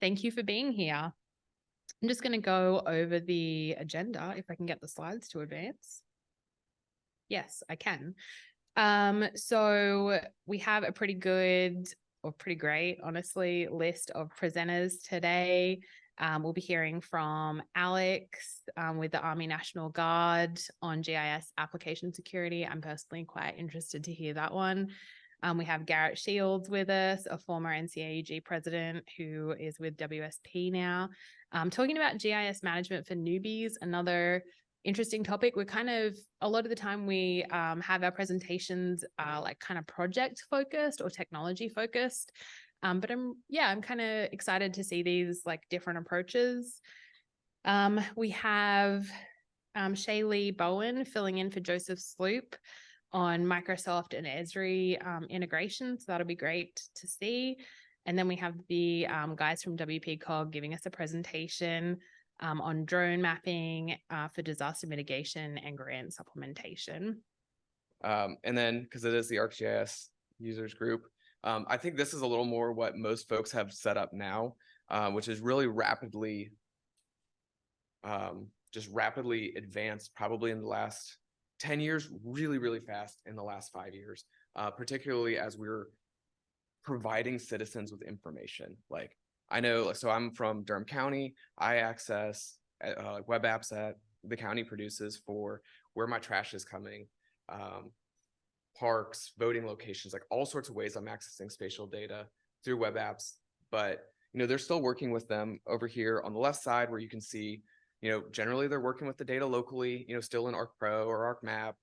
Thank you for being here. I'm just going to go over the agenda if I can get the slides to advance. Yes, I can. So we have a pretty good or pretty great, honestly, list of presenters today. We'll be hearing from Alex with the Army National Guard on GIS application security. I'm personally quite interested to hear that one. We have Garrett Shields with us, a former NCAUG president who is with WSP now, talking about GIS management for newbies, another interesting topic. We're kind of, a lot of the time we have our presentations like kind of project focused or technology focused. But I'm kind of excited to see these like different approaches. We have Shaylee Bowen filling in for Joseph Sloop on Microsoft and ESRI integration. So that'll be great to see. And then we have the guys from WPCOG giving us a presentation on drone mapping for disaster mitigation and grant supplementation. And then, because it is the ArcGIS users group, I think this is a little more what most folks have set up now, which is really rapidly, just rapidly advanced probably in the last 10 years, really, really fast in the last 5 years, particularly as we're providing citizens with information. Like, I know, so I'm from Durham County. I access web apps that the county produces for where my trash is coming, parks, voting locations, like all sorts of ways I'm accessing spatial data through web apps. But, they're still working with them over here on the left side where you can see, generally they're working with the data locally, still in ArcPro or ArcMap,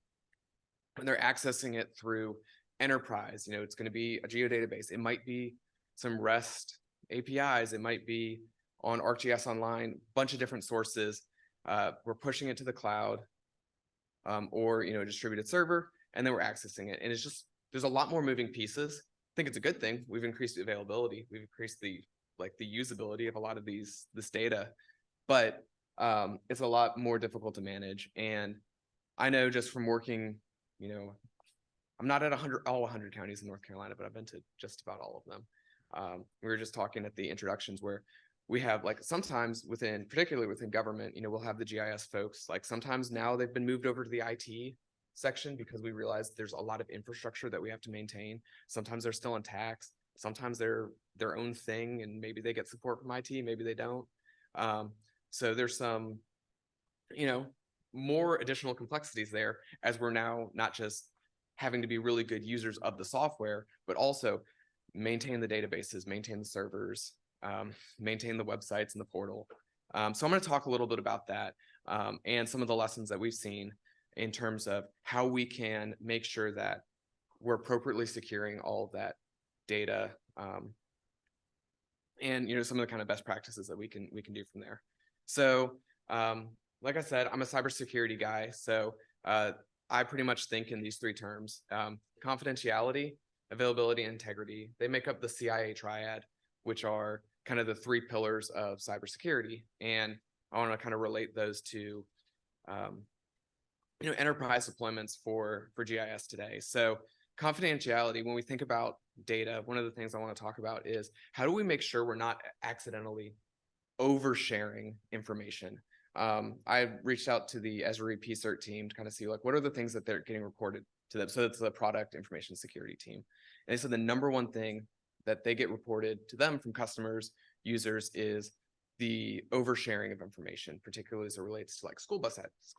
and they're accessing it through enterprise. It's going to be a geodatabase. It might be some REST APIs. It might be on ArcGIS Online, bunch of different sources. We're pushing it to the cloud or, distributed server, and then we're accessing it. And it's just, there's a lot more moving pieces. I think it's a good thing. We've increased the availability. We've increased the usability of a lot of this data, but it's a lot more difficult to manage. And I know just from working, I'm not at all 100 counties in North Carolina, but I've been to just about all of them. We were just talking at the introductions where we have sometimes particularly within government, we'll have the GIS folks, sometimes now they've been moved over to the IT section because we realize there's a lot of infrastructure that we have to maintain. Sometimes they're still in tax. Sometimes they're their own thing and maybe they get support from IT, maybe they don't. So there's some, more additional complexities there as we're now not just having to be really good users of the software, but also maintain the databases, maintain the servers, maintain the websites and the portal. So I'm going to talk a little bit about that and some of the lessons that we've seen in terms of how we can make sure that we're appropriately securing all of that data and some of the kind of best practices that we can do from there. So like I said, I'm a cybersecurity guy, so I pretty much think in these three terms: confidentiality, availability, and integrity. They make up the CIA triad, which are kind of the three pillars of cybersecurity. And I want to kind of relate those to enterprise deployments for GIS today. So confidentiality, when we think about data, one of the things I want to talk about is how do we make sure we're not accidentally oversharing information. I reached out to the ESRI PCERT team to kind of see what are the things that they're getting reported to them. So it's the product information security team. And they said the number one thing that they get reported to them from customers, users, is the oversharing of information, particularly as it relates to school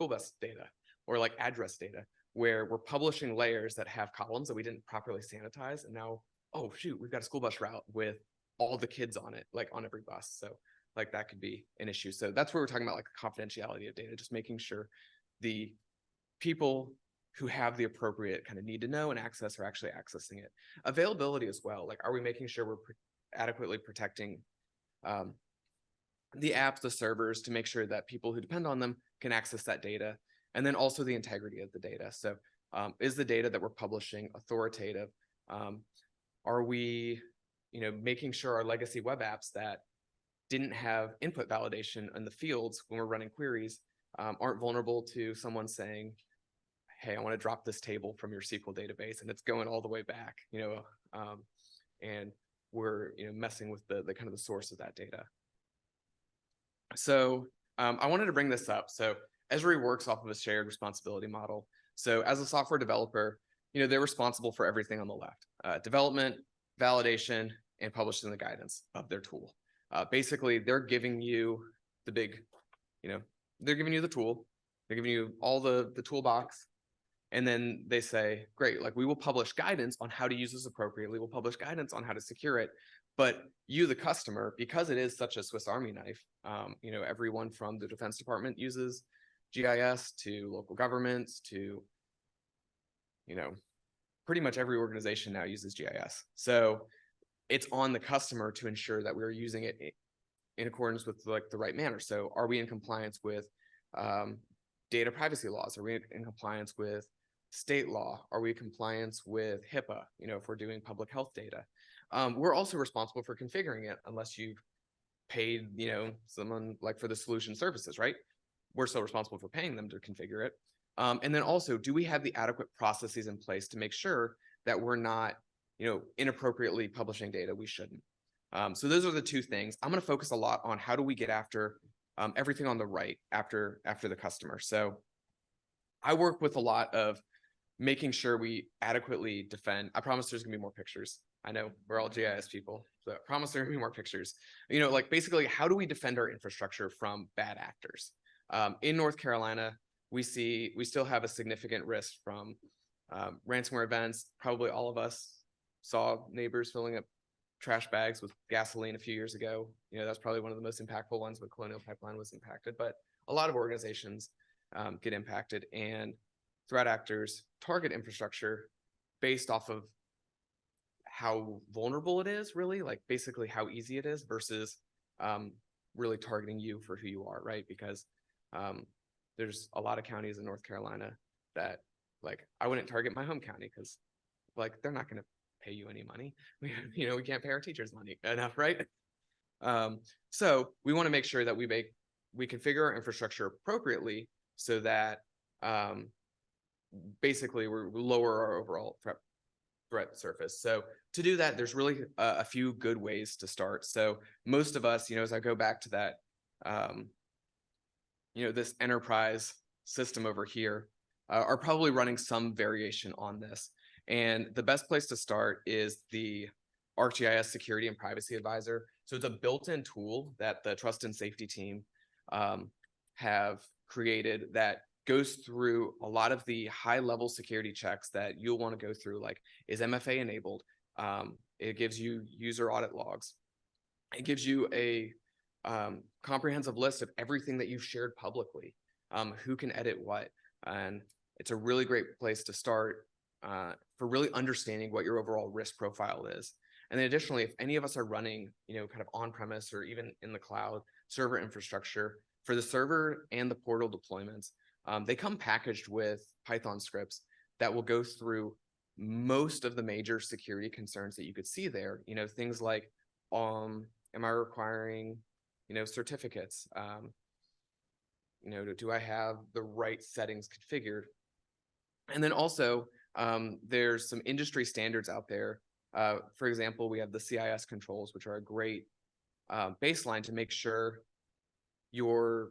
bus data or address data, where we're publishing layers that have columns that we didn't properly sanitize. And now, oh shoot, we've got a school bus route with all the kids on it, on every bus. So that could be an issue. So that's where we're talking about the confidentiality of data, just making sure the people who have the appropriate kind of need to know and access are actually accessing it. Availability as well. Are we making sure we're adequately protecting the apps, the servers, to make sure that people who depend on them can access that data? And then also the integrity of the data. So is the data that we're publishing authoritative? Are we, making sure our legacy web apps that didn't have input validation in the fields when we're running queries aren't vulnerable to someone saying, hey, I want to drop this table from your SQL database, and it's going all the way back, and we're messing with the kind of the source of that data. So I wanted to bring this up. So ESRI works off of a shared responsibility model. So as a software developer, they're responsible for everything on the left: development, validation, and publishing the guidance of their tool. Basically, they're giving you the big, they're giving you the tool, they're giving you all the toolbox, and then they say, great, like we will publish guidance on how to use this appropriately. We'll publish guidance on how to secure it. But you, the customer, because it is such a Swiss Army knife, everyone from the Defense Department uses GIS to local governments to, pretty much every organization now uses GIS. So it's on the customer to ensure that we're using it in accordance with like the right manner. So are we in compliance with data privacy laws? Are we in compliance with state law? Are we in compliance with HIPAA, if we're doing public health data? We're also responsible for configuring it unless you've paid, someone like for the solution services, right? We're still responsible for paying them to configure it. And then also, do we have the adequate processes in place to make sure that we're not, inappropriately publishing data we shouldn't? So those are the two things. I'm going to focus a lot on how do we get after everything on the right after the customer. So I work with a lot of making sure we adequately defend. I promise there's gonna be more pictures. I know we're all GIS people, so I promise there are gonna be more pictures. Like basically, how do we defend our infrastructure from bad actors? In North Carolina, we still have a significant risk from ransomware events. Probably all of us saw neighbors filling up trash bags with gasoline a few years ago. That's probably one of the most impactful ones when Colonial Pipeline was impacted, but a lot of organizations get impacted, and threat actors target infrastructure based off of how vulnerable it is, really, like basically how easy it is versus really targeting you for who you are, right? Because there's a lot of counties in North Carolina that like I wouldn't target my home county because like they're not going to pay you any money. We can't pay our teachers money enough, right? So we want to make sure that we configure our infrastructure appropriately so that basically we lower our overall threat surface. So to do that, there's really a few good ways to start. So most of us, as I go back to that, this enterprise system over here, are probably running some variation on this. And the best place to start is the ArcGIS Security and Privacy Advisor. So it's a built-in tool that the Trust and Safety team have created that goes through a lot of the high-level security checks that you'll want to go through, like is MFA enabled? It gives you user audit logs. It gives you a comprehensive list of everything that you've shared publicly, who can edit what, and it's a really great place to start for really understanding what your overall risk profile is. And then additionally, if any of us are running, kind of on-premise or even in the cloud server infrastructure, for the server and the portal deployments, they come packaged with Python scripts that will go through most of the major security concerns that you could see there. Things like, am I requiring, certificates? Do I have the right settings configured? And then also, there's some industry standards out there. For example, we have the CIS controls, which are a great baseline to make sure your,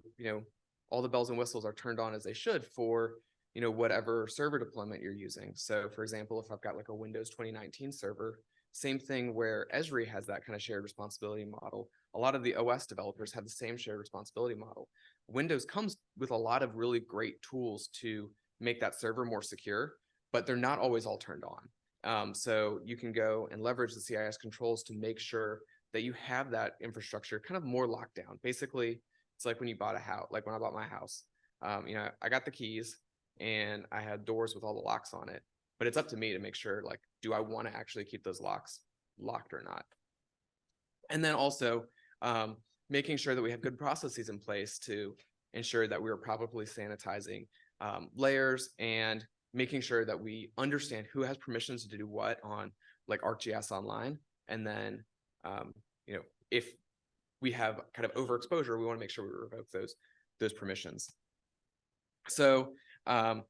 all the bells and whistles are turned on as they should for, whatever server deployment you're using. So for example, if I've got like a Windows 2019 server, same thing where ESRI has that kind of shared responsibility model. A lot of the OS developers have the same shared responsibility model. Windows comes with a lot of really great tools to make that server more secure, but they're not always all turned on. So you can go and leverage the CIS controls to make sure that you have that infrastructure kind of more locked down. Basically, it's like when you bought a house, like when I bought my house, I got the keys and I had doors with all the locks on it, but it's up to me to make sure, like, do I want to actually keep those locks locked or not? And then also making sure that we have good processes in place to ensure that we are properly sanitizing layers and making sure that we understand who has permissions to do what on like ArcGIS Online. And then, if we have kind of overexposure, we want to make sure we revoke those permissions. So I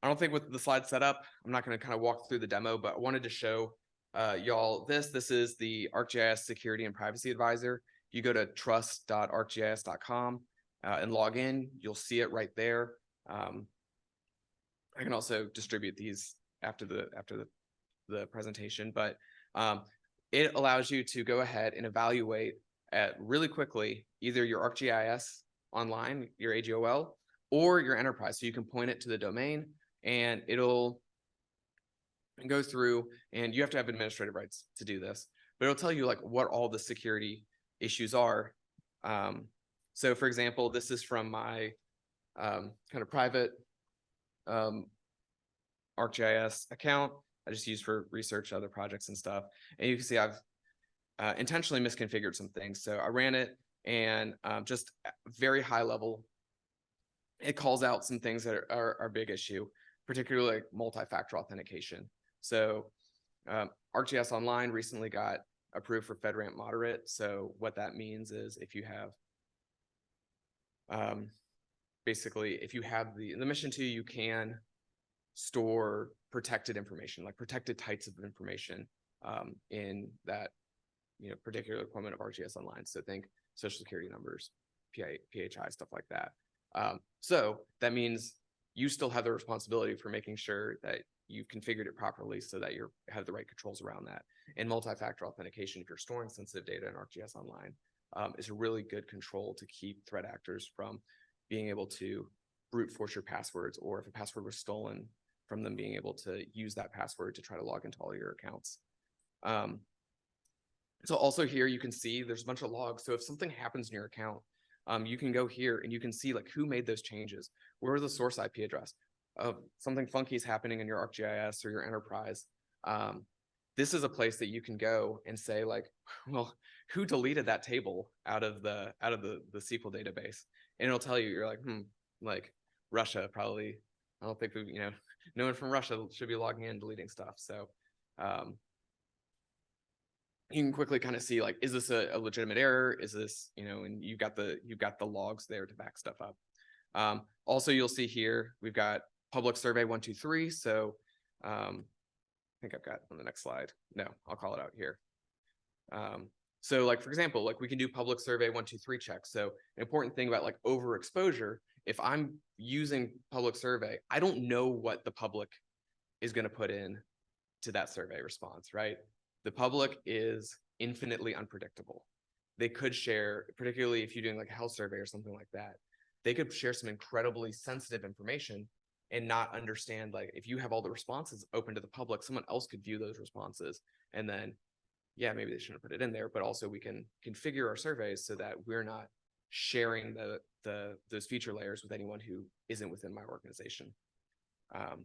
don't think with the slide set up, I'm not going to kind of walk through the demo, but I wanted to show y'all, this is the ArcGIS Security and Privacy Advisor. You go to trust.arcgis.com and log in. You'll see it right there. I can also distribute these after the presentation, but it allows you to go ahead and evaluate really quickly either your ArcGIS online, your AGOL, or your enterprise. So you can point it to the domain and it'll go through, and you have to have administrative rights to do this, but it'll tell you like what all the security issues are. So for example, this is from my kind of private ArcGIS account. I just use for research, other projects and stuff. And you can see I've intentionally misconfigured some things. So I ran it and just very high level, it calls out some things that are a big issue, particularly like multi-factor authentication. So ArcGIS Online recently got approved for FedRAMP moderate. So what that means is if you have, basically, if you have the mission 2, you can store protected information, like protected types of information in that particular deployment of ArcGIS Online. So think social security numbers, PHI, stuff like that. So that means you still have the responsibility for making sure that you've configured it properly so that you have the right controls around that. And multi-factor authentication, if you're storing sensitive data in ArcGIS Online, is a really good control to keep threat actors from being able to brute force your passwords, or if a password was stolen, from them being able to use that password to try to log into all your accounts. So also here you can see there's a bunch of logs. So if something happens in your account, you can go here and you can see like who made those changes. Where was the source IP address? Something funky is happening in your ArcGIS or your enterprise. This is a place that you can go and say like, well, who deleted that table out of the SQL database? And it'll tell you, you're like, like Russia probably. I don't think we, no one from Russia should be logging in and deleting stuff. So you can quickly kind of see like, is this a legitimate error? Is this, and you've got the logs there to back stuff up. Also, you'll see here, we've got public survey 123. So I think I've got on the next slide. No, I'll call it out here. So like, for example, like we can do public survey 123 checks. So an important thing about like overexposure, if I'm using public survey, I don't know what the public is going to put in to that survey response, right? The public is infinitely unpredictable. They could share, particularly if you're doing like a health survey or something like that, they could share some incredibly sensitive information and not understand, like if you have all the responses open to the public, someone else could view those responses and then, yeah, maybe they shouldn't put it in there, but also we can configure our surveys so that we're not sharing those feature layers with anyone who isn't within my organization. I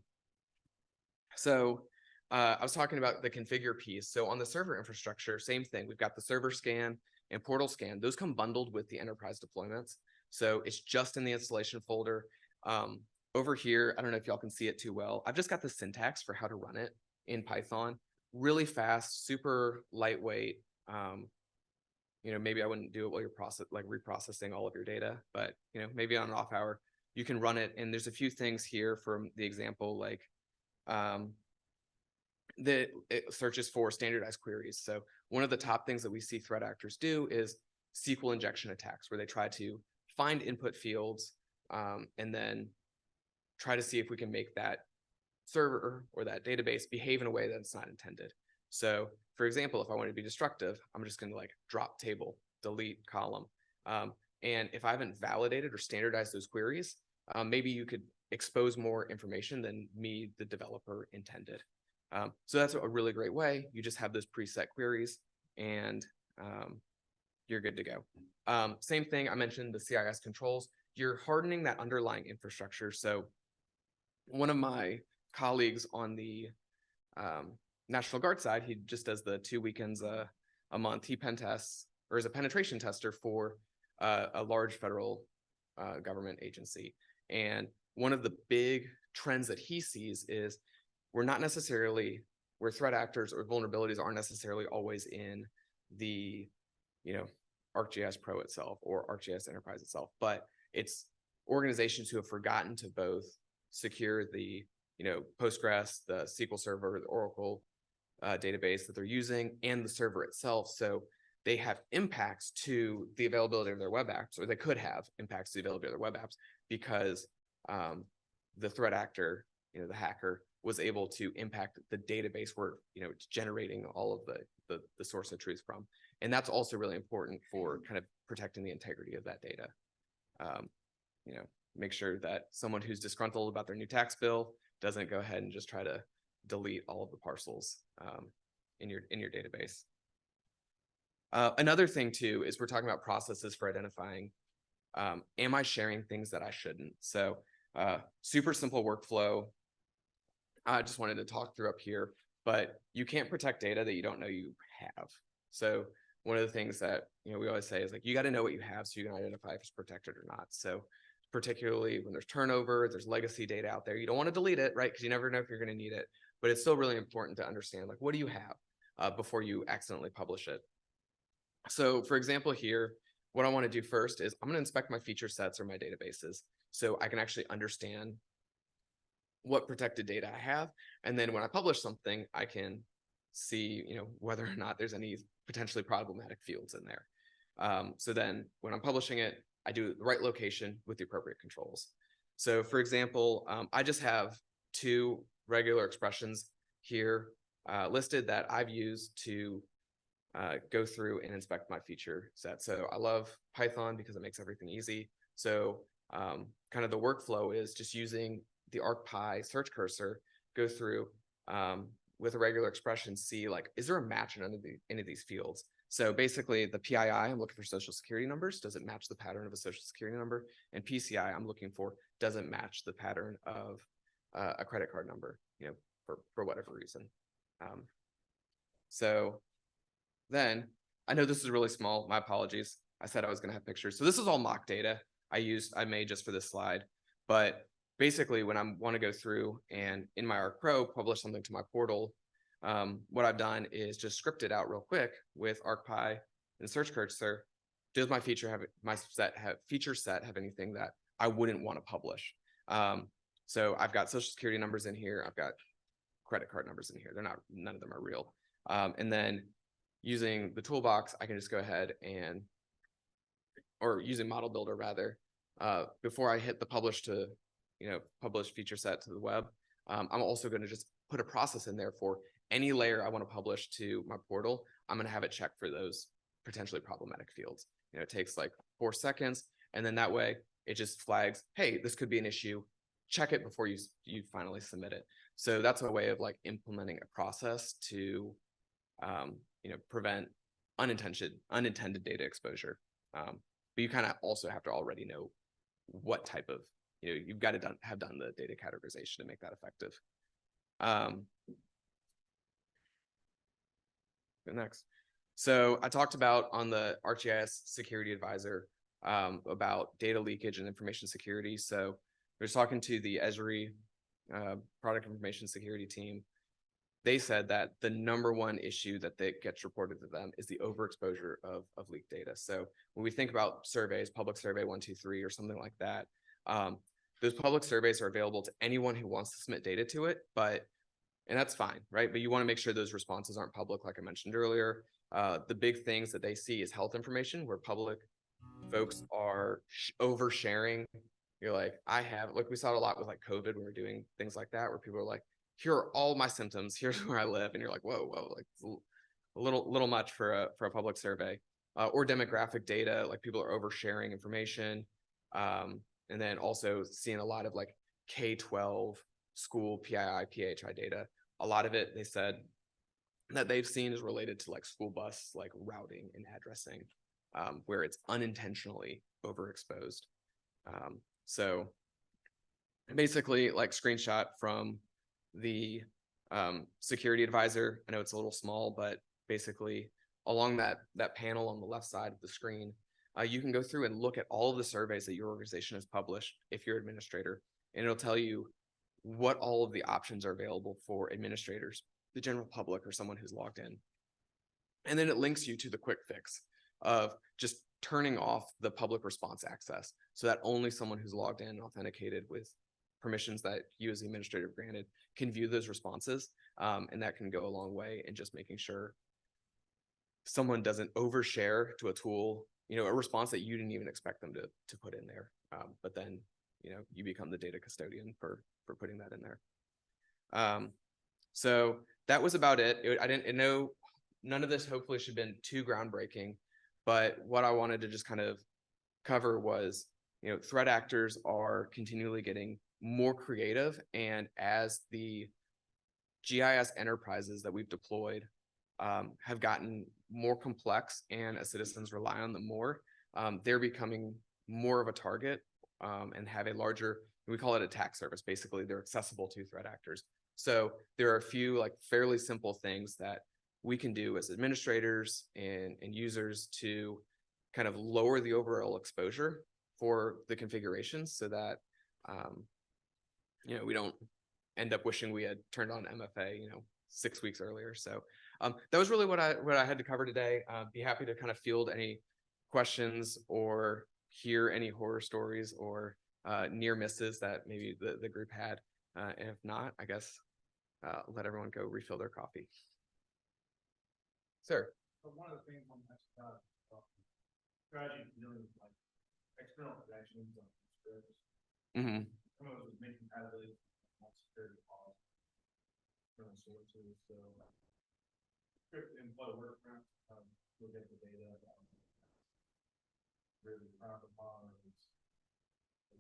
was talking about the configure piece. So on the server infrastructure, same thing. We've got the server scan and portal scan. Those come bundled with the enterprise deployments. So it's just in the installation folder. Over here, I don't know if y'all can see it too well. I've just got the syntax for how to run it in Python. Really fast, super lightweight. Maybe I wouldn't do it while you're reprocessing all of your data, but maybe on an off hour, you can run it. And there's a few things here from the example, like that it searches for standardized queries. So one of the top things that we see threat actors do is SQL injection attacks, where they try to find input fields and then try to see if we can make that server or that database behave in a way that it's not intended. So for example, if I want to be destructive, I'm just going to like drop table, delete column. And if I haven't validated or standardized those queries, maybe you could expose more information than me, the developer, intended. So that's a really great way. You just have those preset queries and you're good to go. Same thing, I mentioned the CIS controls. You're hardening that underlying infrastructure. So one of my colleagues on the National Guard side, he just does the 2 weekends a month. He pen tests, or is a penetration tester for a large federal government agency. And one of the big trends that he sees is we're not necessarily, where threat actors or vulnerabilities aren't necessarily always in the, ArcGIS Pro itself or ArcGIS Enterprise itself, but it's organizations who have forgotten to both secure the, Postgres, the SQL Server, the Oracle database that they're using and the server itself. So they have impacts to the availability of their web apps, or they could have impacts to the availability of their web apps because the threat actor, the hacker, was able to impact the database where it's generating all of the source of truth from. And that's also really important for kind of protecting the integrity of that data. Make sure that someone who's disgruntled about their new tax bill doesn't go ahead and just try to delete all of the parcels in your database. Another thing too is we're talking about processes for identifying, am I sharing things that I shouldn't? So super simple workflow. I just wanted to talk through up here, but you can't protect data that you don't know you have. So one of the things that we always say is like, you got to know what you have so you can identify if it's protected or not. So particularly when there's turnover, there's legacy data out there, you don't want to delete it, right? Because you never know if you're going to need it, but it's still really important to understand, like, what do you have before you accidentally publish it? So for example here, what I want to do first is I'm going to inspect my feature sets or my databases so I can actually understand what protected data I have. And then when I publish something, I can see, whether or not there's any potentially problematic fields in there. So then when I'm publishing it, I do the right location with the appropriate controls. So for example, I just have 2 regular expressions here listed that I've used to go through and inspect my feature set. So I love Python because it makes everything easy. So kind of the workflow is just using the ArcPy search cursor, go through with a regular expression, see like, is there a match in any of these fields? So basically the PII, I'm looking for social security numbers. Does it match the pattern of a social security number? And PCI, I'm looking for, does it match the pattern of a credit card number, for whatever reason. So then I know this is really small. My apologies. I said I was going to have pictures. So this is all mock data I made just for this slide. But basically, when I want to go through and in my ArcPro publish something to my portal, what I've done is just script it out real quick with ArcPy and search cursor. Does my feature set have anything that I wouldn't want to publish? So I've got social security numbers in here. I've got credit card numbers in here. None of them are real. And then using the toolbox, I can just go ahead or using Model Builder rather, before I hit the publish feature set to the web, I'm also going to just put a process in there for any layer I want to publish to my portal. I'm going to have it check for those potentially problematic fields. It takes like 4 seconds, and then that way it just flags, hey, this could be an issue. Check it before you finally submit it. So that's a way of like implementing a process to prevent unintended data exposure. But you kind of also have to already know what type of, you've got to have done the data categorization to make that effective. Go next. So I talked about on the ArcGIS Security Advisor about data leakage and information security. So I was talking to the ESRI product information security team. They said that the #1 issue that gets reported to them is the overexposure of leaked data. So when we think about surveys, public survey 123 or something like that, those public surveys are available to anyone who wants to submit data to it, and that's fine, right? But you want to make sure those responses aren't public, like I mentioned earlier. The big things that they see is health information, where public folks are oversharing. You're like, we saw it a lot with like COVID when we're doing things like that, where people are like, here are all my symptoms, here's where I live. And you're like, whoa, like it's a little much for a public survey. Or demographic data, like people are oversharing information. And then also seeing a lot of like K-12 school PII, PHI data. A lot of it, they said that they've seen is related to like school bus, like routing and addressing, where it's unintentionally overexposed. So basically like screenshot from the security advisor. I know it's a little small, but basically along that panel on the left side of the screen, you can go through and look at all of the surveys that your organization has published if you're an administrator, and it'll tell you what all of the options are available for administrators, the general public, or someone who's logged in. And then it links you to the quick fix of just turning off the public response access so that only someone who's logged in and authenticated with permissions that you as the administrator granted can view those responses. And that can go a long way in just making sure someone doesn't overshare to a tool, a response that you didn't even expect them to put in there. But then, you become the data custodian for putting that in there. So that was about it. I didn't know, none of this hopefully should have been too groundbreaking, but what I wanted to just kind of cover was, threat actors are continually getting more creative, and as the GIS enterprises that we've deployed have gotten more complex, and as citizens rely on them more, they're becoming more of a target and have a larger, we call it attack surface. Basically, they're accessible to threat actors. So there are a few like fairly simple things that we can do as administrators and users to kind of lower the overall exposure for the configurations, so that we don't end up wishing we had turned on MFA 6 weeks earlier. So that was really what I had to cover today. Be happy to kind of field any questions or hear any horror stories or near misses that maybe the group had. And if not, I guess let everyone go refill their coffee. Sir. But one of the things on that strategy dealing with like external connections on scripts. Mm-hmm. Some of it was making compatibility with security policy, external sources. So script and flow workaround, look at the data, really proper models,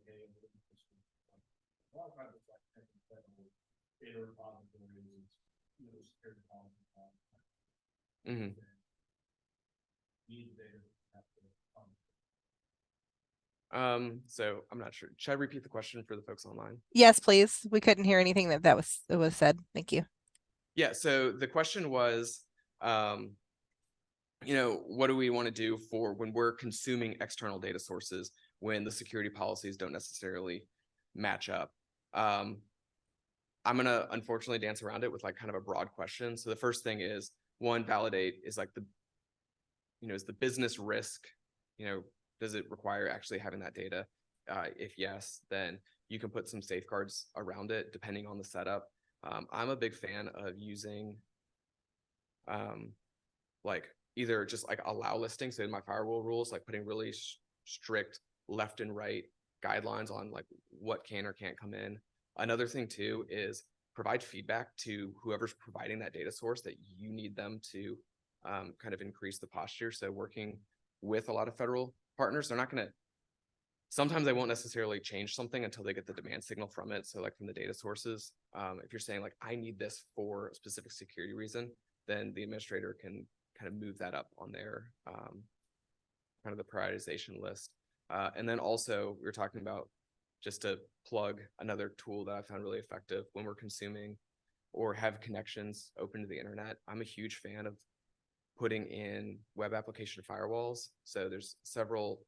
okay, a lot of times it's like data repositories, security policy. Mm-hmm. So I'm not sure. Should I repeat the question for the folks online? Yes, please. We couldn't hear anything that was said. Thank you. Yeah. So the question was, what do we want to do for when we're consuming external data sources when the security policies don't necessarily match up? I'm going to unfortunately dance around it with like kind of a broad question. So the first thing is, one, validate is like is the business risk, does it require actually having that data? If yes, then you can put some safeguards around it depending on the setup. I'm a big fan of using like either just like allow listings. So in my firewall rules, like putting really strict left and right guidelines on like what can or can't come in. Another thing too is provide feedback to whoever's providing that data source that you need them to kind of increase the posture. So working with a lot of federal partners, they're not going to, sometimes they won't necessarily change something until they get the demand signal from it. So like from the data sources, if you're saying like, I need this for a specific security reason, then the administrator can kind of move that up on their kind of the prioritization list. And then also we were talking about, just to plug another tool that I found really effective when we're consuming or have connections open to the internet. I'm a huge fan of putting in web application firewalls. So there's several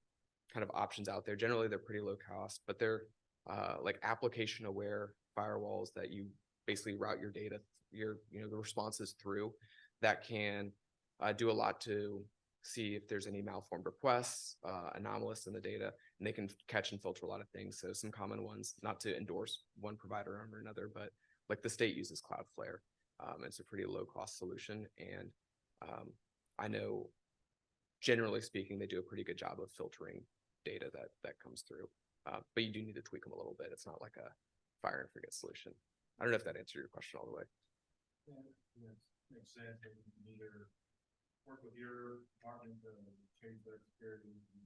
kind of options out there. Generally, they're pretty low cost, but they're like application aware firewalls that you basically route your data, the responses through, that can do a lot to see if there's any malformed requests, anomalous in the data, and they can catch and filter a lot of things. So some common ones, not to endorse one provider over another, but like the state uses Cloudflare. It's a pretty low cost solution. And I know generally speaking, they do a pretty good job of filtering data that comes through, but you do need to tweak them a little bit. It's not like a fire and forget solution. I don't know if that answered your question all the way. Yeah, makes sense. You can either work with your department to change their security and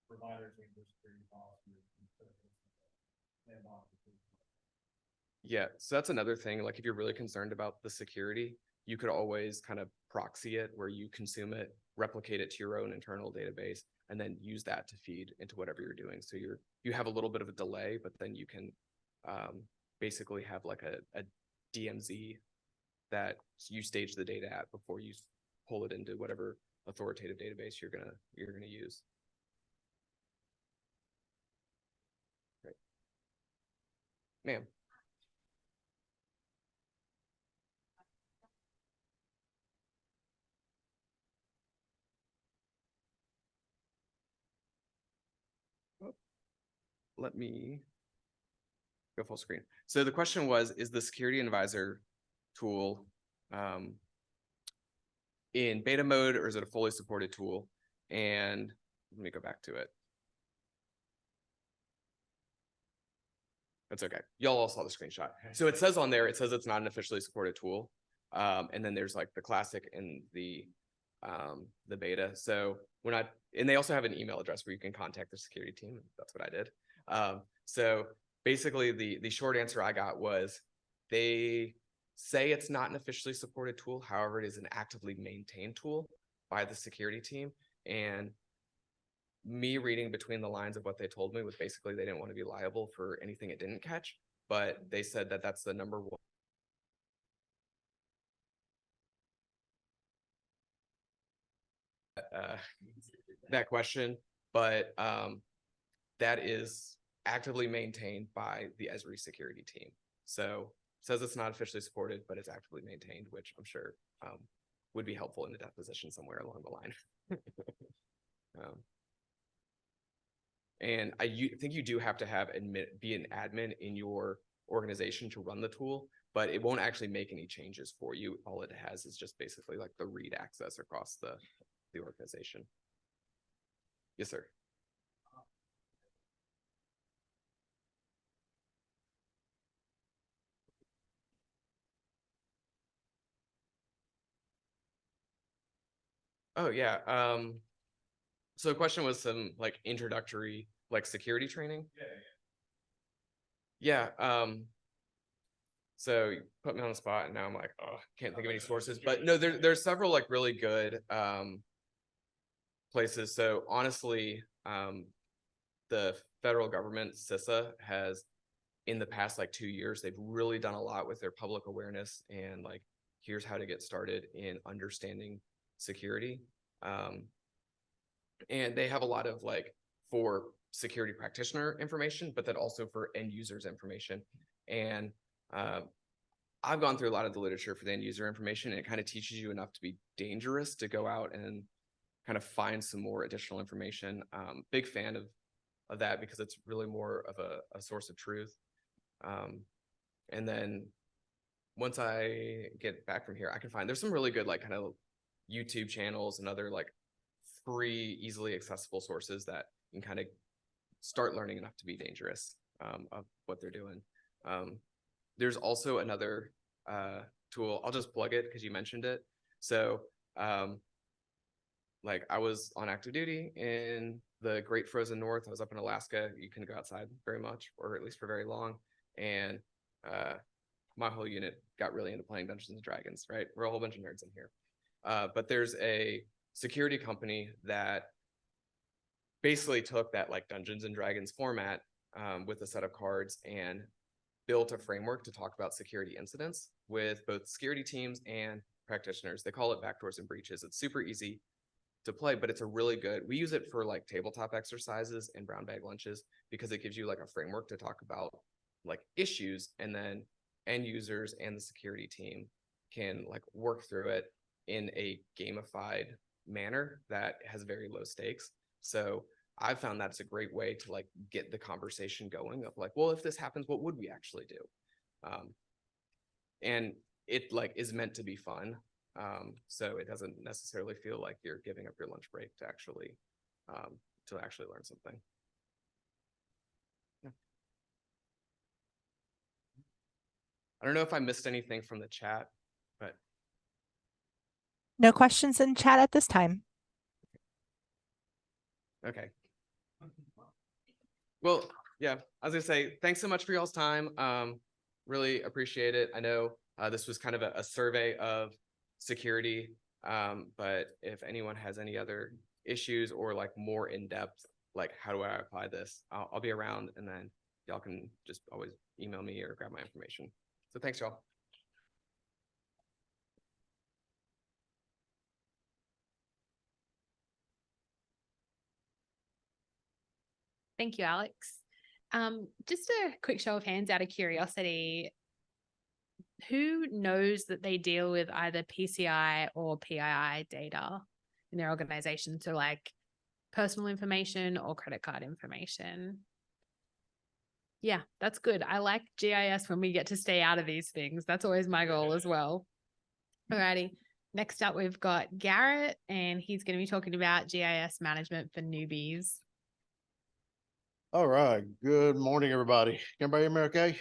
providers change their security policy. Yeah, so that's another thing. Like if you're really concerned about the security, you could always kind of proxy it where you consume it, replicate it to your own internal database, and then use that to feed into whatever you're doing. So you have a little bit of a delay, but then you can basically have like a DMZ that you stage the data at before you pull it into whatever authoritative database you're gonna use. Great, ma'am. Let me go full screen. So the question was, is the security advisor tool in beta mode, or is it a fully supported tool? And let me go back to it. That's okay. Y'all all saw the screenshot. So it says on there, it says it's not an officially supported tool. And then there's like the classic and the beta. So we're not, and they also have an email address where you can contact the security team. That's what I did. So basically the short answer I got was they say it's not an officially supported tool. However, it is an actively maintained tool by the security team. And me reading between the lines of what they told me was basically they didn't want to be liable for anything it didn't catch, but they said that that's the number one. That question, but that is actively maintained by the ESRI security team. So it says it's not officially supported, but it's actively maintained, which I'm sure would be helpful in a deposition somewhere along the line. And I think you do have to have be an admin in your organization to run the tool, but it won't actually make any changes for you. All it has is just basically like the read access across the organization. Yes, sir. Oh yeah. So the question was some like introductory like security training. Yeah. So you put me on the spot and now I'm like, oh, can't think of any sources, but no, there's several like really good places. So honestly, the federal government, CISA, has in the past like 2 years, they've really done a lot with their public awareness and like, here's how to get started in understanding security. And they have a lot of like for security practitioner information, but then also for end users information. And I've gone through a lot of the literature for the end user information, and it kind of teaches you enough to be dangerous to go out and kind of find some more additional information. Big fan of that because it's really more of a source of truth. And then once I get back from here, I can find there's some really good like kind of YouTube channels and other like free, easily accessible sources that you can kind of start learning enough to be dangerous of what they're doing. There's also another tool. I'll just plug it because you mentioned it. So like I was on active duty in the Great Frozen North. I was up in Alaska. You couldn't go outside very much, or at least for very long. And my whole unit got really into playing Dungeons and Dragons, right? We're a whole bunch of nerds in here. But there's a security company that basically took that like Dungeons and Dragons format with a set of cards and built a framework to talk about security incidents with both security teams and practitioners. They call it backdoors and breaches. It's super easy to play, but it's a really good, we use it for like tabletop exercises and brown bag lunches because it gives you like a framework to talk about like issues, and then end users and the security team can like work through it in a gamified manner that has very low stakes. So I've found that's a great way to like get the conversation going of like, well, if this happens, what would we actually do? And it like is meant to be fun. So it doesn't necessarily feel like you're giving up your lunch break to actually learn something. Yeah. I don't know if I missed anything from the chat, but. No questions in chat at this time. Okay. Well, yeah, I was gonna say, thanks so much for y'all's time. Really appreciate it. I know this was kind of a survey of security, but if anyone has any other issues or like more in depth, like how do I apply this? I'll be around, and then y'all can just always email me or grab my information. So thanks, y'all. Thank you, Alex. Just a quick show of hands out of curiosity. Who knows that they deal with either PCI or PII data in their organization? So like personal information or credit card information? Yeah, that's good. I like GIS when we get to stay out of these things. That's always my goal as well. That's always my goal as well. Alrighty. Next up, we've got Garrett, and he's going to be talking about GIS management for newbies. All right. Good morning, everybody. Can everybody hear me okay?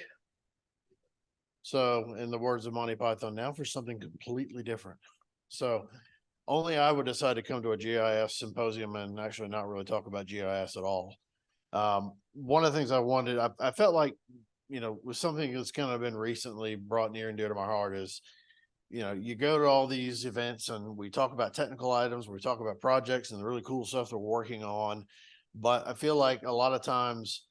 So in the words of Monty Python, now for something completely different. So only I would decide to come to a GIS symposium and actually not really talk about GIS at all. One of the things I wanted, I felt like, with something that's kind of been recently brought near and dear to my heart is, you go to all these events and we talk about technical items, we talk about projects and the really cool stuff they're working on. But I feel like a lot of times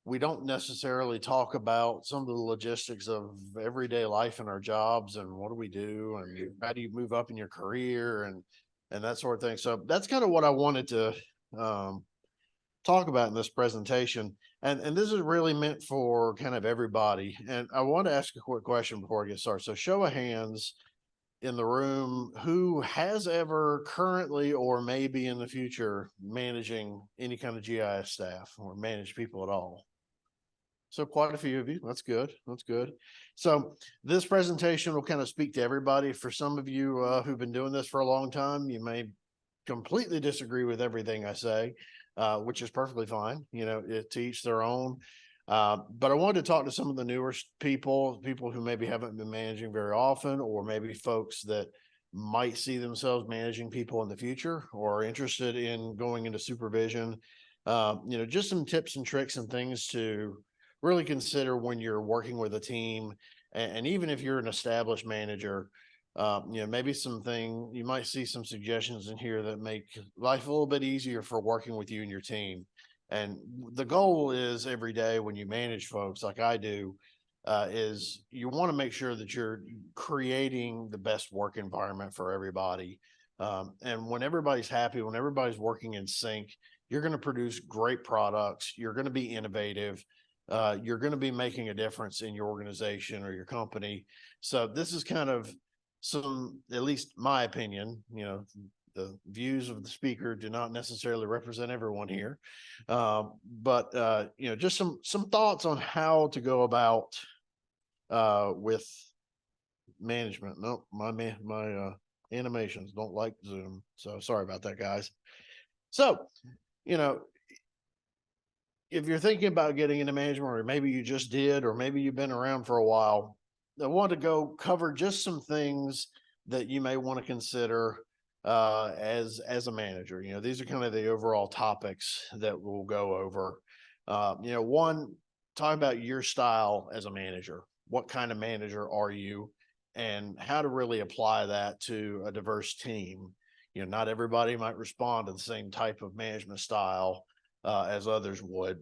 we don't necessarily talk about some of the logistics of everyday life in our jobs and what do we do and how do you move up in your career and that sort of thing. So that's kind of what I wanted to talk about in this presentation. And this is really meant for kind of everybody. And I want to ask a quick question before I get started. So show of hands in the room, who has ever currently or maybe in the future managing any kind of GIS staff or manage people at all? So quite a few of you. That's good. That's good. So this presentation will kind of speak to everybody. For some of you who've been doing this for a long time, you may completely disagree with everything I say, which is perfectly fine. To each their own. But I wanted to talk to some of the newer people who maybe haven't been managing very often, or maybe folks that might see themselves managing people in the future or are interested in going into supervision. Just some tips and tricks and things to really consider when you're working with a team. And even if you're an established manager, maybe you might see some suggestions in here that make life a little bit easier for working with you and your team. And the goal is every day when you manage folks like I do, is you want to make sure that you're creating the best work environment for everybody. And when everybody's happy, when everybody's working in sync, you're going to produce great products. You're going to be innovative. You're going to be making a difference in your organization or your company. So this is kind of some, at least my opinion, the views of the speaker do not necessarily represent everyone here. But just some thoughts on how to go about with management. Nope, my animations don't like Zoom. So sorry about that, guys. So, if you're thinking about getting into management, or maybe you just did, or maybe you've been around for a while, I want to go cover just some things that you may want to consider as a manager. These are kind of the overall topics that we'll go over. One, talk about your style as a manager. What kind of manager are you, and how to really apply that to a diverse team. Not everybody might respond to the same type of management style as others would.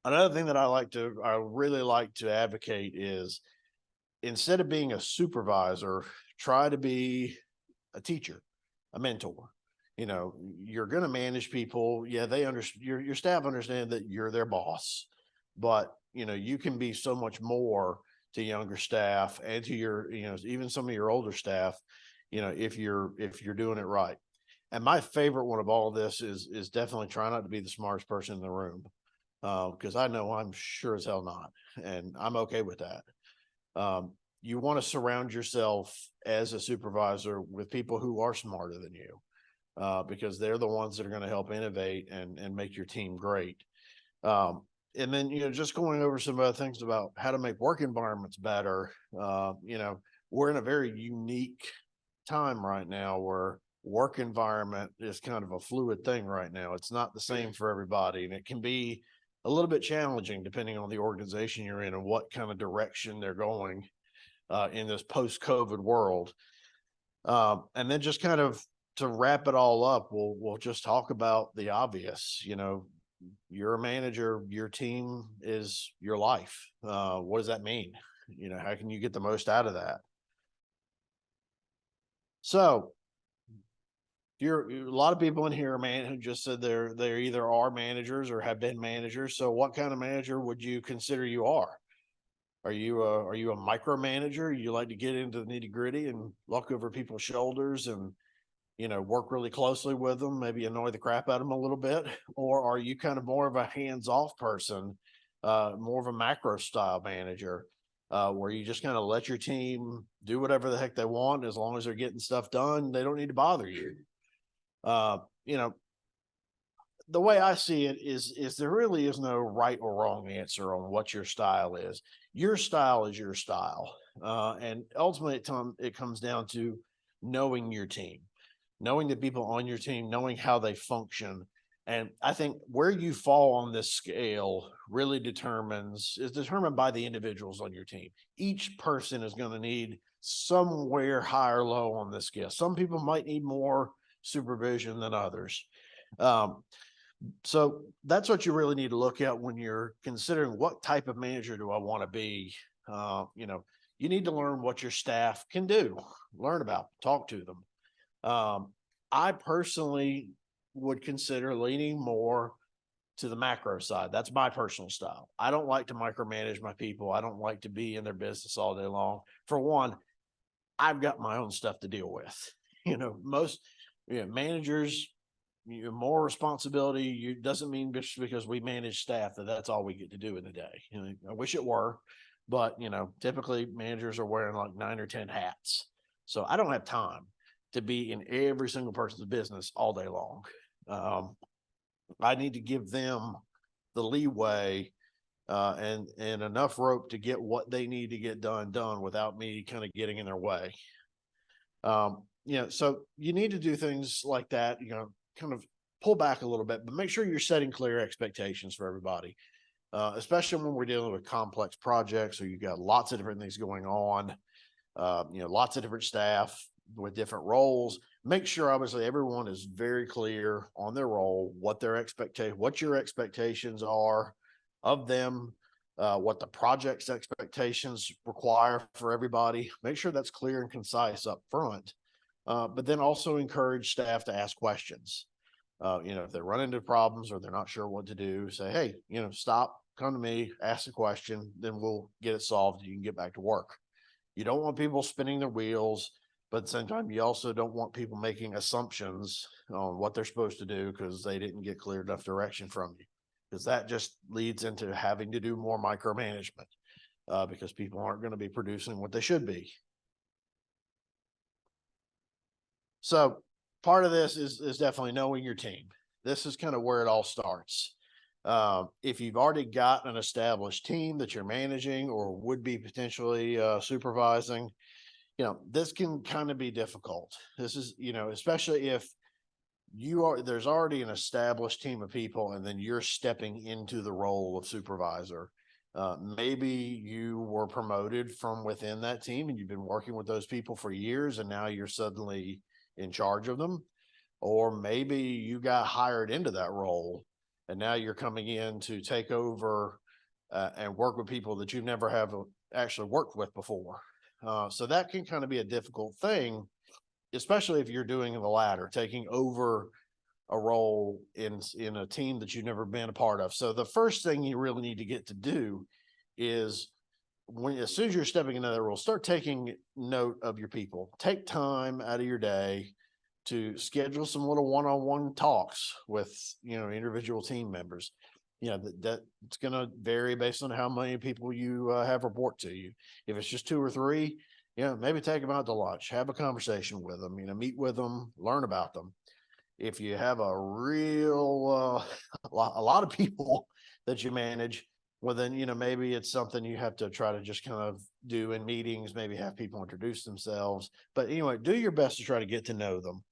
Another thing that I really like to advocate is, instead of being a supervisor, try to be a teacher, a mentor. You're going to manage people. Yeah, they understand, your staff understand that you're their boss, but you can be so much more to younger staff and to your, even some of your older staff, if you're doing it right. And my favorite one of all of this is definitely try not to be the smartest person in the room, because I know I'm sure as hell not, and I'm okay with that. You want to surround yourself as a supervisor with people who are smarter than you, because they're the ones that are going to help innovate and make your team great. And then, just going over some other things about how to make work environments better. We're in a very unique time right now where work environment is kind of a fluid thing right now. It's not the same for everybody, and it can be a little bit challenging depending on the organization you're in and what kind of direction they're going in this post-COVID world. And then just kind of to wrap it all up, we'll just talk about the obvious. You're a manager, your team is your life. What does that mean? How can you get the most out of that? So a lot of people in here, who just said they're either are managers or have been managers. So what kind of manager would you consider you are? Are you a micromanager? You like to get into the nitty gritty and look over people's shoulders and, work really closely with them, maybe annoy the crap out of them a little bit? Or are you kind of more of a hands-off person more of a macro style manager, where you just kind of let your team do whatever the heck they want. As long as they're getting stuff done, they don't need to bother you. You know, the way I see it is there really is no right or wrong answer on what your style is. Your style is your style. And ultimately it comes down to knowing your team, knowing the people on your team, knowing how they function. And I think where you fall on this scale really is determined by the individuals on your team. Each person is going to need somewhere high or low on this scale. Some people might need more supervision than others. So that's what you really need to look at when you're considering what type of manager do I want to be. You know, you need to learn what your staff can do, learn about, talk to them. I personally would consider leaning more to the macro side. That's my personal style. I don't like to micromanage my people. I don't like to be in their business all day long. For one, I've got my own stuff to deal with. You know, most managers, more responsibility. Doesn't mean just because we manage staff that's all we get to do in the day. You know, I wish it were, but typically managers are wearing like 9 or 10 hats. So I don't have time to be in every single person's business all day long. I need to give them the leeway and enough rope to get what they need to get done without me kind of getting in their way. So you need to do things like that, kind of pull back a little bit, but make sure you're setting clear expectations for everybody, especially when we're dealing with complex projects or you got lots of different things going on, lots of different staff with different roles. Make sure obviously everyone is very clear on their role, what your expectations are of them, what the project's expectations require for everybody. Make sure that's clear and concise up front. But then also encourage staff to ask questions. If they run into problems or they're not sure what to do, say, hey, stop, come to me, ask a question, then we'll get it solved. You can get back to work. You don't want people spinning their wheels, but at the same time, you also don't want people making assumptions on what they're supposed to do because they didn't get clear enough direction from you, because that just leads into having to do more micromanagement because people aren't going to be producing what they should be. So part of this is definitely knowing your team. This is kind of where it all starts. If you've already got an established team that you're managing or would be potentially supervising, this can kind of be difficult. This is, especially if there's already an established team of people and then you're stepping into the role of supervisor. Maybe you were promoted from within that team and you've been working with those people for years and now you're suddenly in charge of them. Or maybe you got hired into that role and now you're coming in to take over and work with people that you never have actually worked with before. So that can kind of be a difficult thing, especially if you're doing the latter, taking over a role in a team that you've never been a part of. So the first thing you really need to get to do is as soon as you're stepping into that role, start taking note of your people. Take time out of your day to schedule some little one-on-one talks with, individual team members. That it's going to vary based on how many people you have report to you. If it's just 2 or 3, maybe take them out to lunch, have a conversation with them, meet with them, learn about them. If you have a real, a lot of people that you manage, well, then, maybe it's something you have to try to just kind of do in meetings, maybe have people introduce themselves. But anyway, do your best to try to get to know them.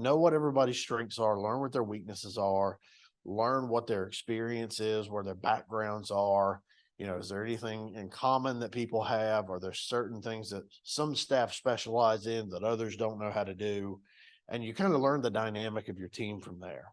Know what everybody's strengths are, learn what their weaknesses are, learn what their experience is, where their backgrounds are. Is there anything in common that people have? Are there certain things that some staff specialize in that others don't know how to do? And you kind of learn the dynamic of your team from there.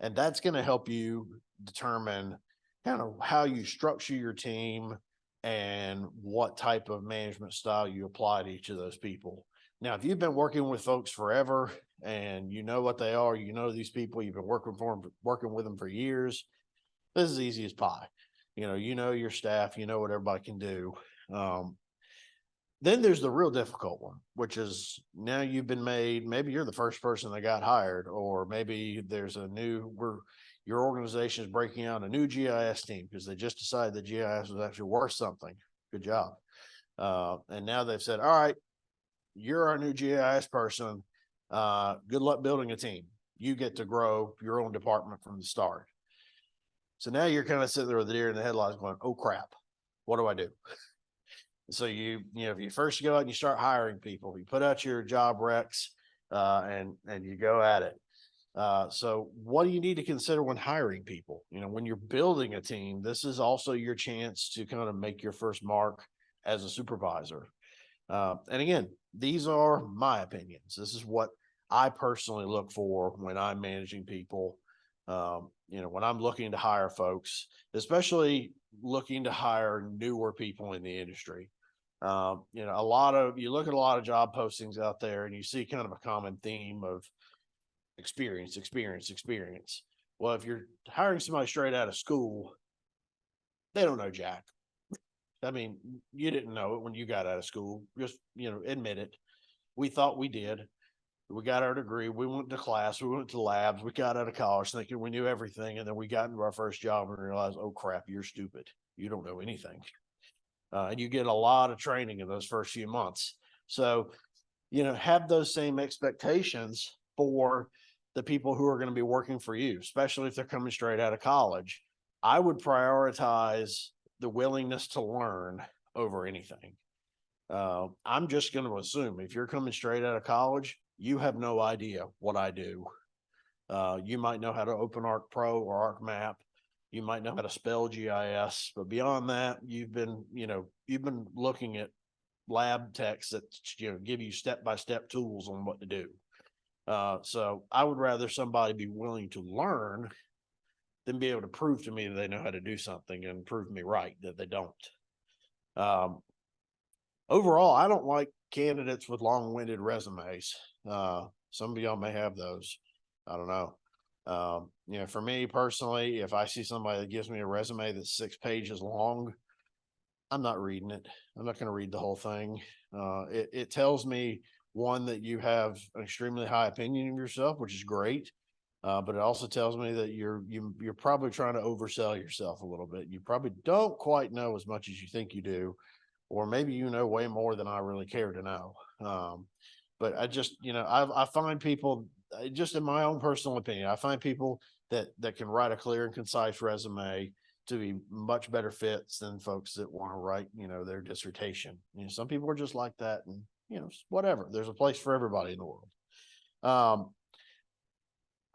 And that's going to help you determine kind of how you structure your team and what type of management style you apply to each of those people. Now, if you've been working with folks forever and you know what they are, these people, you've been working with them for years, this is easy as pie. You know your staff, what everybody can do. Then there's the real difficult one, which is now you've been made, maybe you're the first person that got hired, or maybe there's your organization is breaking out a new GIS team because they just decided that GIS was actually worth something. Good job. And now they've said, all right, you're our new GIS person. Good luck building a team. You get to grow your own department from the start. So now you're kind of sitting there with the deer in the headlights going, oh crap, what do I do? So if you first go out and you start hiring people, you put out your job recs, and you go at it. So what do you need to consider when hiring people? When you're building a team, this is also your chance to kind of make your first mark as a supervisor. And again, these are my opinions. This is what I personally look for when I'm managing people. When I'm looking to hire folks, especially looking to hire newer people in the industry. You look at a lot of job postings out there and you see kind of a common theme of experience. Well, if you're hiring somebody straight out of school, they don't know jack. I mean, you didn't know it when you got out of school. Just, admit it. We thought we did. We got our degree. We went to class. We went to labs. We got out of college thinking we knew everything. And then we got into our first job and realized, oh crap, you're stupid. You don't know anything. And you get a lot of training in those first few months. So, have those same expectations for the people who are going to be working for you, especially if they're coming straight out of college. I would prioritize the willingness to learn over anything. I'm just going to assume if you're coming straight out of college, you have no idea what I do. You might know how to open ArcPro or ArcMap. You might know how to spell GIS, but beyond that, you've been looking at lab texts that give you step-by-step tools on what to do. So I would rather somebody be willing to learn than be able to prove to me that they know how to do something and prove me right that they don't. Overall, I don't like candidates with long-winded resumes. Some of y'all may have those. I don't know. For me personally, if I see somebody that gives me a resume that's 6 pages long, I'm not reading it. I'm not going to read the whole thing. It tells me, one, that you have an extremely high opinion of yourself, which is great. But it also tells me that you're probably trying to oversell yourself a little bit. You probably don't quite know as much as you think you do, or maybe you know way more than I really care to know. But I just, I find people, just in my own personal opinion, I find people that can write a clear and concise resume to be much better fits than folks that want to write, their dissertation. Some people are just like that, and whatever. There's a place for everybody in the world.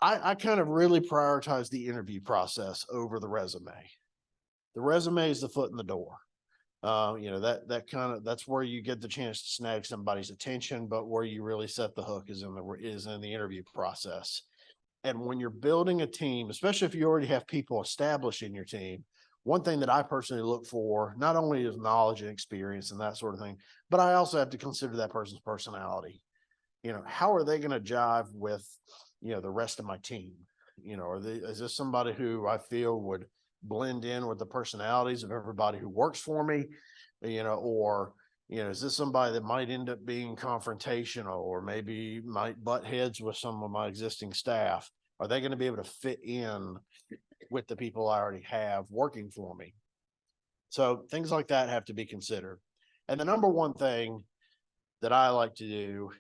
I kind of really prioritize the interview process over the resume. The resume is the foot in the door. That's where you get the chance to snag somebody's attention, but where you really set the hook is in the interview process. And when you're building a team, especially if you already have people established in your team, one thing that I personally look for, not only is knowledge and experience and that sort of thing, but I also have to consider that person's personality. How are they going to jive with, the rest of my team? Is this somebody who I feel would blend in with the personalities of everybody who works for me? Or is this somebody that might end up being confrontational, or maybe might butt heads with some of my existing staff? Are they going to be able to fit in with the people I already have working for me? So things like that have to be considered. And the number one thing that I like to do,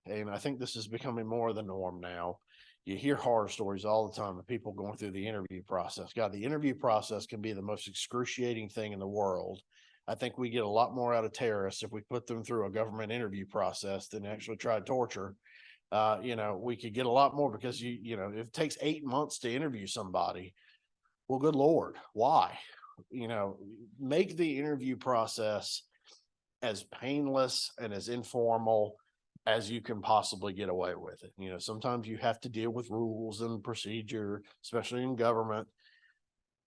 and I think this is becoming more of the norm now, you hear horror stories all the time of people going through the interview process. God, the interview process can be the most excruciating thing in the world. I think we get a lot more out of terrorists if we put them through a government interview process than actually try torture. We could get a lot more, because if it takes 8 months to interview somebody, well, good Lord, why? Make the interview process as painless and as informal as you can possibly get away with it. Sometimes you have to deal with rules and procedure, especially in government.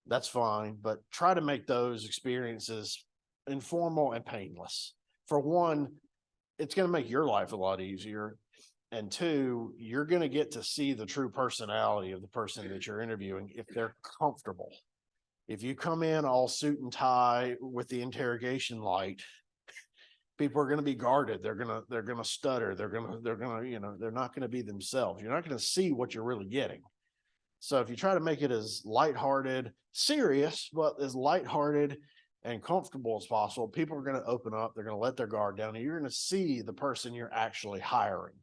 That's fine, but try to make those experiences informal and painless. For one, it's going to make your life a lot easier. And two, you're going to get to see the true personality of the person that you're interviewing if they're comfortable. If you come in all suit and tie with the interrogation light, People are going to be guarded. They're going to stutter. They're going to, they're not going to be themselves. You're not going to see what you're really getting. So if you try to make it as lighthearted, serious, but as lighthearted and comfortable as possible, people are going to open up. They're going to let their guard down, and you're going to see the person you're actually hiring,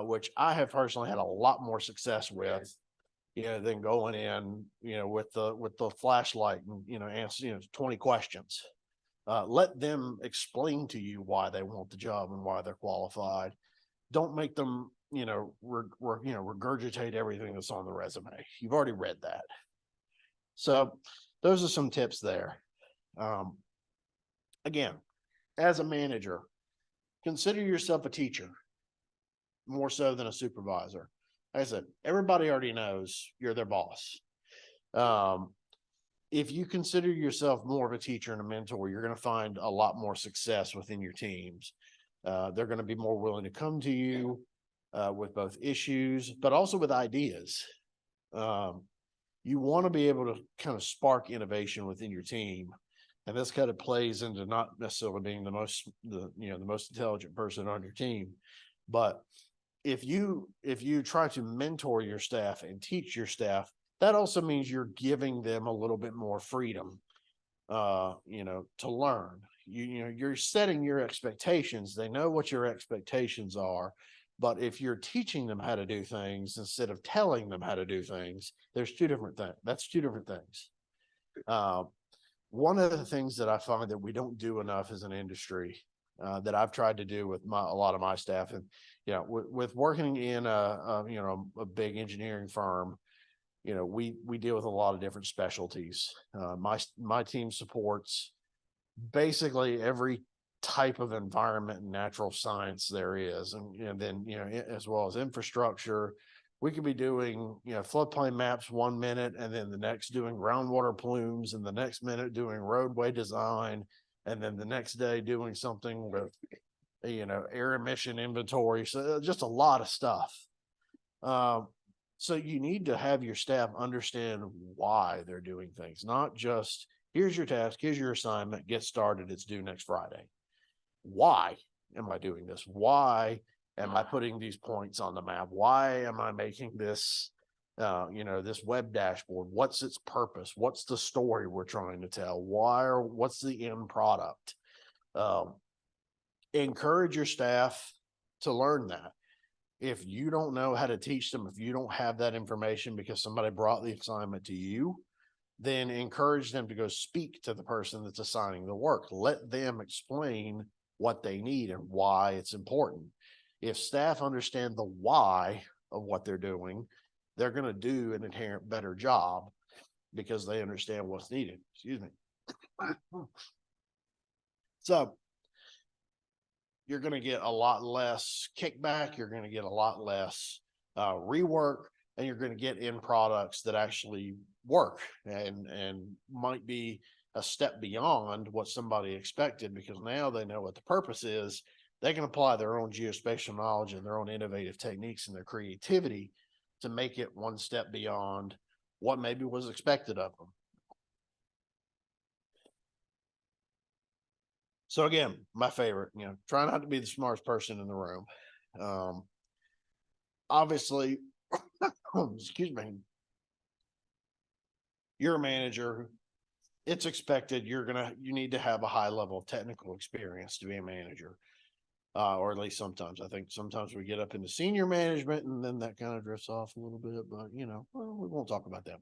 which I have personally had a lot more success with, than going in, with the flashlight and, answer, 20 questions. Let them explain to you why they want the job and why they're qualified. Don't make them, regurgitate everything that's on the resume. You've already read that. So those are some tips there. Again, as a manager, consider yourself a teacher more so than a supervisor. Like I said, everybody already knows you're their boss. If you consider yourself more of a teacher and a mentor, you're going to find a lot more success within your teams. They're going to be more willing to come to you with both issues, but also with ideas. You want to be able to kind of spark innovation within your team. And this kind of plays into not necessarily being the most intelligent person on your team. But if you try to mentor your staff and teach your staff, that also means you're giving them a little bit more freedom, to learn. You're setting your expectations. They know what your expectations are. But if you're teaching them how to do things instead of telling them how to do things, there's two different things. That's two different things. One of the things that I find that we don't do enough as an industry, that I've tried to do with a lot of my staff, and with working in a big engineering firm, we deal with a lot of different specialties. My team supports basically every type of environment and natural science there is, and then as well as infrastructure. We could be doing floodplain maps 1 minute, and then the next doing groundwater plumes, and the next minute doing roadway design, and then the next day doing something with air emission inventory. So just a lot of stuff. So you need to have your staff understand why they're doing things, not just here's your task, here's your assignment, get started, it's due next Friday. Why am I doing this? Why am I putting these points on the map? Why am I making this, this web dashboard? What's its purpose? What's the story we're trying to tell? What's the end product? Encourage your staff to learn that. If you don't know how to teach them, if you don't have that information because somebody brought the assignment to you, then encourage them to go speak to the person that's assigning the work. Let them explain what they need and why it's important. If staff understand the why of what they're doing, they're going to do an inherent better job because they understand what's needed. Excuse me. So you're going to get a lot less kickback. You're going to get a lot less rework, and you're going to get end products that actually work and might be a step beyond what somebody expected, because now they know what the purpose is. They can apply their own geospatial knowledge and their own innovative techniques and their creativity to make it one step beyond what maybe was expected of them. So again, my favorite, try not to be the smartest person in the room. Obviously, excuse me, you're a manager. It's expected you need to have a high level of technical experience to be a manager. Or at least sometimes. I think sometimes we get up into senior management and then that kind of drifts off a little bit, but well, we won't talk about that.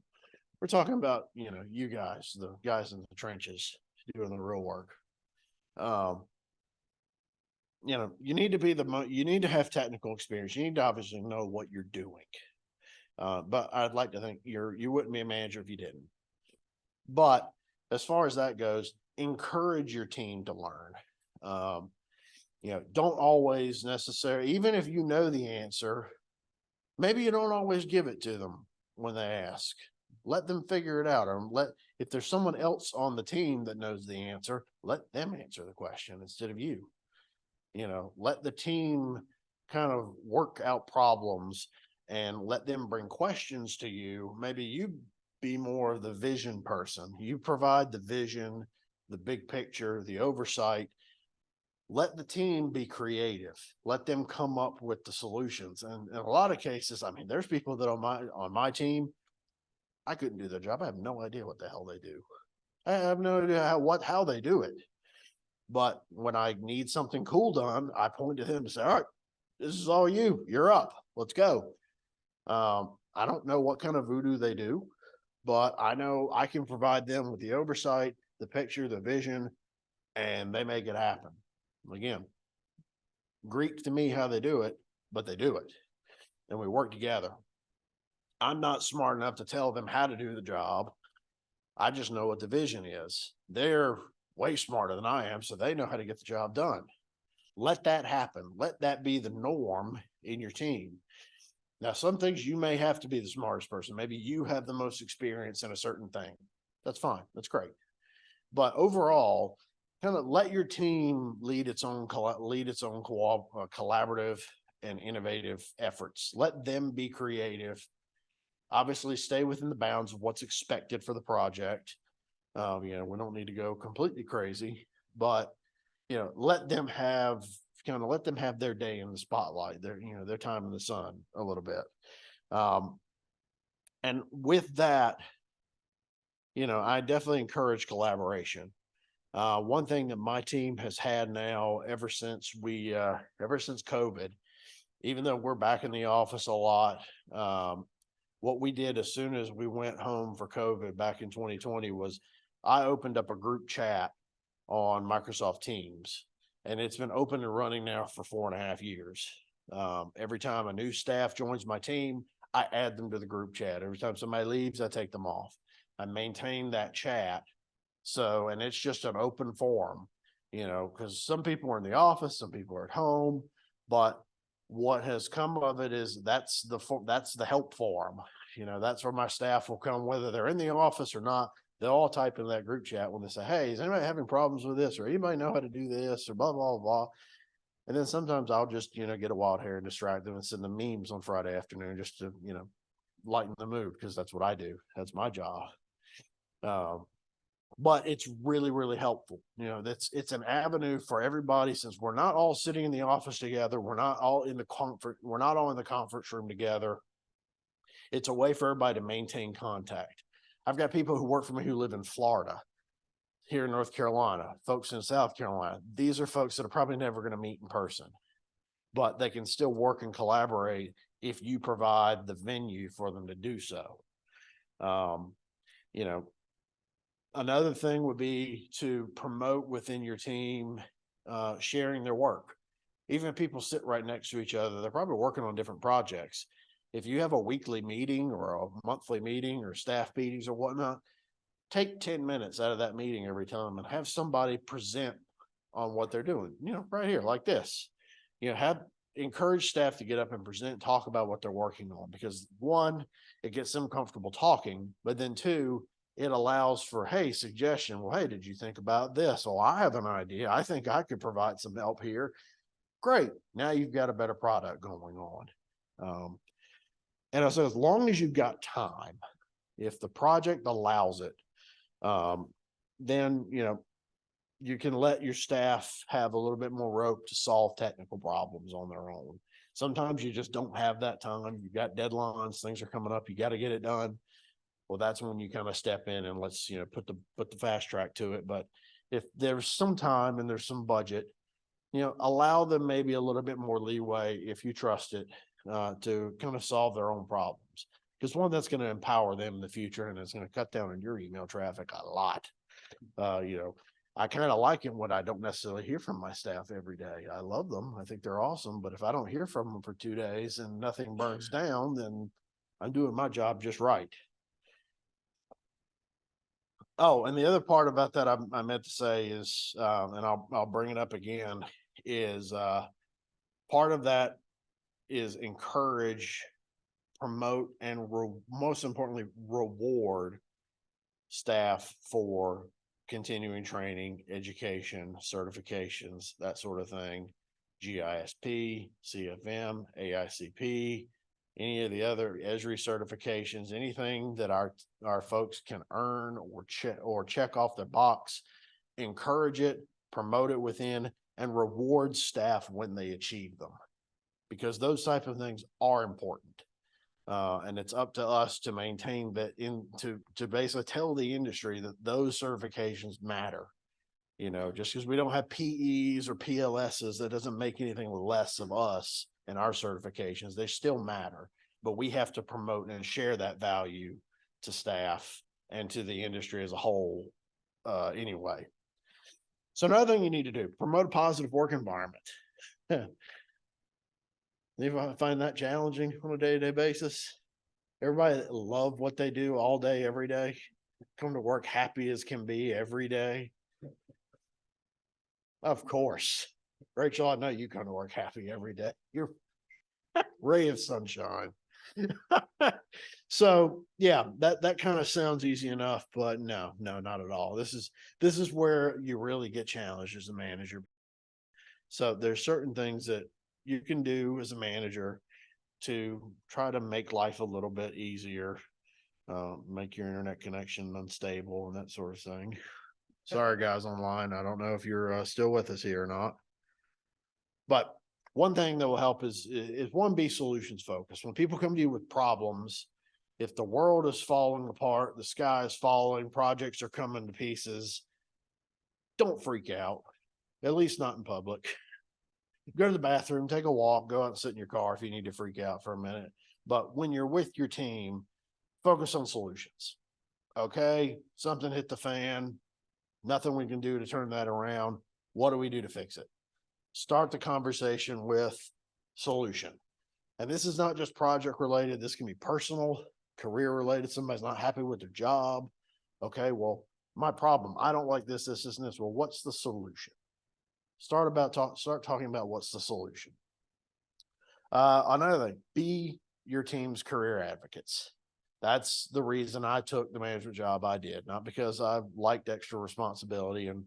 We're talking about, you guys, the guys in the trenches doing the real work. You need to be you need to have technical experience. You need to obviously know what you're doing. But I'd like to think you wouldn't be a manager if you didn't. But as far as that goes, encourage your team to learn. Don't always necessarily, even if you know the answer, maybe you don't always give it to them when they ask. Let them figure it out, or if there's someone else on the team that knows the answer, let them answer the question instead of you. Let the team kind of work out problems and let them bring questions to you. Maybe you be more of the vision person. You provide the vision, the big picture, the oversight. let the team be creative. Let them come up with the solutions. And in a lot of cases, I mean, there's people that on my team, I couldn't do their job. I have no idea what the hell they do. I have no idea how they do it. But when I need something cool done, I point to them and say, all right, this is all you. You're up. Let's go. I don't know what kind of voodoo they do, but I know I can provide them with the oversight, the picture, the vision, and they make it happen. Again, Greek to me how they do it, but they do it. And we work together. I'm not smart enough to tell them how to do the job. I just know what the vision is. They're way smarter than I am, so they know how to get the job done. Let that happen. Let that be the norm in your team. Now, some things you may have to be the smartest person. Maybe you have the most experience in a certain thing. That's fine. That's great. But overall, kind of let your team lead its own collaborative and innovative efforts. Let them be creative. Obviously, stay within the bounds of what's expected for the project. We don't need to go completely crazy, but let them have their day in the spotlight, their time in the sun a little bit. And with that, I definitely encourage collaboration. One thing that my team has had now ever since COVID, even though we're back in the office a lot, what we did as soon as we went home for COVID back in 2020 was I opened up a group chat on Microsoft Teams, and it's been open and running now for 4.5 years. Every time a new staff joins my team, I add them to the group chat. Every time somebody leaves, I take them off. I maintain that chat. So, and it's just an open forum, because some people are in the office, some people are at home, but what has come of it is that's the help forum. That's where my staff will come, whether they're in the office or not. They'll all type in that group chat when they say, hey, is anybody having problems with this, or anybody know how to do this, or blah, blah, blah. And then sometimes I'll just, get a wild hair and distract them and send them memes on Friday afternoon just to, lighten the mood, because that's what I do. That's my job. But it's really, really helpful. It's an avenue for everybody, since we're not all sitting in the office together. We're not all in the conference room together. It's a way for everybody to maintain contact. I've got people who work for me who live in Florida, here in North Carolina, folks in South Carolina. These are folks that are probably never going to meet in person, but they can still work and collaborate if you provide the venue for them to do so. Another thing would be to promote within your team, sharing their work. Even if people sit right next to each other, they're probably working on different projects. If you have a weekly meeting or a monthly meeting or staff meetings or whatnot, take 10 minutes out of that meeting every time and have somebody present on what they're doing, right here like this. Encourage staff to get up and present, talk about what they're working on, because one, it gets them comfortable talking, but then two, it allows for, hey, suggestion. Well, hey, did you think about this? Well, I have an idea. I think I could provide some help here. Great. Now you've got a better product going on. And so as long as you've got time, if the project allows it, then, you can let your staff have a little bit more rope to solve technical problems on their own. Sometimes you just don't have that time. You've got deadlines, things are coming up, you got to get it done. Well, that's when you kind of step in and let's, put the fast track to it. But if there's some time and there's some budget, allow them maybe a little bit more leeway, if you trust it, to kind of solve their own problems. Because one, that's going to empower them in the future, and it's going to cut down on your email traffic a lot. I kind of like it when I don't necessarily hear from my staff every day. I love them. I think they're awesome. But if I don't hear from them for 2 days and nothing burns down, then I'm doing my job just right. Oh, and the other part about that I meant to say is, and I'll bring it up again, is part of that is encourage, promote, and most importantly, reward staff for continuing training, education, certifications, that sort of thing. GISP, CFM, AICP, any of the other ESRI certifications, anything that our folks can earn or check off their box, encourage it, promote it within, and reward staff when they achieve them, because those type of things are important. And it's up to us to maintain that to basically tell the industry that those certifications matter. You know, just because we don't have PEs or PLSs, that doesn't make anything less of us and our certifications. They still matter, but we have to promote and share that value to staff and to the industry as a whole, anyway. So another thing you need to do, promote a positive work environment. You find that challenging on a day-to-day basis? Everybody love what they do all day, every day, come to work happy as can be every day. Of course. Rachel, I know you come to work happy every day. You're a ray of sunshine. So yeah, that kind of sounds easy enough, but no, not at all. This is where you really get challenged as a manager. So there's certain things that you can do as a manager to try to make life a little bit easier, make your internet connection unstable and that sort of thing. Sorry, guys online. I don't know if you're still with us here or not. But one thing that will help is one, be solutions focused. When people come to you with problems, if the world is falling apart, the sky is falling, projects are coming to pieces, don't freak out, at least not in public. Go to the bathroom, take a walk, go out and sit in your car if you need to freak out for a minute. But when you're with your team, focus on solutions. Okay, something hit the fan. Nothing we can do to turn that around. What do we do to fix it? Start the conversation with solution. And this is not just project related. This can be personal, career related. Somebody's not happy with their job. Okay, well, my problem, I don't like this, this, and this. Well, what's the solution? Start talking about what's the solution. Another thing, be your team's career advocates. That's the reason I took the management job I did, not because I liked extra responsibility and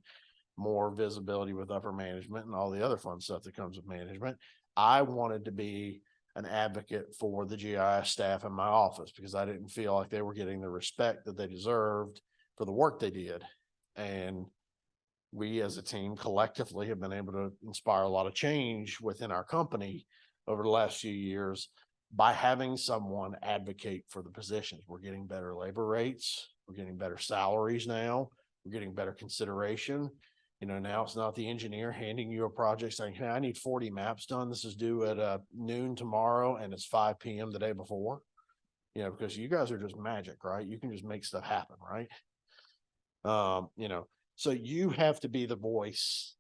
more visibility with upper management and all the other fun stuff that comes with management. I wanted to be an advocate for the GIS staff in my office because I didn't feel like they were getting the respect that they deserved for the work they did. And we as a team collectively have been able to inspire a lot of change within our company over the last few years by having someone advocate for the positions. We're getting better labor rates. We're getting better salaries now. We're getting better consideration. You know, now it's not the engineer handing you a project saying, hey, I need 40 maps done. This is due at noon tomorrow and it's 5 p.m. the day before. You know, because you guys are just magic, right? You can just make stuff happen, right? You know, so you have to be the voice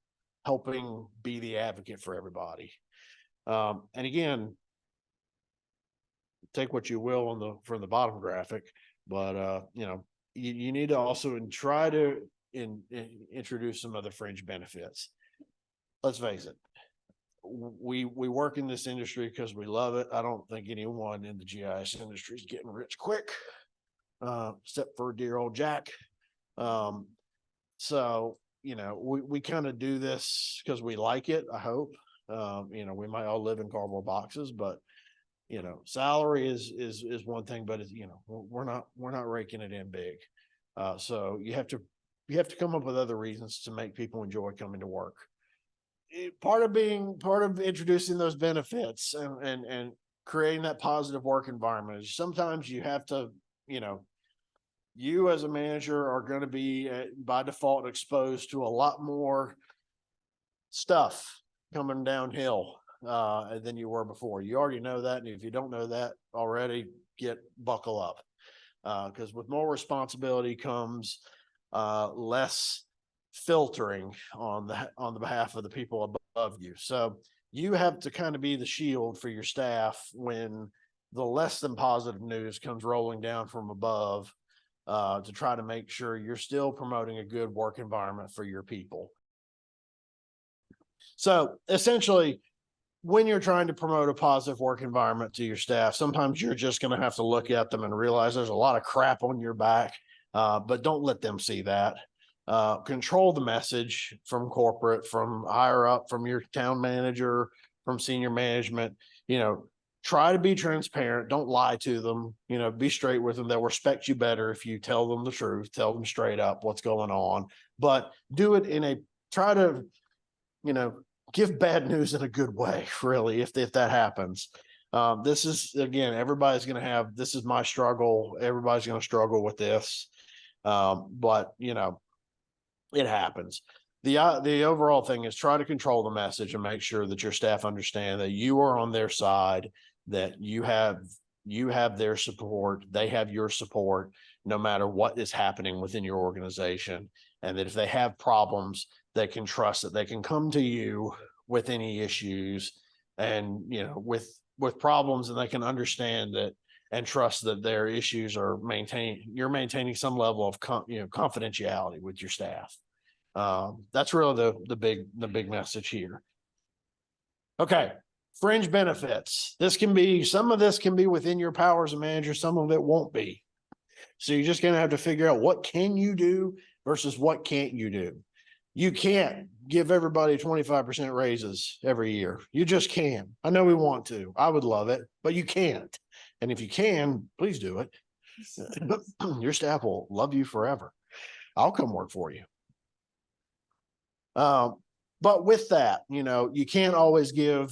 helping be the advocate for everybody. And again, take what you will from the bottom graphic, but you know, you need to also try to introduce some other fringe benefits. Let's face it, we work in this industry because we love it. I don't think anyone in the GIS industry is getting rich quick, except for dear old Jack. So you know, we kind of do this because we like it. I hope. You know, we might all live in cardboard boxes, but you know, salary is one thing, but it's, you know, we're not raking it in big. So you have to come up with other reasons to make people enjoy coming to work. Part of introducing those benefits and creating that positive work environment is sometimes you have to, you know, you as a manager are going to be by default exposed to a lot more stuff coming downhill than you were before. You already know that. And if you don't know that already, buckle up. Because with more responsibility comes less filtering on the behalf of the people above you. So you have to kind of be the shield for your staff when the less than positive news comes rolling down from above, to try to make sure you're still promoting a good work environment for your people. So essentially, when you're trying to promote a positive work environment to your staff, sometimes you're just going to have to look at them and realize there's a lot of crap on your back, but don't let them see that. Control the message from corporate, from higher up, from your town manager, from senior management. You know, try to be transparent. Don't lie to them. You know, be straight with them. They'll respect you better if you tell them the truth, tell them straight up what's going on, but do it try to give bad news in a good way, really, if that happens. This is, again, everybody's going to have, this is my struggle. Everybody's going to struggle with this. But it happens. The overall thing is try to control the message and make sure that your staff understand that you are on their side, that you have their support, they have your support, no matter what is happening within your organization. And that if they have problems, they can trust that they can come to you with any issues and, with problems, and they can understand that and trust that their issues are you're maintaining some level of confidentiality with your staff. That's really the big message here. Okay. Fringe benefits. Some of this can be within your power as a manager. Some of it won't be. So you're just going to have to figure out what can you do versus what can't you do. You can't give everybody 25% raises every year. You just can't. I know we want to. I would love it, but you can't. And if you can, please do it. Your staff will love you forever. I'll come work for you. But with that, you can't always give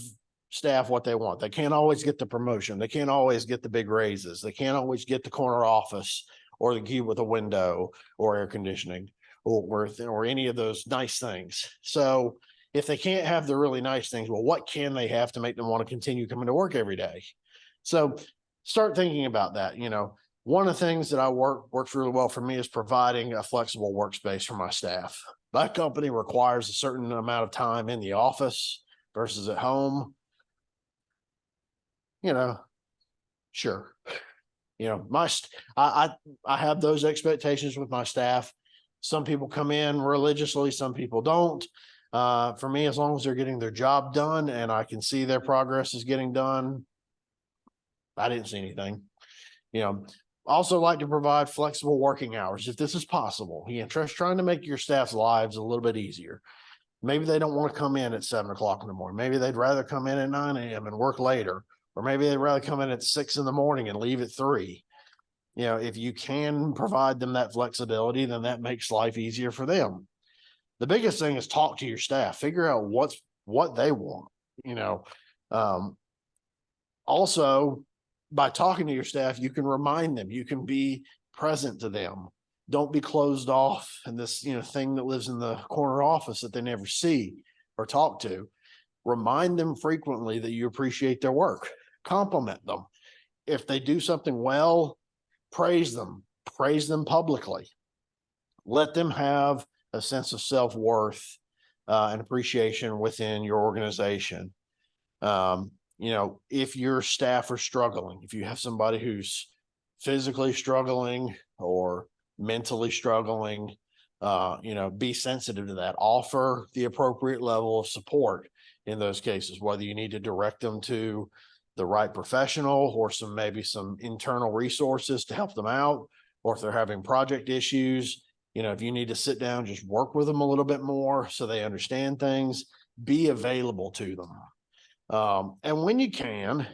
staff what they want. They can't always get the promotion. They can't always get the big raises. They can't always get the corner office or the key with a window or air conditioning or any of those nice things. So if they can't have the really nice things, well, what can they have to make them want to continue coming to work every day? So start thinking about that. One of the things that works really well for me is providing a flexible workspace for my staff. My company requires a certain amount of time in the office versus at home. Sure. I have those expectations with my staff. Some people come in religiously, some people don't. For me, as long as they're getting their job done and I can see their progress is getting done, I didn't see anything. Also like to provide flexible working hours if this is possible. Just trying to make your staff's lives a little bit easier. Maybe they don't want to come in at 7 o'clock in the morning. Maybe they'd rather come in at 9 a.m. and work later. Or maybe they'd rather come in at 6 in the morning and leave at 3. If you can provide them that flexibility, then that makes life easier for them. The biggest thing is talk to your staff, figure out what they want. Also, by talking to your staff, you can remind them, you can be present to them. Don't be closed off in this, thing that lives in the corner office that they never see or talk to. Remind them frequently that you appreciate their work. Compliment them. If they do something well, praise them publicly. Let them have a sense of self-worth and appreciation within your organization. If your staff are struggling, if you have somebody who's physically struggling or mentally struggling, be sensitive to that. Offer the appropriate level of support in those cases, whether you need to direct them to the right professional or maybe some internal resources to help them out, or if they're having project issues, if you need to sit down, just work with them a little bit more so they understand things, be available to them. And when you can,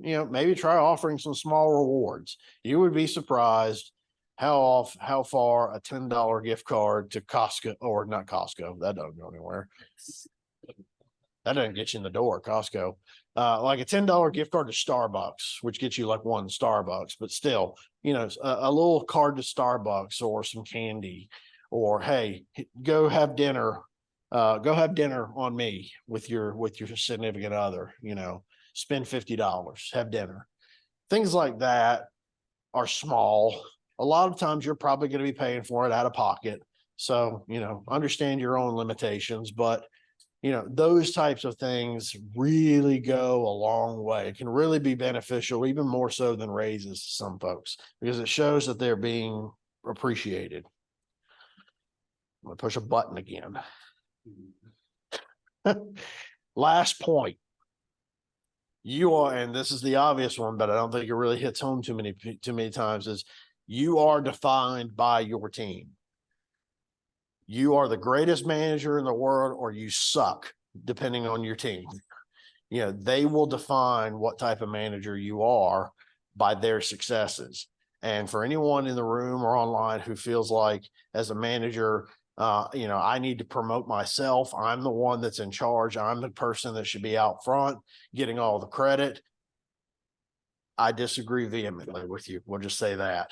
maybe try offering some small rewards. You would be surprised how far a $10 gift card to Costco, or not Costco, that doesn't go anywhere. That doesn't get you in the door, Costco. Like a $10 gift card to Starbucks, which gets you like one Starbucks, but still, a little card to Starbucks or some candy, or hey, go have dinner on me with your significant other, spend $50, have dinner. Things like that are small. A lot of times you're probably going to be paying for it out of pocket. So, understand your own limitations, but those types of things really go a long way. It can really be beneficial, even more so than raises to some folks, because it shows that they're being appreciated. I'm going to push a button again. Last point. You are, and this is the obvious one, but I don't think it really hits home too many times, is you are defined by your team. You are the greatest manager in the world, or you suck, depending on your team. They will define what type of manager you are by their successes. And for anyone in the room or online who feels like as a manager, I need to promote myself. I'm the one that's in charge. I'm the person that should be out front getting all the credit. I disagree vehemently with you. We'll just say that.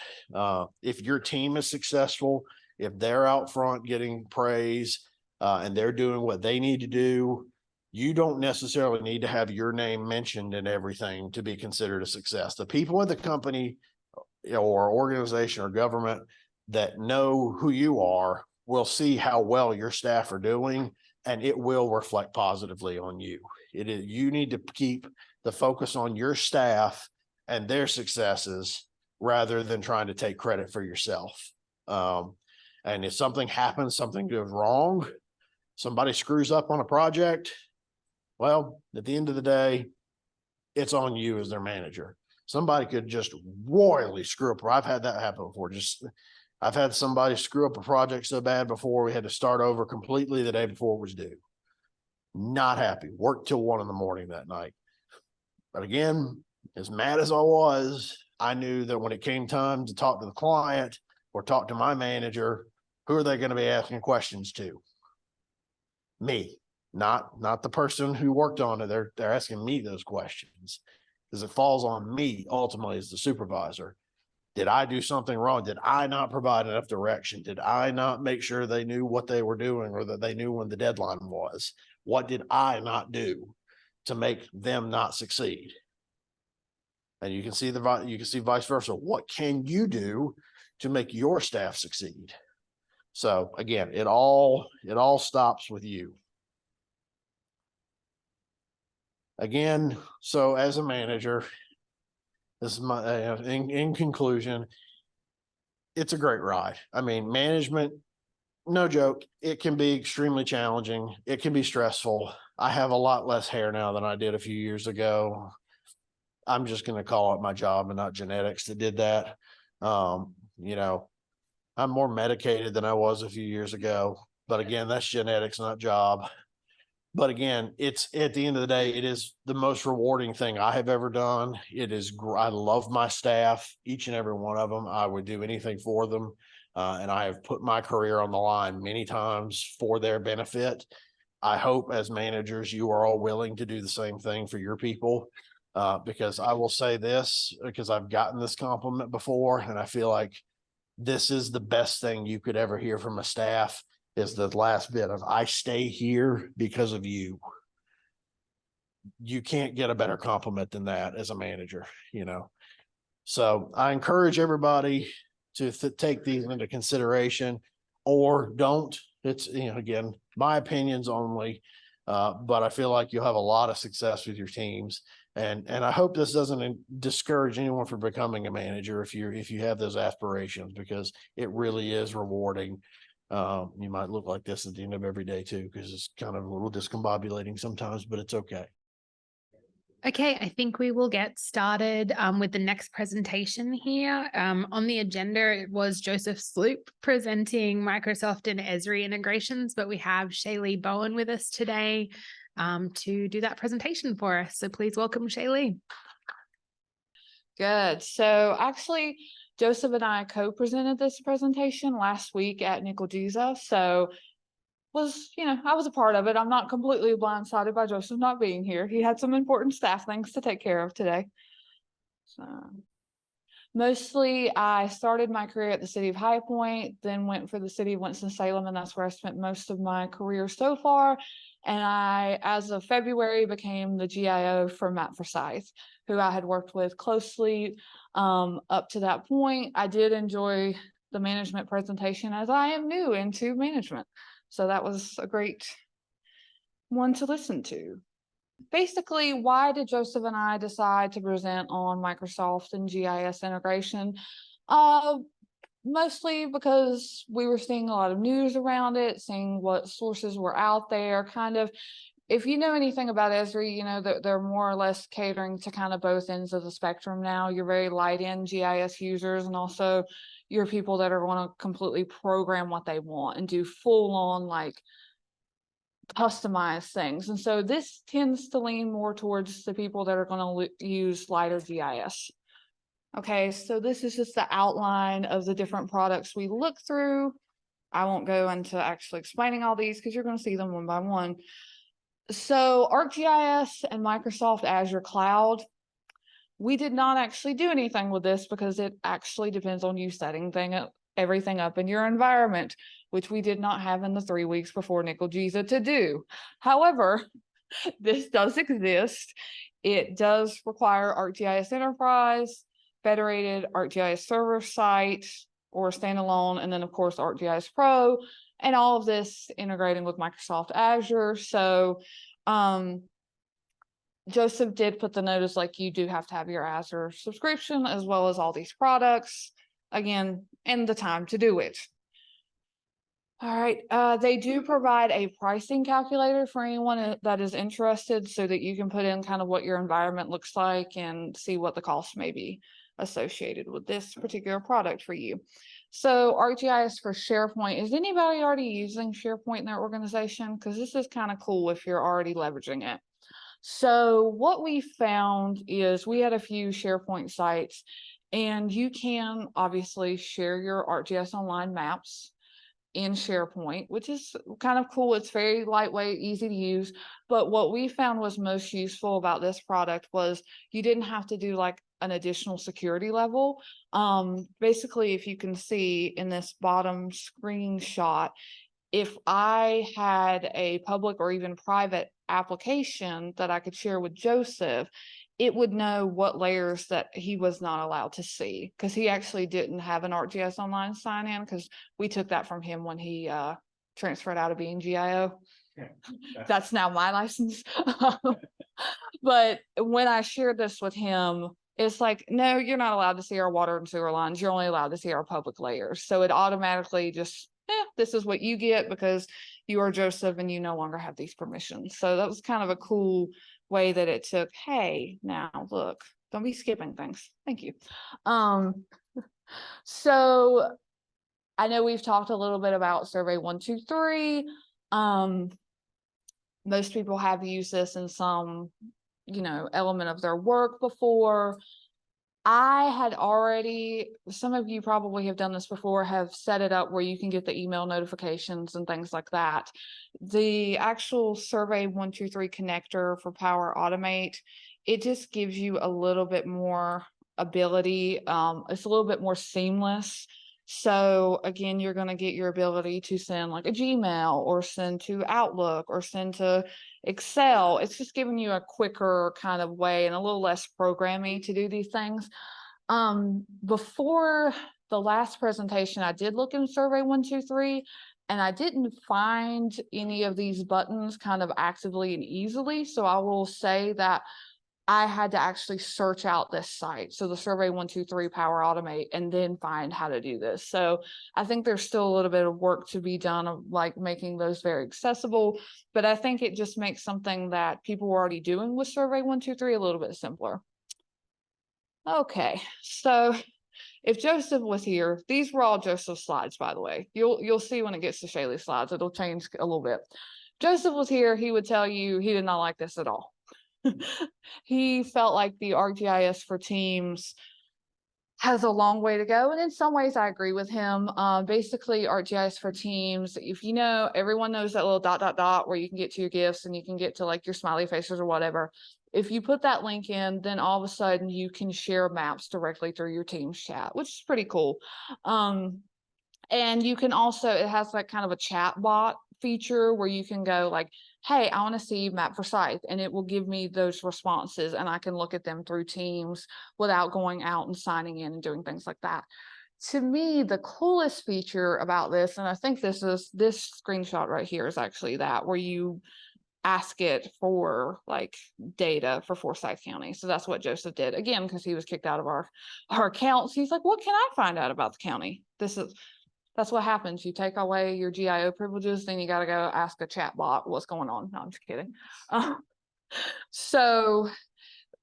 If your team is successful, if they're out front getting praise, and they're doing what they need to do, you don't necessarily need to have your name mentioned in everything to be considered a success. The people in the company or organization or government that know who you are will see how well your staff are doing, and it will reflect positively on you. You need to keep the focus on your staff and their successes rather than trying to take credit for yourself. And if something happens, something goes wrong, somebody screws up on a project, well, at the end of the day, it's on you as their manager. Somebody could just royally screw up. I've had that happen before. I've had somebody screw up a project so bad before we had to start over completely the day before it was due. Not happy. Worked till 1 a.m. that night. But again, as mad as I was, I knew that when it came time to talk to the client or talk to my manager, who are they going to be asking questions to? Me, not the person who worked on it. They're asking me those questions because it falls on me ultimately as the supervisor. Did I do something wrong? Did I not provide enough direction? Did I not make sure they knew what they were doing or that they knew when the deadline was? What did I not do to make them not succeed? And you can see vice versa. What can you do to make your staff succeed? So again, it all stops with you. Again, so as a manager, this is my in conclusion, it's a great ride. I mean, management, no joke, it can be extremely challenging. It can be stressful. I have a lot less hair now than I did a few years ago. I'm just going to call it my job and not genetics that did that. I'm more medicated than I was a few years ago, but again, that's genetics, not job. But again, it's at the end of the day, it is the most rewarding thing I have ever done. I love my staff, each and every one of them. I would do anything for them. And I have put my career on the line many times for their benefit. I hope as managers, you are all willing to do the same thing for your people. Because I will say this, because I've gotten this compliment before, and I feel like this is the best thing you could ever hear from a staff is the last bit of, I stay here because of you. You can't get a better compliment than that as a manager, So I encourage everybody to take these into consideration or don't. It's, again, my opinions only, but I feel like you'll have a lot of success with your teams. And I hope this doesn't discourage anyone from becoming a manager if you have those aspirations, because it really is rewarding. You might look like this at the end of every day too, because it's kind of a little discombobulating sometimes, but it's okay. Okay, I think we will get started with the next presentation here. On the agenda, it was Joseph Sloop presenting Microsoft and ESRI integrations, but we have Shaylee Bowen with us today to do that presentation for us. So please welcome Shaylee. Good. So actually, Joseph and I co-presented this presentation last week at NCAUG. So I was a part of it. I'm not completely blindsided by Joseph not being here. He had some important staff things to take care of today. So mostly I started my career at the city of High Point, then went for the city of Winston-Salem, and that's where I spent most of my career so far. And I, as of February, became the GIO for Matt Forsyth, who I had worked with closely up to that point. I did enjoy the management presentation as I am new into management. So that was a great one to listen to. Basically, why did Joseph and I decide to present on Microsoft and GIS integration? Mostly because we were seeing a lot of news around it, seeing what sources were out there, kind of. If you know anything about ESRI, you know that they're more or less catering to kind of both ends of the spectrum now. You're very light end GIS users, and also you're people that are going to completely program what they want and do full on like customize things. And so this tends to lean more towards the people that are going to use lighter GIS. Okay, so this is just the outline of the different products we look through. I won't go into actually explaining all these because you're going to see them one by one. So ArcGIS and Microsoft Azure Cloud, we did not actually do anything with this because it actually depends on you setting everything up in your environment, which we did not have in the 3 weeks before NCAUG to do. However, this does exist. It does require ArcGIS Enterprise, federated ArcGIS server site, or standalone, and then of course ArcGIS Pro, and all of this integrating with Microsoft Azure. So Joseph did put the notice like you do have to have your Azure subscription as well as all these products, again, and the time to do it. All right, they do provide a pricing calculator for anyone that is interested so that you can put in kind of what your environment looks like and see what the cost may be associated with this particular product for you. So ArcGIS for SharePoint, is anybody already using SharePoint in their organization? Because this is kind of cool if you're already leveraging it. So what we found is we had a few SharePoint sites, and you can obviously share your ArcGIS Online maps in SharePoint, which is kind of cool. It's very lightweight, easy to use. But what we found was most useful about this product was you didn't have to do like an additional security level. Basically, if you can see in this bottom screenshot, if I had a public or even private application that I could share with Joseph, it would know what layers that he was not allowed to see, because he actually didn't have an ArcGIS Online sign-in, because we took that from him when he transferred out of being GIO. That's now my license. But when I shared this with him, it's like, no, you're not allowed to see our water and sewer lines. You're only allowed to see our public layers. So it automatically just, this is what you get because you are Joseph and you no longer have these permissions. So that was kind of a cool way that it took, hey, now look, don't be skipping things. Thank you. So I know we've talked a little bit about Survey 123. Most people have used this in some, element of their work before. I had already, some of you probably have done this before, have set it up where you can get the email notifications and things like that. The actual Survey 123 connector for Power Automate, it just gives you a little bit more ability. It's a little bit more seamless. So again, you're going to get your ability to send like a Gmail or send to Outlook or send to Excel. It's just giving you a quicker kind of way and a little less programming to do these things. Before the last presentation, I did look in Survey 123 and I didn't find any of these buttons kind of actively and easily. So I will say that I had to actually search out this site. So the Survey 123 Power Automate, and then find how to do this. So I think there's still a little bit of work to be done of like making those very accessible, but I think it just makes something that people were already doing with Survey 123 a little bit simpler. Okay, so if Joseph was here, these were all Joseph's slides, by the way. You'll see when it gets to Shaylee's slides, it'll change a little bit. Joseph was here, he would tell you he did not like this at all. He felt like the ArcGIS for Teams has a long way to go. And in some ways I agree with him. Basically ArcGIS for Teams, if you know, everyone knows that little ... where you can get to your GIFs and you can get to like your smiley faces or whatever. If you put that link in, then all of a sudden you can share maps directly through your Teams chat, which is pretty cool. And you can also, it has like kind of a chat bot feature where you can go like, hey, I want to see map Forsyth, and it will give me those responses and I can look at them through Teams without going out and signing in and doing things like that. To me, the coolest feature about this, and I think this screenshot right here is actually that, where you ask it for like data for Forsyth County. So that's what Joseph did, again, because he was kicked out of our accounts. He's like, what can I find out about the county? That's what happens. You take away your GIO privileges, then you got to go ask a chat bot what's going on. No, I'm just kidding. So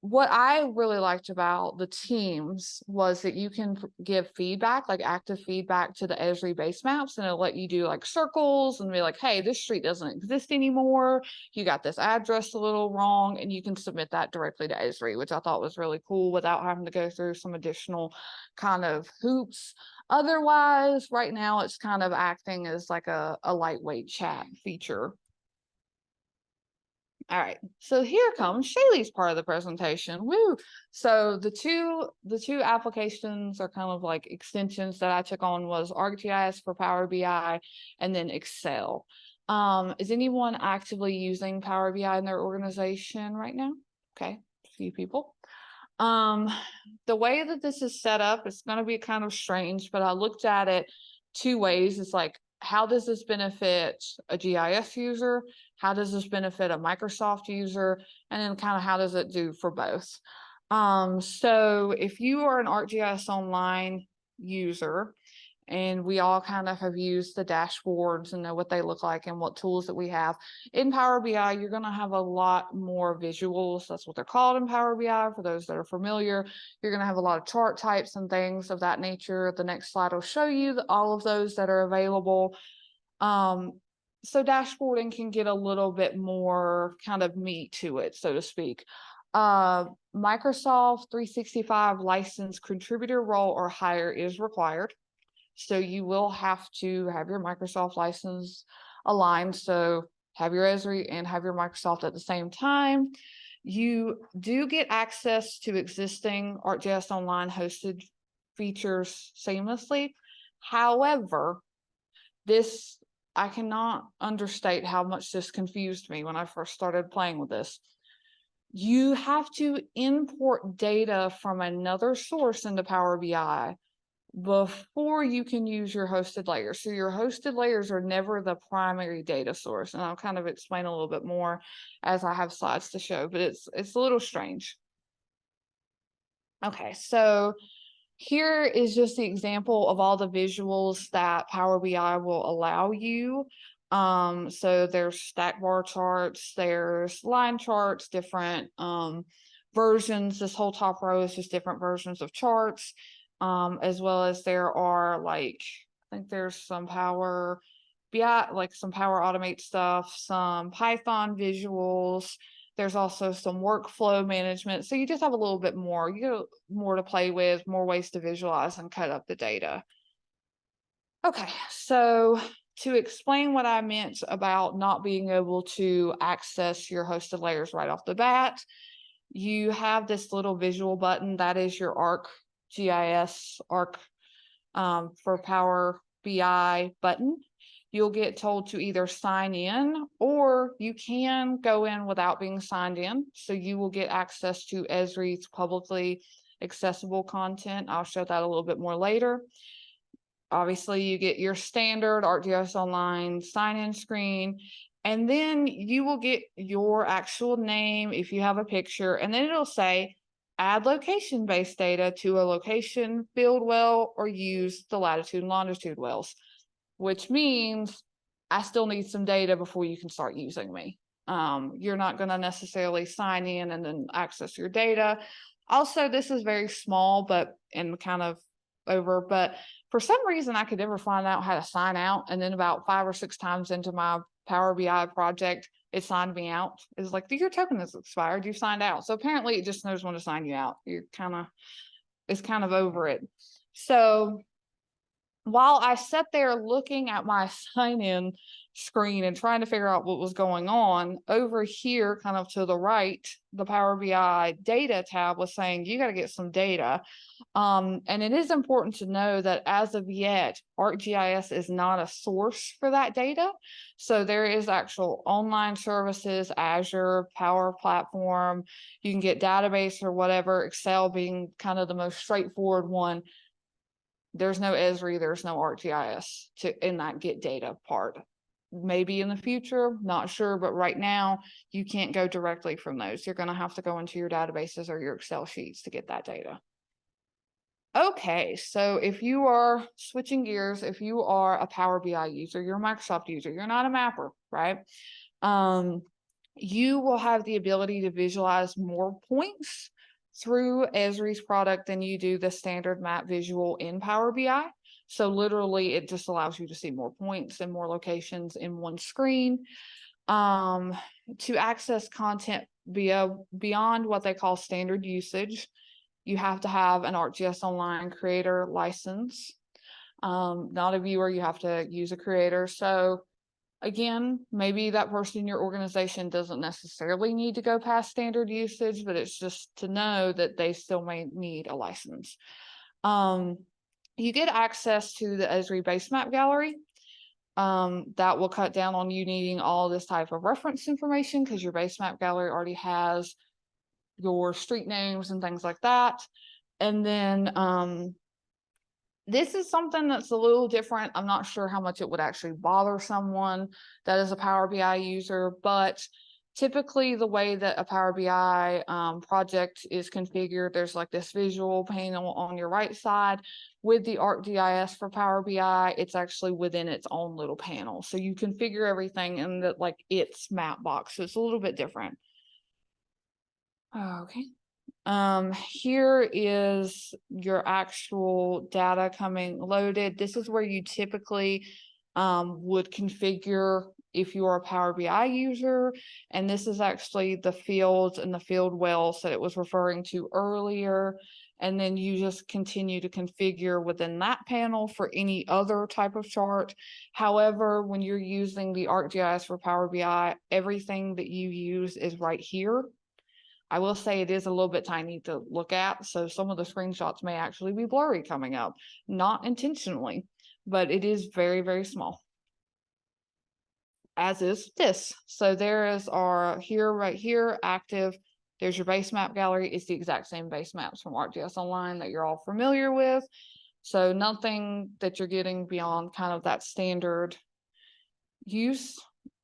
what I really liked about the teams was that you can give feedback, like active feedback to the ESRI base maps, and it'll let you do like circles and be like, hey, this street doesn't exist anymore. You got this address a little wrong, and you can submit that directly to ESRI, which I thought was really cool without having to go through some additional kind of hoops. Otherwise, right now it's kind of acting as like a lightweight chat feature. All right, so here comes Shaylee's part of the presentation. Woo! So the two applications are kind of like extensions that I took on was ArcGIS for Power BI and then Excel. Is anyone actively using Power BI in their organization right now? Okay, a few people. The way that this is set up, it's going to be kind of strange, but I looked at it two ways. It's like, how does this benefit a GIS user? How does this benefit a Microsoft user? And then kind of how does it do for both? So if you are an ArcGIS Online user, and we all kind of have used the dashboards and know what they look like and what tools that we have. In Power BI, you're going to have a lot more visuals. That's what they're called in Power BI. For those that are familiar, you're going to have a lot of chart types and things of that nature. The next slide will show you all of those that are available. So dashboarding can get a little bit more kind of meat to it, so to speak. Microsoft 365 licensed contributor role or higher is required. So you will have to have your Microsoft license aligned. So have your ESRI and have your Microsoft at the same time. You do get access to existing ArcGIS Online hosted features seamlessly. However, this, I cannot understate how much this confused me when I first started playing with this. You have to import data from another source into Power BI before you can use your hosted layers. So your hosted layers are never the primary data source. And I'll kind of explain a little bit more as I have slides to show, but it's a little strange. Okay, so here is just the example of all the visuals that Power BI will allow you. So there's stack bar charts, there's line charts, different versions. This whole top row is just different versions of charts. As well as there are like, I think there's some Power BI, like some Power Automate stuff, some Python visuals. There's also some workflow management. So you just have a little bit more, you get more to play with, more ways to visualize and cut up the data. Okay, so to explain what I meant about not being able to access your hosted layers right off the bat, you have this little visual button that is your ArcGIS for Power BI button. You'll get told to either sign in or you can go in without being signed in. So you will get access to ESRI's publicly accessible content. I'll show that a little bit more later. Obviously, you get your standard ArcGIS Online sign-in screen, and then you will get your actual name if you have a picture, and then it'll say, add location-based data to a location field well or use the latitude and longitude wells, which means I still need some data before you can start using me. You're not going to necessarily sign in and then access your data. Also, this is very small, but for some reason I could never find out how to sign out. And then about 5 or 6 times into my Power BI project, it signed me out. It's like, your token has expired. You signed out. So apparently it just knows when to sign you out. It's kind of over it. So while I sat there looking at my sign-in screen and trying to figure out what was going on, over here, kind of to the right, the Power BI data tab was saying, you got to get some data. And it is important to know that as of yet, ArcGIS is not a source for that data. So there is actual online services, Azure, Power Platform. You can get database or whatever, Excel being kind of the most straightforward one. There's no ESRI, there's no ArcGIS in that get data part. Maybe in the future, not sure, but right now you can't go directly from those. You're going to have to go into your databases or your Excel sheets to get that data. Okay, so if you are switching gears, if you are a Power BI user, you're a Microsoft user, you're not a mapper, right? you will have the ability to visualize more points through ESRI's product than you do the standard map visual in Power BI. So literally it just allows you to see more points and more locations in one screen. To access content beyond what they call standard usage, you have to have an ArcGIS Online creator license. Not a viewer, you have to use a creator. So again, maybe that person in your organization doesn't necessarily need to go past standard usage, but it's just to know that they still may need a license. You get access to the ESRI base map gallery. That will cut down on you needing all this type of reference information because your base map gallery already has your street names and things like that. And then this is something that's a little different. I'm not sure how much it would actually bother someone that is a Power BI user, but typically the way that a Power BI project is configured, there's like this visual panel on your right side. With the ArcGIS for Power BI, it's actually within its own little panel. So you configure everything in the, like its map box. So it's a little bit different. Okay. Here is your actual data coming loaded. This is where you typically would configure if you are a Power BI user. And this is actually the fields and the field wells that it was referring to earlier. And then you just continue to configure within that panel for any other type of chart. However, when you're using the ArcGIS for Power BI, everything that you use is right here. I will say it is a little bit tiny to look at, so some of the screenshots may actually be blurry coming up, not intentionally, but it is very, very small. As is this. So there is our here, right here, active. There's your base map gallery. It's the exact same base maps from ArcGIS Online that you're all familiar with. So nothing that you're getting beyond kind of that standard use.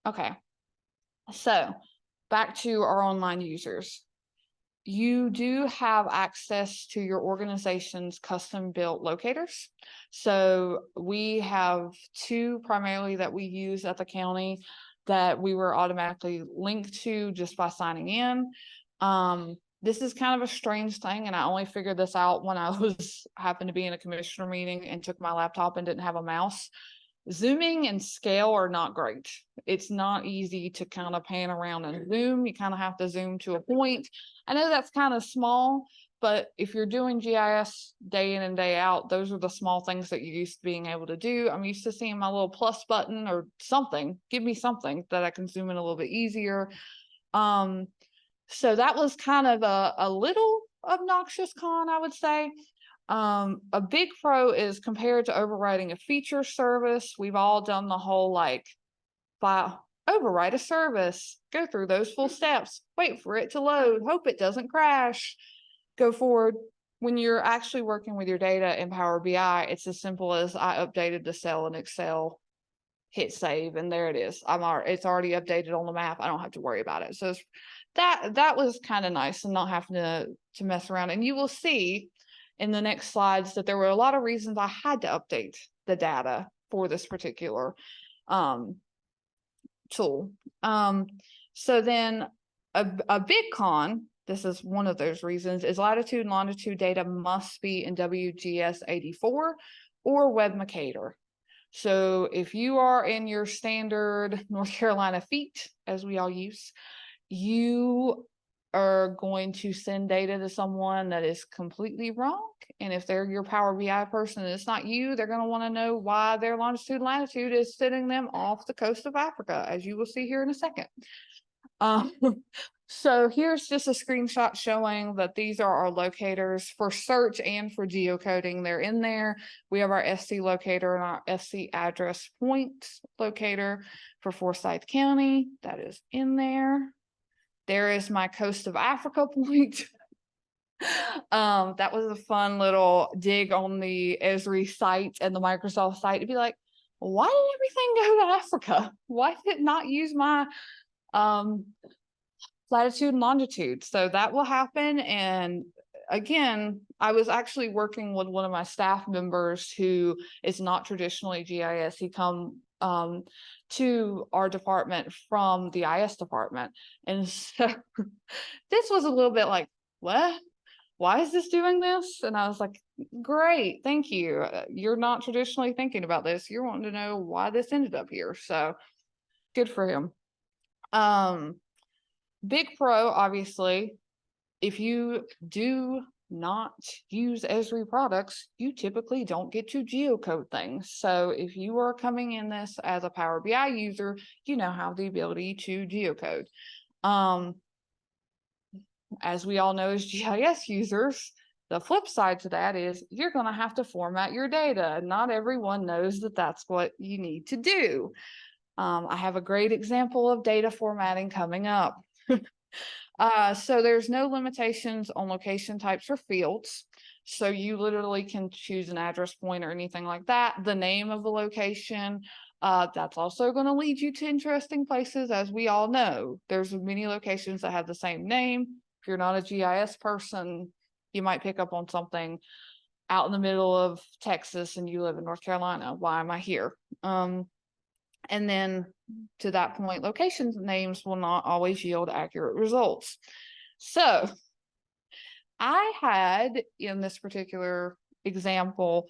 Okay. So back to our online users. You do have access to your organization's custom built locators. So we have two primarily that we use at the county that we were automatically linked to just by signing in. This is kind of a strange thing, and I only figured this out when I happened to be in a commissioner meeting and took my laptop and didn't have a mouse. Zooming and scale are not great. It's not easy to kind of pan around and zoom. You kind of have to zoom to a point. I know that's kind of small, but if you're doing GIS day in and day out, those are the small things that you're used to being able to do. I'm used to seeing my little plus button or something. Give me something that I can zoom in a little bit easier. So that was kind of a little obnoxious con, I would say. A big pro is compared to overriding a feature service. We've all done the whole like, override a service, go through those full steps, wait for it to load, hope it doesn't crash, go forward. When you're actually working with your data in Power BI, it's as simple as I updated the cell in Excel, hit save, and there it is. It's already updated on the map. I don't have to worry about it. So that was kind of nice and not having to mess around. And you will see in the next slides that there were a lot of reasons I had to update the data for this particular tool. So then a big con, this is one of those reasons, is latitude and longitude data must be in WGS 84 or WebMacator. So if you are in your standard North Carolina feet, as we all use, you are going to send data to someone that is completely wrong. And if they're your Power BI person and it's not you, they're going to want to know why their longitude and latitude is sending them off the coast of Africa, as you will see here in a second. So here's just a screenshot showing that these are our locators for search and for geocoding. They're in there. We have our SC locator and our SC address points locator for Forsyth County. That is in there. There is my coast of Africa point. That was a fun little dig on the ESRI site and the Microsoft site to be like, why did everything go to Africa? Why did it not use my latitude and longitude? So that will happen. And again, I was actually working with one of my staff members who is not traditionally GIS. He come to our department from the IS department. And so this was a little bit like, what? Why is this doing this? And I was like, great, thank you. You're not traditionally thinking about this. You're wanting to know why this ended up here. So good for him. Big pro, obviously, if you do not use ESRI products, you typically don't get to geocode things. So if you are coming in this as a Power BI user, you now have the ability to geocode. As we all know as GIS users, the flip side to that is you're going to have to format your data. Not everyone knows that that's what you need to do. I have a great example of data formatting coming up. So there's no limitations on location types or fields. So you literally can choose an address point or anything like that. The name of the location, that's also going to lead you to interesting places. As we all know, there's many locations that have the same name. If you're not a GIS person, you might pick up on something out in the middle of Texas and you live in North Carolina. Why am I here? And then to that point, location names will not always yield accurate results. So I had, in this particular example,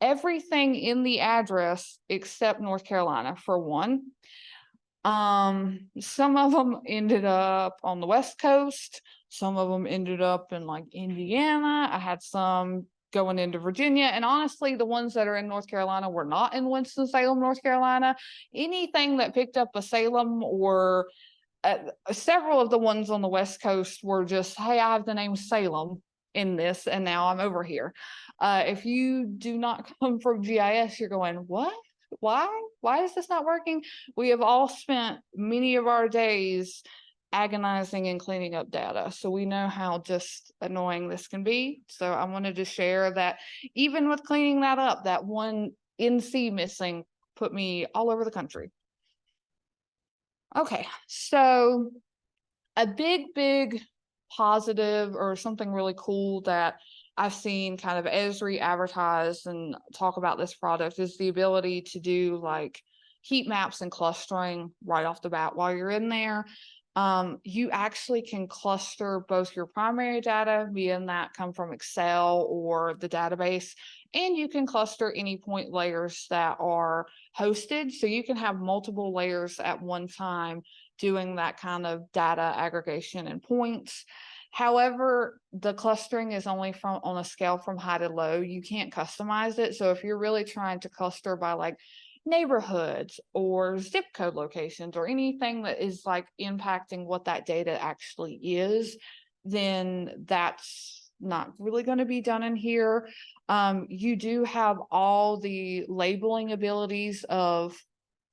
everything in the address except North Carolina for one. Some of them ended up on the West Coast. Some of them ended up in like Indiana. I had some going into Virginia, and honestly, the ones that are in North Carolina were not in Winston-Salem, North Carolina. Anything that picked up a Salem or several of the ones on the West Coast were just, hey, I have the name Salem in this, and now I'm over here. If you do not come from GIS, you're going, what? Why is this not working? We have all spent many of our days agonizing and cleaning up data. So we know how just annoying this can be. So I wanted to share that even with cleaning that up, that one NC missing put me all over the country. Okay, so a big positive or something really cool that I've seen kind of ESRI advertise and talk about this product is the ability to do like heat maps and clustering right off the bat while you're in there. You actually can cluster both your primary data, being that come from Excel or the database, and you can cluster any point layers that are hosted. So you can have multiple layers at one time doing that kind of data aggregation and points. However, the clustering is only from on a scale from high to low. You can't customize it. So if you're really trying to cluster by like neighborhoods or zip code locations or anything that is like impacting what that data actually is, then that's not really going to be done in here. You do have all the labeling abilities of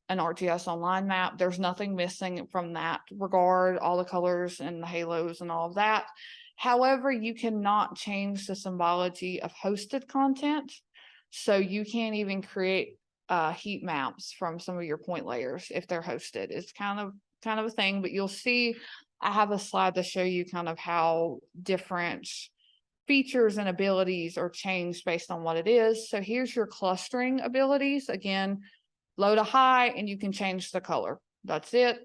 an ArcGIS Online map. There's nothing missing from that regard, all the colors and the halos and all of that. However, you cannot change the symbology of hosted content. So you can't even create heat maps from some of your point layers if they're hosted. It's kind of a thing, but you'll see I have a slide to show you kind of how different features and abilities are changed based on what it is. So here's your clustering abilities. Again, low to high, and you can change the color. That's it.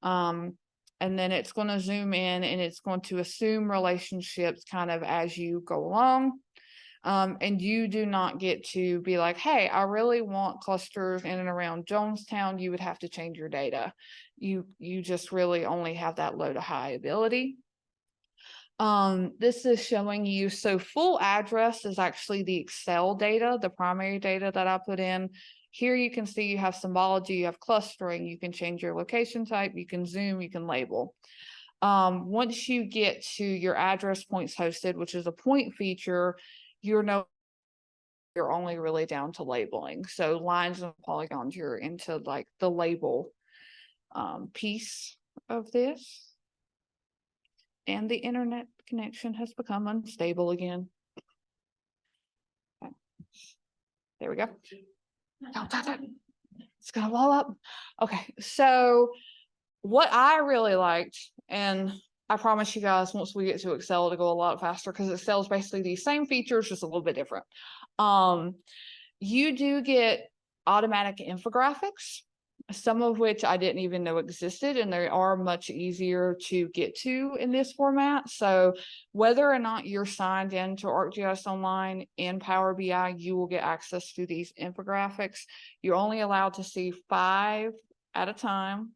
And then it's going to zoom in and it's going to assume relationships kind of as you go along. And you do not get to be like, hey, I really want clusters in and around Jonestown. You would have to change your data. You just really only have that low to high ability. This is showing you, so full address is actually the Excel data, the primary data that I put in. Here you can see you have symbology, you have clustering, you can change your location type, you can zoom, you can label. Once you get to your address points hosted, which is a point feature, you're only really down to labeling. So lines and polygons, you're into like the label piece of this. And the internet connection has become unstable again. Okay. There we go. It's gonna blow up. Okay, so what I really liked, and I promise you guys, once we get to Excel, it'll go a lot faster because Excel is basically these same features, just a little bit different. You do get automatic infographics, some of which I didn't even know existed, and they are much easier to get to in this format. So whether or not you're signed into ArcGIS Online in Power BI, you will get access to these infographics. You're only allowed to see 5 at a time,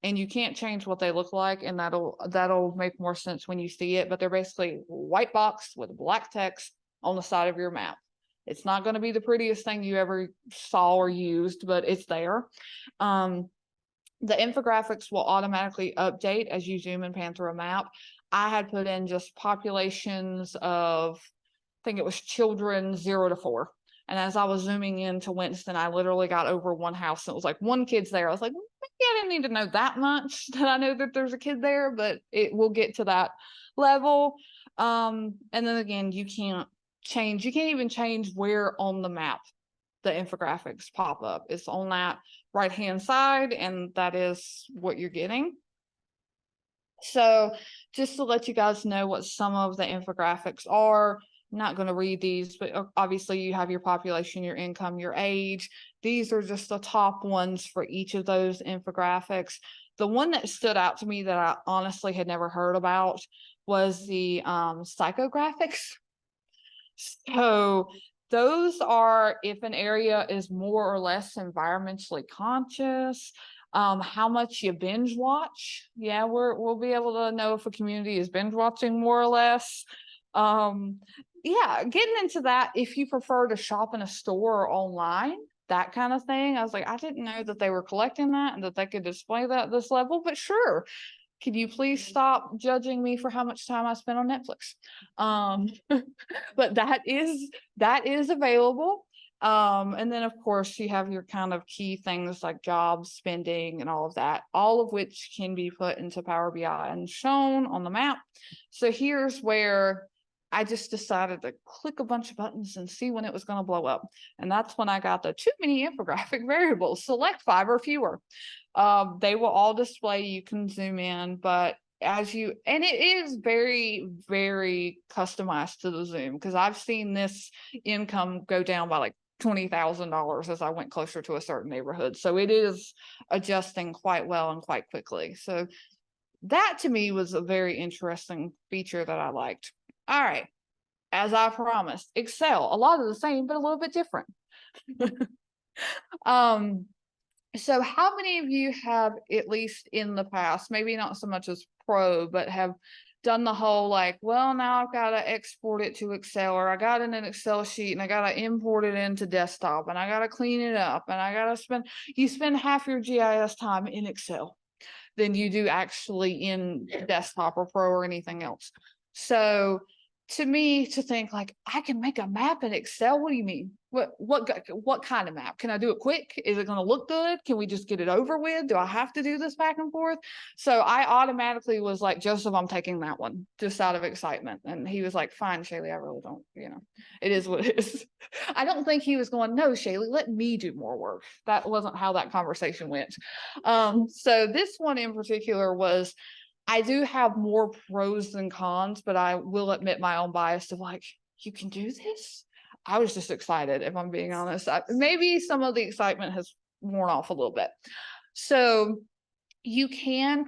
and you can't change what they look like, and that'll make more sense when you see it. But they're basically white box with black text on the side of your map. It's not going to be the prettiest thing you ever saw or used, but it's there. The infographics will automatically update as you zoom and pan through a map. I had put in just populations of, I think it was children 0 to 4. And as I was zooming into Winston, I literally got over one house and it was like 1 kid's there. I was like, maybe I didn't need to know that much that I know that there's a kid there, but it will get to that level. And then again, you can't even change where on the map the infographics pop up. It's on that right-hand side, and that is what you're getting. So just to let you guys know what some of the infographics are, I'm not going to read these, but obviously you have your population, your income, your age. These are just the top ones for each of those infographics. The one that stood out to me that I honestly had never heard about was the psychographics. So those are if an area is more or less environmentally conscious, how much you binge watch. Yeah, we'll be able to know if a community is binge watching more or less. Yeah, getting into that, if you prefer to shop in a store or online, that kind of thing. I was like, I didn't know that they were collecting that and that they could display that at this level, but sure. Could you please stop judging me for how much time I spent on Netflix? But that is available. And then of course you have your kind of key things like jobs, spending, and all of that, all of which can be put into Power BI and shown on the map. So here's where I just decided to click a bunch of buttons and see when it was going to blow up. And that's when I got the too many infographic variables, select 5 or fewer. They will all display, you can zoom in, but and it is very, very customized to the zoom, because I've seen this income go down by like $20,000 as I went closer to a certain neighborhood. So it is adjusting quite well and quite quickly. So that to me was a very interesting feature that I liked. All right, as I promised, Excel, a lot of the same, but a little bit different. So how many of you have, at least in the past, maybe not so much as pro, but have done the whole like, well, now I've got to export it to Excel, or I got in an Excel sheet and I got to import it into desktop and I got to clean it up and I got to you spend half your GIS time in Excel than you do actually in desktop or pro or anything else. So to me, to think like, I can make a map in Excel. What do you mean? What kind of map? Can I do it quick? Is it going to look good? Can we just get it over with? Do I have to do this back and forth? So I automatically was like, Joseph, I'm taking that one just out of excitement. And he was like, fine, Shaylee, I really don't, it is what it is. I don't think he was going, no, Shaylee, let me do more work. That wasn't how that conversation went. So this one in particular was, I do have more pros than cons, but I will admit my own bias of like, you can do this? I was just excited, if I'm being honest. Maybe some of the excitement has worn off a little bit. So you can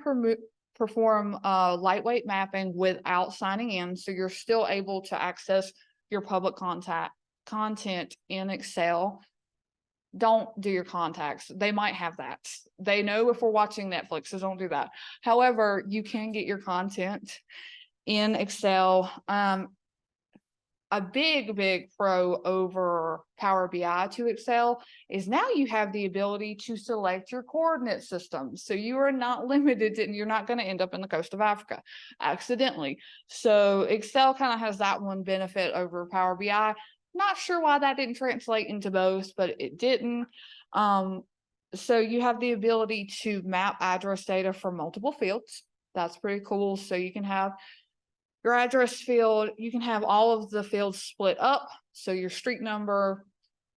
perform lightweight mapping without signing in. So you're still able to access your public content in Excel. Don't do your contacts. They might have that. They know if we're watching Netflix, so don't do that. However, you can get your content in Excel. A big pro over Power BI to Excel is now you have the ability to select your coordinate system. So you are not limited and you're not going to end up in the coast of Africa accidentally. So Excel kind of has that one benefit over Power BI. Not sure why that didn't translate into both, but it didn't. So you have the ability to map address data from multiple fields. That's pretty cool. So you can have your address field, you can have all of the fields split up. So your street number,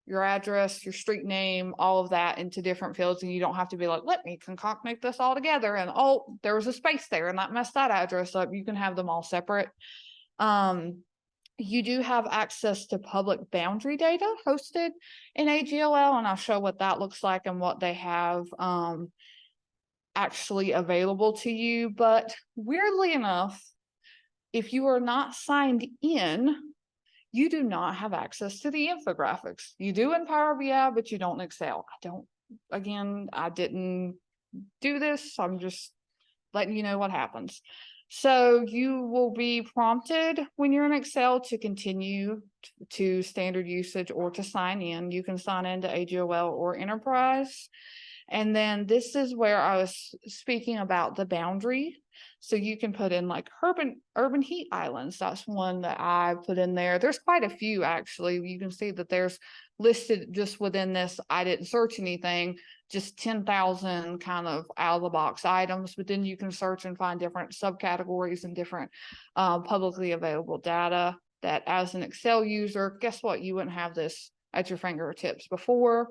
your address, your street name, all of that into different fields, and you don't have to be like, let me concatenate this all together, and oh, there was a space there and that messed that address up. You can have them all separate. You do have access to public boundary data hosted in AGLL, and I'll show what that looks like and what they have actually available to you. But weirdly enough, if you are not signed in, you do not have access to the infographics. You do in Power BI, but you don't in Excel. I didn't do this. I'm just letting you know what happens. So you will be prompted when you're in Excel to continue to standard usage or to sign in. You can sign into AGOL or Enterprise. And then this is where I was speaking about the boundary. So you can put in like urban heat islands. That's one that I put in there. There's quite a few actually. You can see that there's listed just within this. I didn't search anything, just 10,000 kind of out of the box items, but then you can search and find different subcategories and different publicly available data that as an Excel user, guess what? You wouldn't have this at your fingertips before.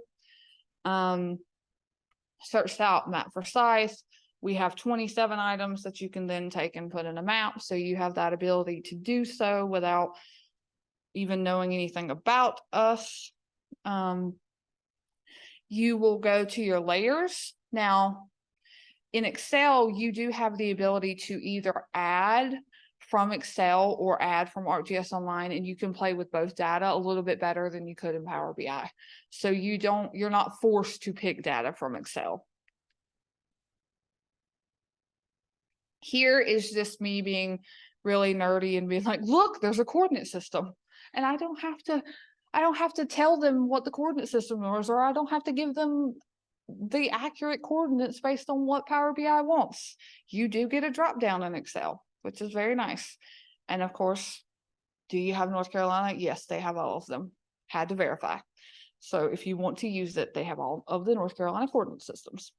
Searched out map Forsyth. We have 27 items that you can then take and put in a map. So you have that ability to do so without even knowing anything about us. You will go to your layers. Now, in Excel, you do have the ability to either add from Excel or add from ArcGIS Online, and you can play with both data a little bit better than you could in Power BI. So you're not forced to pick data from Excel. Here is just me being really nerdy and being like, look, there's a coordinate system. And I don't have to tell them what the coordinate system is, or I don't have to give them the accurate coordinates based on what Power BI wants. You do get a drop down in Excel, which is very nice. And of course, do you have North Carolina? Yes, they have all of them. Had to verify. So if you want to use it, they have all of the North Carolina coordinate systems.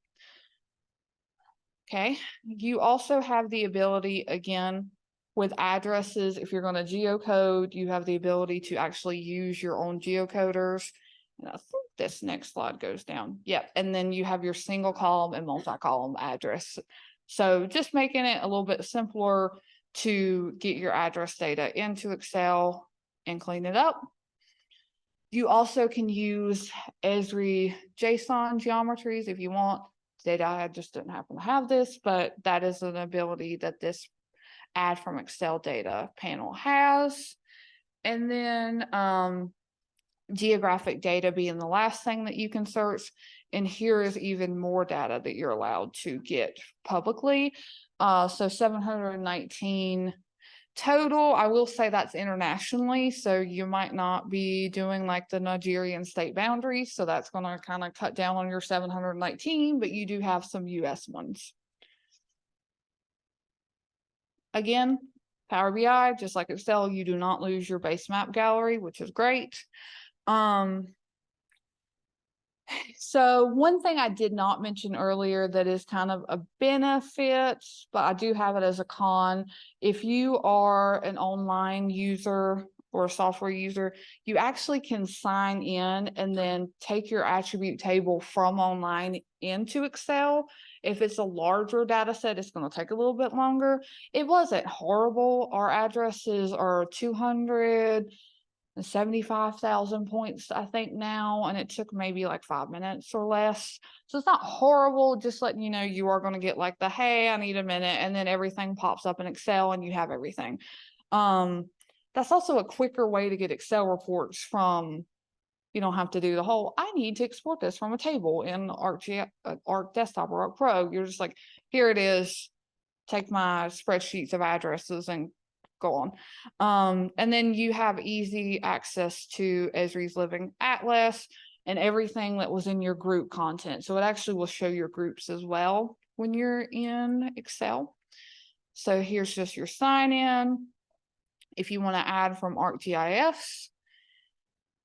Okay, you also have the ability, again, with addresses, if you're going to geocode, you have the ability to actually use your own geocoders. And I think this next slide goes down. Yep, and then you have your single column and multi-column address. So just making it a little bit simpler to get your address data into Excel and clean it up. You also can use ESRI JSON geometries if you want. Data, I just didn't happen to have this, but that is an ability that this add from Excel data panel has. And then geographic data being the last thing that you can search. And here is even more data that you're allowed to get publicly. So 719 total. I will say that's internationally, so you might not be doing like the Nigerian state boundaries, so that's going to kind of cut down on your 719, but you do have some US ones. Again, Power BI, just like Excel, you do not lose your base map gallery, which is great. So one thing I did not mention earlier that is kind of a benefit, but I do have it as a con. If you are an online user or a software user, you actually can sign in and then take your attribute table from online into Excel. If it's a larger data set, it's going to take a little bit longer. It wasn't horrible. Our addresses are 275,000 points, I think now, and it took maybe like 5 minutes or less. So it's not horrible, just letting you know you are going to get like the, hey, I need a minute, and then everything pops up in Excel and you have everything. That's also a quicker way to get Excel reports from, you don't have to do the whole, I need to export this from a table in Arc Desktop or Arc Pro. You're just like, here it is, take my spreadsheets of addresses and go on. And then you have easy access to ESRI's Living Atlas and everything that was in your group content. So it actually will show your groups as well when you're in Excel. So here's just your sign in. If you want to add from ArcGIS,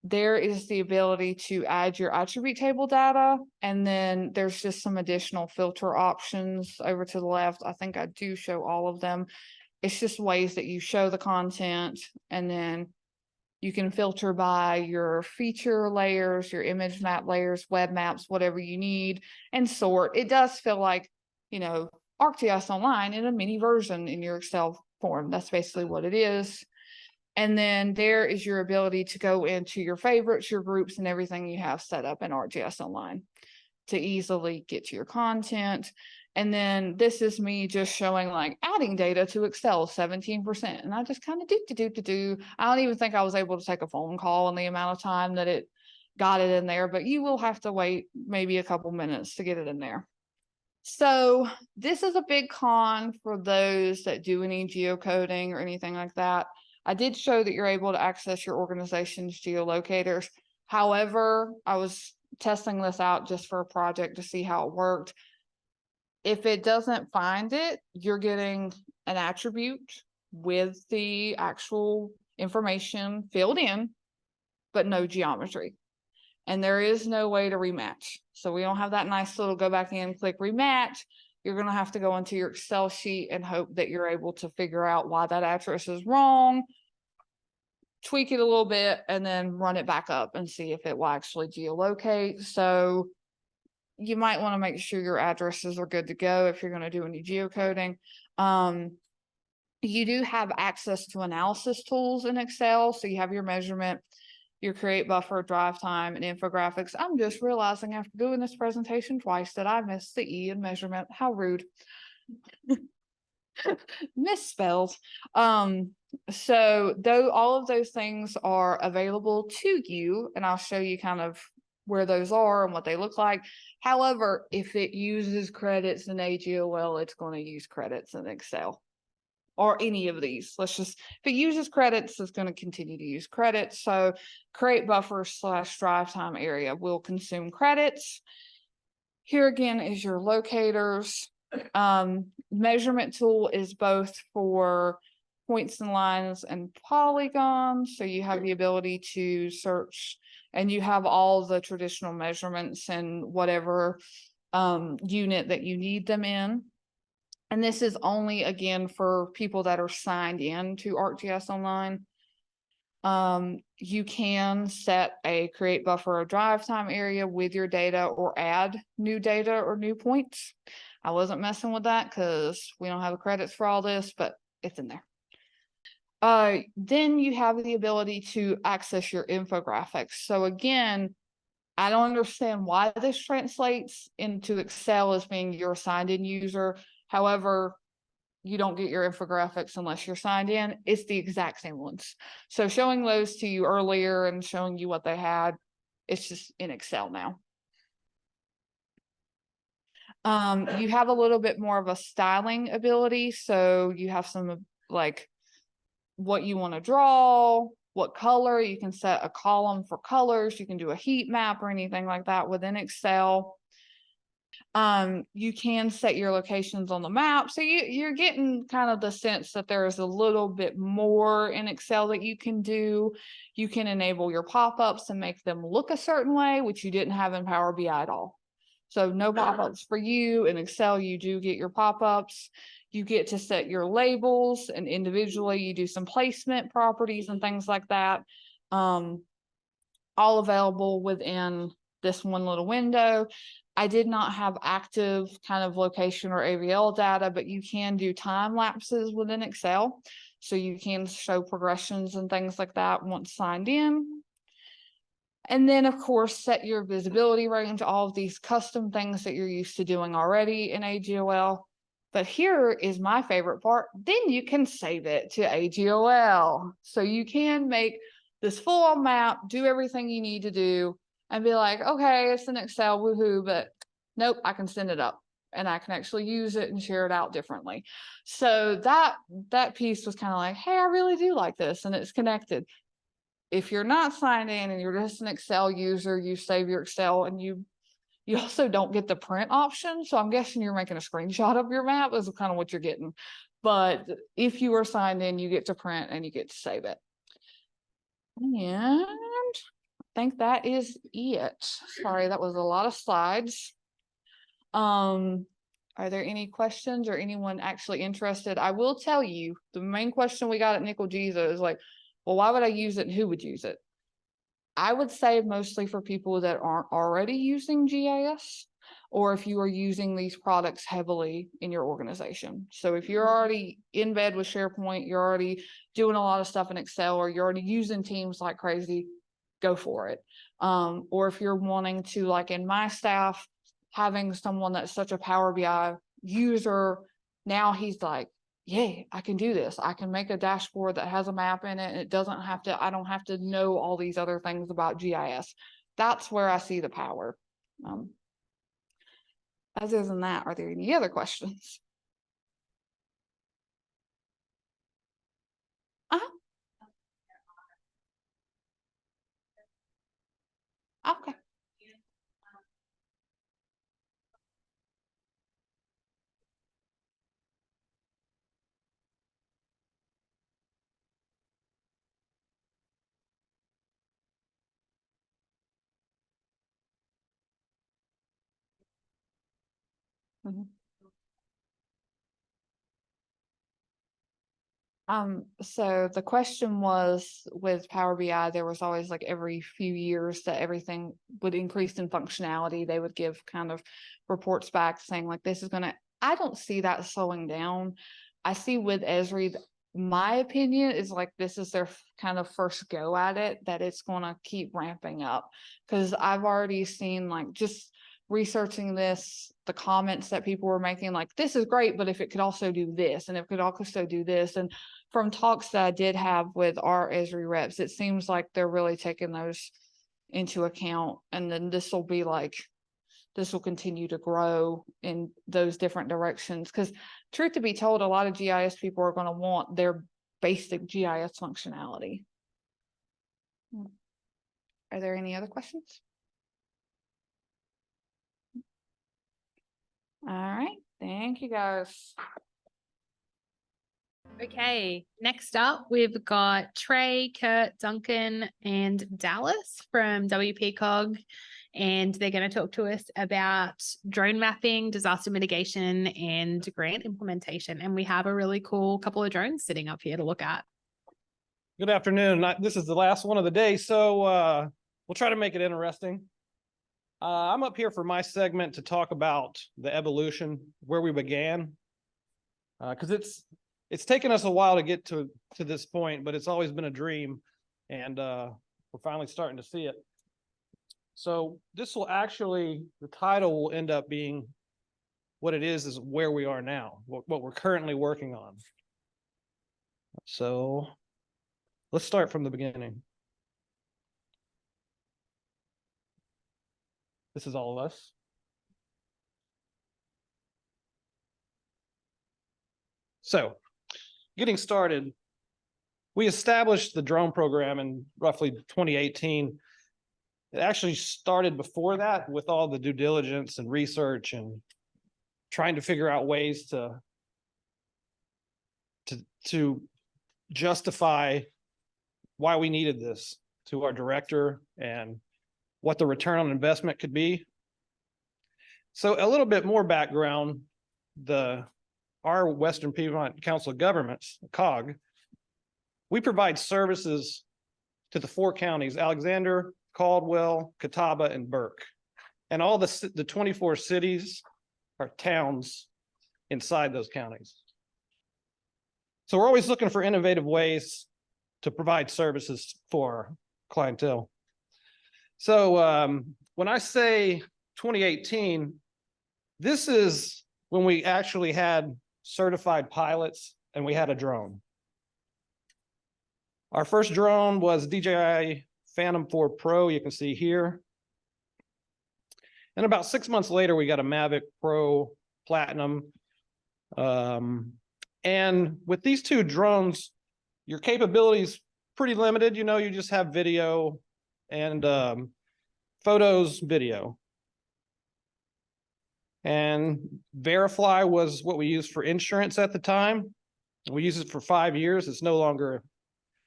there is the ability to add your attribute table data. And then there's just some additional filter options over to the left. I think I do show all of them. It's just ways that you show the content, and then You can filter by your feature layers, your image map layers, web maps, whatever you need, and sort. It does feel like, you know, ArcGIS Online in a mini version in your Excel form. That's basically what it is. And then there is your ability to go into your favorites, your groups, and everything you have set up in ArcGIS Online to easily get to your content. And then this is me just showing like adding data to Excel 17%. And I just kind of do. I don't even think I was able to take a phone call in the amount of time that it got it in there, but you will have to wait maybe a couple minutes to get it in there. So this is a big con for those that do any geocoding or anything like that. I did show that you're able to access your organization's geolocators. However, I was testing this out just for a project to see how it worked. If it doesn't find it, you're getting an attribute with the actual information filled in, but no geometry. And there is no way to rematch. So we don't have that nice little go back in, click rematch. You're going to have to go into your Excel sheet and hope that you're able to figure out why that address is wrong, tweak it a little bit, and then run it back up and see if it will actually geolocate. So you might want to make sure your addresses are good to go if you're going to do any geocoding. You do have access to analysis tools in Excel. So you have your measurement, your create buffer, drive time, and infographics. I'm just realizing after doing this presentation twice that I missed the E in measurement. How rude. Misspelled. So though all of those things are available to you, and I'll show you kind of where those are and what they look like. However, if it uses credits in AGOL, it's going to use credits in Excel or any of these. Let's just, if it uses credits, it's going to continue to use credits. So create buffer / drive time area will consume credits. Here again is your locators. Measurement tool is both for points and lines and polygons. So you have the ability to search, and you have all the traditional measurements and whatever unit that you need them in. And this is only, again, for people that are signed in to ArcGIS Online. You can set a create buffer or drive time area with your data or add new data or new points. I wasn't messing with that because we don't have the credits for all this, but it's in there. Then you have the ability to access your infographics. So again, I don't understand why this translates into Excel as being your signed in user. However, you don't get your infographics unless you're signed in. It's the exact same ones. So showing those to you earlier and showing you what they had, it's just in Excel now. You have a little bit more of a styling ability. So you have some like what you want to draw, what color. You can set a column for colors. You can do a heat map or anything like that within Excel. You can set your locations on the map. So you're getting kind of the sense that there is a little bit more in Excel that you can do. You can enable your pop-ups and make them look a certain way, which you didn't have in Power BI at all. So no pop-ups for you. In Excel, you do get your pop-ups. You get to set your labels, and individually you do some placement properties and things like that. All available within this one little window. I did not have active kind of location or AVL data, but you can do time lapses within Excel. So you can show progressions and things like that once signed in. And then, of course, set your visibility range, all of these custom things that you're used to doing already in AGOL. But here is my favorite part. Then you can save it to AGOL. So you can make this full map, do everything you need to do, and be like, okay, it's in Excel, woohoo, but nope, I can send it up and I can actually use it and share it out differently. So that piece was kind of like, hey, I really do like this, and it's connected. If you're not signed in and you're just an Excel user, you save your Excel, and you also don't get the print option. So I'm guessing you're making a screenshot of your map is kind of what you're getting. But if you are signed in, you get to print and you get to save it. And I think that is it. Sorry, that was a lot of slides. Are there any questions or anyone actually interested? I will tell you, the main question we got at Nickel Jesus is like, well, why would I use it and who would use it? I would say mostly for people that aren't already using GIS, or if you are using these products heavily in your organization. So if you're already in bed with SharePoint, you're already doing a lot of stuff in Excel, or you're already using Teams like crazy, go for it. Or if you're wanting to, like in my staff, having someone that's such a Power BI user, now he's like, yay, I can do this. I can make a dashboard that has a map in it. And it doesn't have to, I don't have to know all these other things about GIS. That's where I see the power. Other than that, are there any other questions? Okay. Mhm. So the question was, with Power BI, there was always like every few years that everything would increase in functionality. They would give kind of reports back saying like, this is gonna, I don't see that slowing down. I see with ESRI, my opinion is like, this is their kind of first go at it, that it's gonna keep ramping up. Cause I've already seen, like, just researching this, the comments that people were making, like, this is great, but if it could also do this, and it could also do this. And from talks that I did have with our ESRI reps, it seems like they're really taking those into account. And then this will be like, this will continue to grow in those different directions. Because truth to be told, a lot of GIS people are going to want their basic GIS functionality. Are there any other questions? All right, thank you guys. Okay, next up, we've got Trey, Curt, Duncan, and Dallas from WPCOG, and they're going to talk to us about drone mapping, disaster mitigation, and grant implementation. And we have a really cool couple of drones sitting up here to look at. Good afternoon. This is the last one of the day, so we'll try to make it interesting. I'm up here for my segment to talk about the evolution, where we began, because it's taken us a while to get to this point, but it's always been a dream, and we're finally starting to see it. So this will actually, the title will end up being what it is where we are now, what we're currently working on. So let's start from the beginning. This is all of us. So, getting started, we established the drone program in roughly 2018. It actually started before that with all the due diligence and research and trying to figure out ways to justify why we needed this to our director and what the return on investment could be. So a little bit more background, our Western Piedmont Council of Governments, COG, we provide services to the 4 counties, Alexander, Caldwell, Catawba, and Burke. And all the 24 cities or towns inside those counties. So we're always looking for innovative ways to provide services for our clientele. So when I say 2018, this is when we actually had certified pilots and we had a drone. Our first drone was DJI Phantom 4 Pro, you can see here. And about 6 months later, we got a Mavic Pro Platinum. And with these 2 drones, your capabilities pretty limited. You know, you just have video and photos, video. And Verifly was what we used for insurance at the time. We used it for 5 years. It's no longer,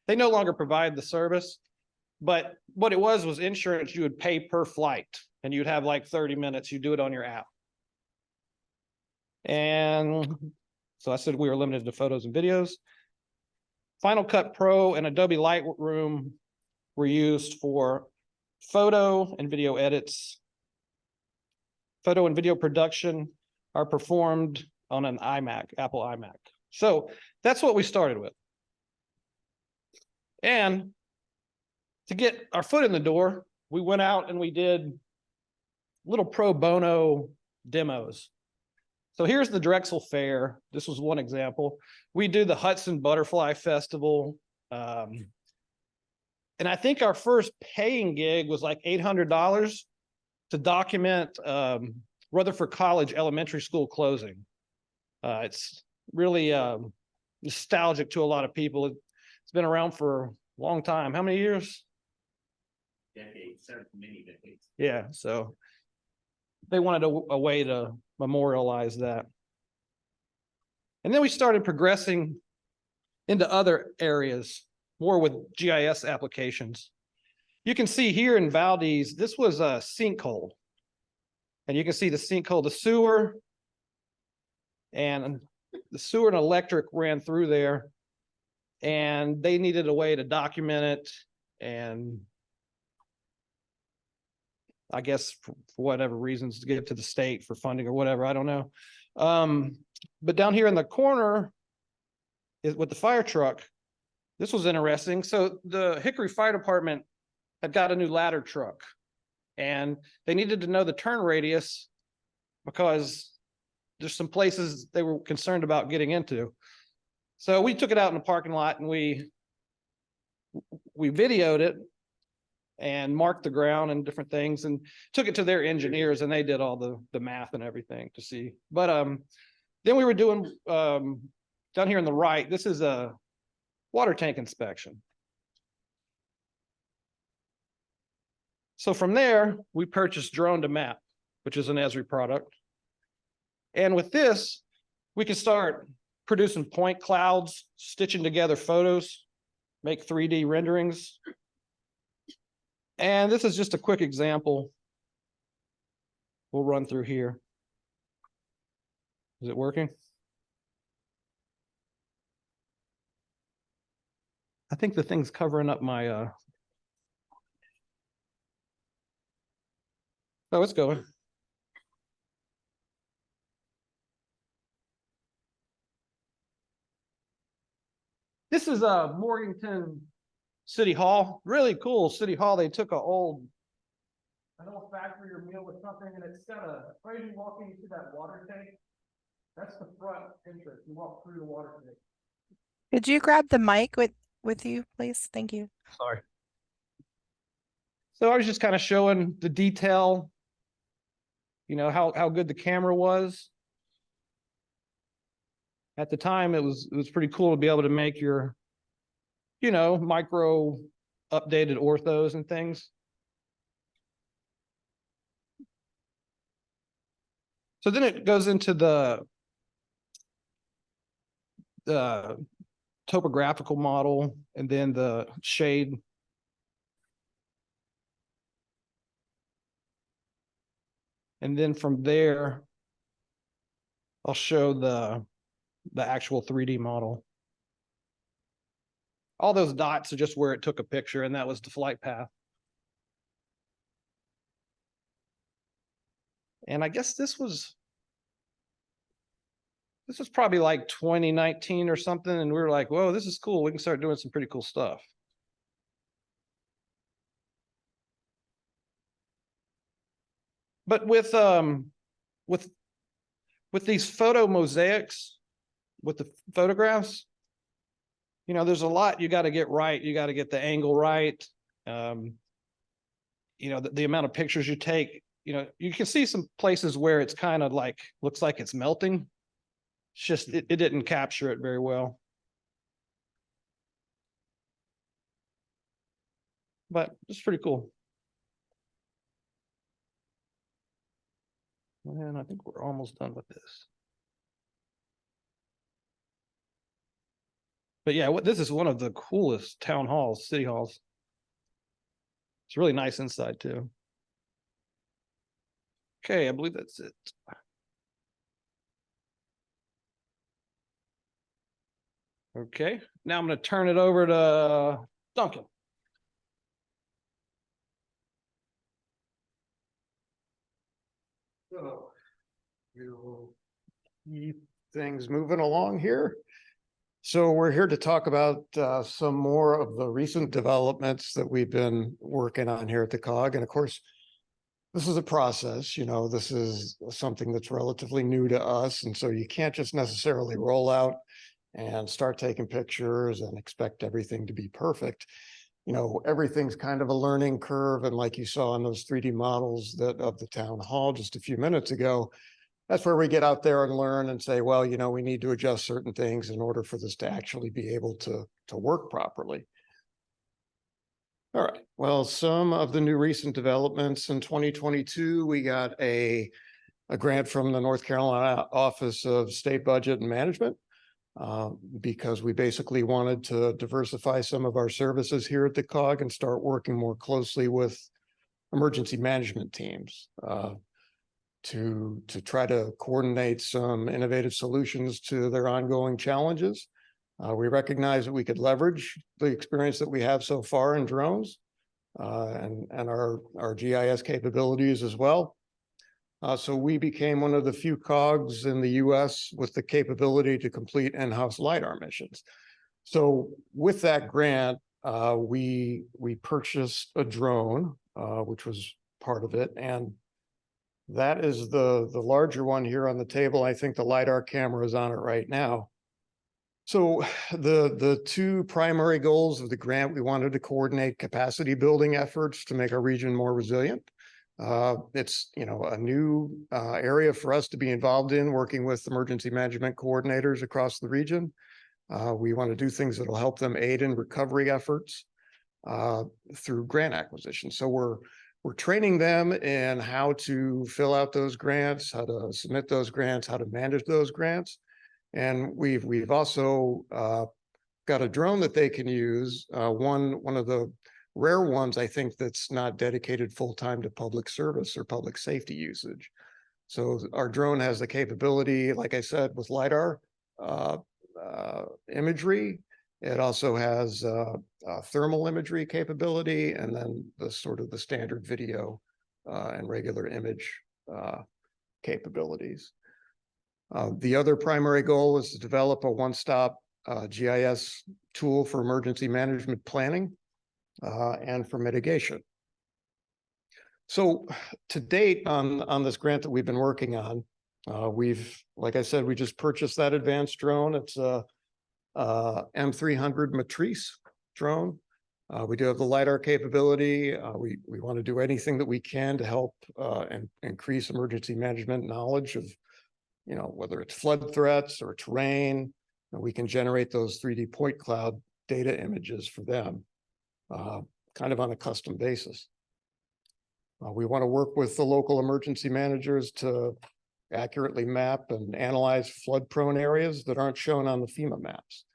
they no longer provide the service. But what it was insurance. You would pay per flight and you'd have like 30 minutes. You do it on your app. And so I said we were limited to photos and videos. Final Cut Pro and Adobe Lightroom were used for photo and video edits. Photo and video production are performed on an iMac, Apple iMac. So that's what we started with. And to get our foot in the door, we went out and we did little pro bono demos. So here's the Drexel Fair. This was one example. We do the Hudson Butterfly Festival. And I think our first paying gig was like $800 to document Rutherford College Elementary School closing. It's really nostalgic to a lot of people. It's been around for a long time. How many years? Decades, many decades. Yeah, so they wanted a way to memorialize that. And then we started progressing into other areas, more with GIS applications. You can see here in Valdez, this was a sinkhole. And you can see the sinkhole, the sewer, and the sewer and electric ran through there. And they needed a way to document it. And I guess for whatever reasons to get to the state for funding or whatever, I don't know. But down here in the corner is with the fire truck. This was interesting. So the Hickory Fire Department had got a new ladder truck and they needed to know the turn radius because there's some places they were concerned about getting into. So we took it out in the parking lot and we videoed it and marked the ground and different things and took it to their engineers and they did all the math and everything to see. But then we were doing down here on the right, this is a water tank inspection. So from there, we purchased Drone to Map, which is an ESRI product. And with this, we can start producing point clouds, stitching together photos, make 3D renderings. And this is just a quick example. We'll run through here. Is it working? I think the thing's covering up my oh, it's going. This is Morganton City Hall. Really cool City Hall. They took an old factory or mill with something, and it's got a, right as you walk in, you see that water tank. That's the front entrance. You walk through the water tank. Could you grab the mic with you, please? Thank you. Sorry. So I was just kind of showing the detail, you know, how good the camera was. At the time, it was pretty cool to be able to make your, you know, micro updated orthos and things. So then it goes into the topographical model and then the shade. And then from there, I'll show the actual 3D model. All those dots are just where it took a picture, and that was the flight path. And I guess this was probably like 2019 or something, and we were like, whoa, this is cool. We can start doing some pretty cool stuff. But with these photo mosaics, with the photographs, you know, there's a lot you got to get right. You got to get the angle right. You know, the amount of pictures you take, you know, you can see some places where it's kind of like, looks like it's melting. It's just, it didn't capture it very well. But it's pretty cool. And I think we're almost done with this. But yeah, this is one of the coolest town halls, city halls. It's really nice inside too. Okay, I believe that's it. Okay, now I'm going to turn it over to Duncan. So we'll keep things moving along here. So we're here to talk about some more of the recent developments that we've been working on here at the COG. And of course, this is a process, you know, this is something that's relatively new to us. And so you can't just necessarily roll out and start taking pictures and expect everything to be perfect. You know, everything's kind of a learning curve. And like you saw in those 3D models that of the town hall just a few minutes ago, that's where we get out there and learn and say, well, you know, we need to adjust certain things in order for this to actually be able to work properly. All right, well, some of the new recent developments in 2022, we got a grant from the North Carolina Office of State Budget and Management because we basically wanted to diversify some of our services here at the COG and start working more closely with emergency management teams to try to coordinate some innovative solutions to their ongoing challenges. We recognize that we could leverage the experience that we have so far in drones and our GIS capabilities as well. So we became one of the few COGs in the US with the capability to complete in-house LiDAR missions. So with that grant, we purchased a drone, which was part of it. And that is the larger one here on the table. I think the LiDAR camera is on it right now. So the two primary goals of the grant, we wanted to coordinate capacity building efforts to make our region more resilient. It's, you know, a new area for us to be involved in, working with emergency management coordinators across the region. We want to do things that will help them aid in recovery efforts through grant acquisition. So we're training them in how to fill out those grants, how to submit those grants, how to manage those grants. And we've also got a drone that they can use. One of the rare ones, I think, that's not dedicated full-time to public service or public safety usage. So our drone has the capability, like I said, with LiDAR imagery. It also has thermal imagery capability, and then the sort of the standard video and regular image capabilities. The other primary goal is to develop a one-stop GIS tool for emergency management planning and for mitigation. So to date on this grant that we've been working on, like I said, we just purchased that advanced drone. It's a M300 Matrice drone. We do have the LiDAR capability. We want to do anything that we can to help and increase emergency management knowledge of, you know, whether it's flood threats or terrain. We can generate those 3D point cloud data images for them, kind of on a custom basis. We want to work with the local emergency managers to accurately map and analyze flood-prone areas that aren't shown on the FEMA maps.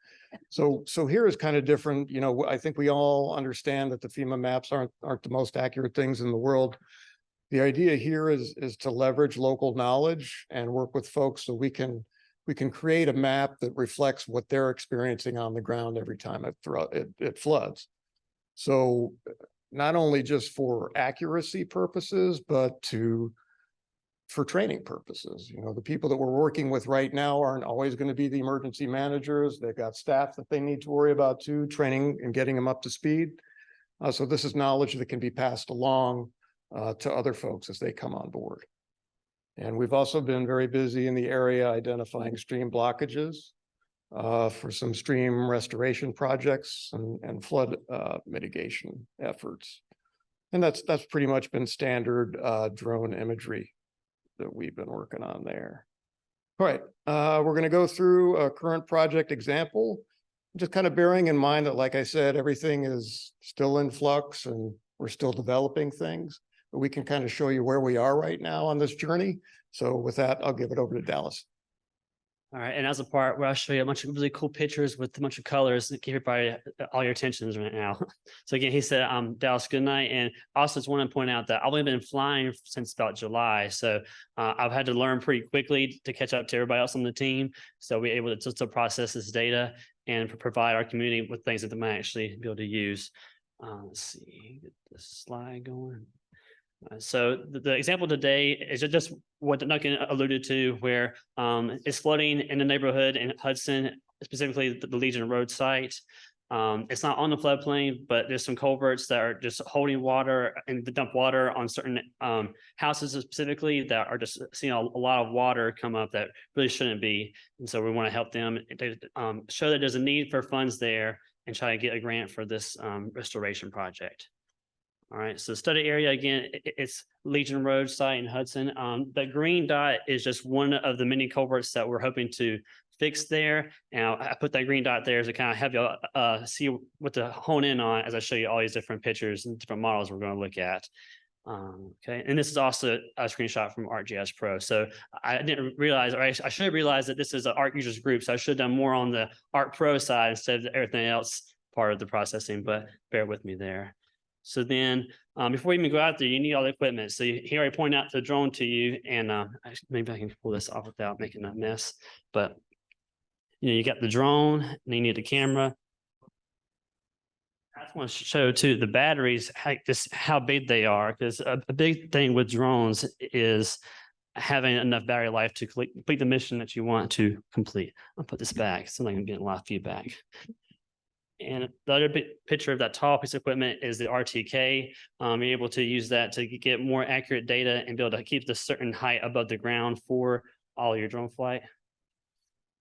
So here is kind of different. You know, I think we all understand that the FEMA maps aren't the most accurate things in the world. The idea here is to leverage local knowledge and work with folks so we can create a map that reflects what they're experiencing on the ground every time it floods. So not only just for accuracy purposes, but for training purposes. You know, the people that we're working with right now aren't always going to be the emergency managers. They've got staff that they need to worry about too, training and getting them up to speed. So this is knowledge that can be passed along to other folks as they come on board. And we've also been very busy in the area identifying stream blockages for some stream restoration projects and flood mitigation efforts. And that's pretty much been standard drone imagery that we've been working on there. All right, we're going to go through a current project example, just kind of bearing in mind that, like I said, everything is still in flux and we're still developing things, but we can kind of show you where we are right now on this journey. So with that, I'll give it over to Dallas. All right, and as a part where I'll show you a bunch of really cool pictures with a bunch of colors that give everybody all your attentions right now. So again, he said, Dallas, Goodnight. And also just want to point out that I've only been flying since about July. So I've had to learn pretty quickly to catch up to everybody else on the team. So we're able to process this data. and provide our community with things that they might actually be able to use. Let's see, get this slide going. So the example today is just what Duncan alluded to, where it's flooding in the neighborhood in Hudson, specifically the Legion Road site. It's not on the floodplain, but there's some culverts that are just holding water and the dump water on certain houses specifically that are just seeing a lot of water come up that really shouldn't be. And so we want to help them show that there's a need for funds there and try to get a grant for this restoration project. All right, so study area, again, it's Legion Road site in Hudson. The green dot is just one of the many culverts that we're hoping to fix there. Now, I put that green dot there to kind of have you see what to hone in on as I show you all these different pictures and different models we're going to look at. Okay, and this is also a screenshot from ArcGIS Pro. So I didn't realize, or I should have realized that this is an Arc users group. So I should have done more on the Arc Pro side instead of everything else part of the processing, but bear with me there. So then before you even go out there, you need all the equipment. So he already pointed out the drone to you, and maybe I can pull this off without making a mess. But you got the drone, and you need the camera. I just want to show too the batteries, how big they are, because a big thing with drones is having enough battery life to complete the mission that you want to complete. I'll put this back. It's like I'm getting a lot of feedback. And the other picture of that tall piece of equipment is the RTK. You're able to use that to get more accurate data and be able to keep the certain height above the ground for all your drone flight.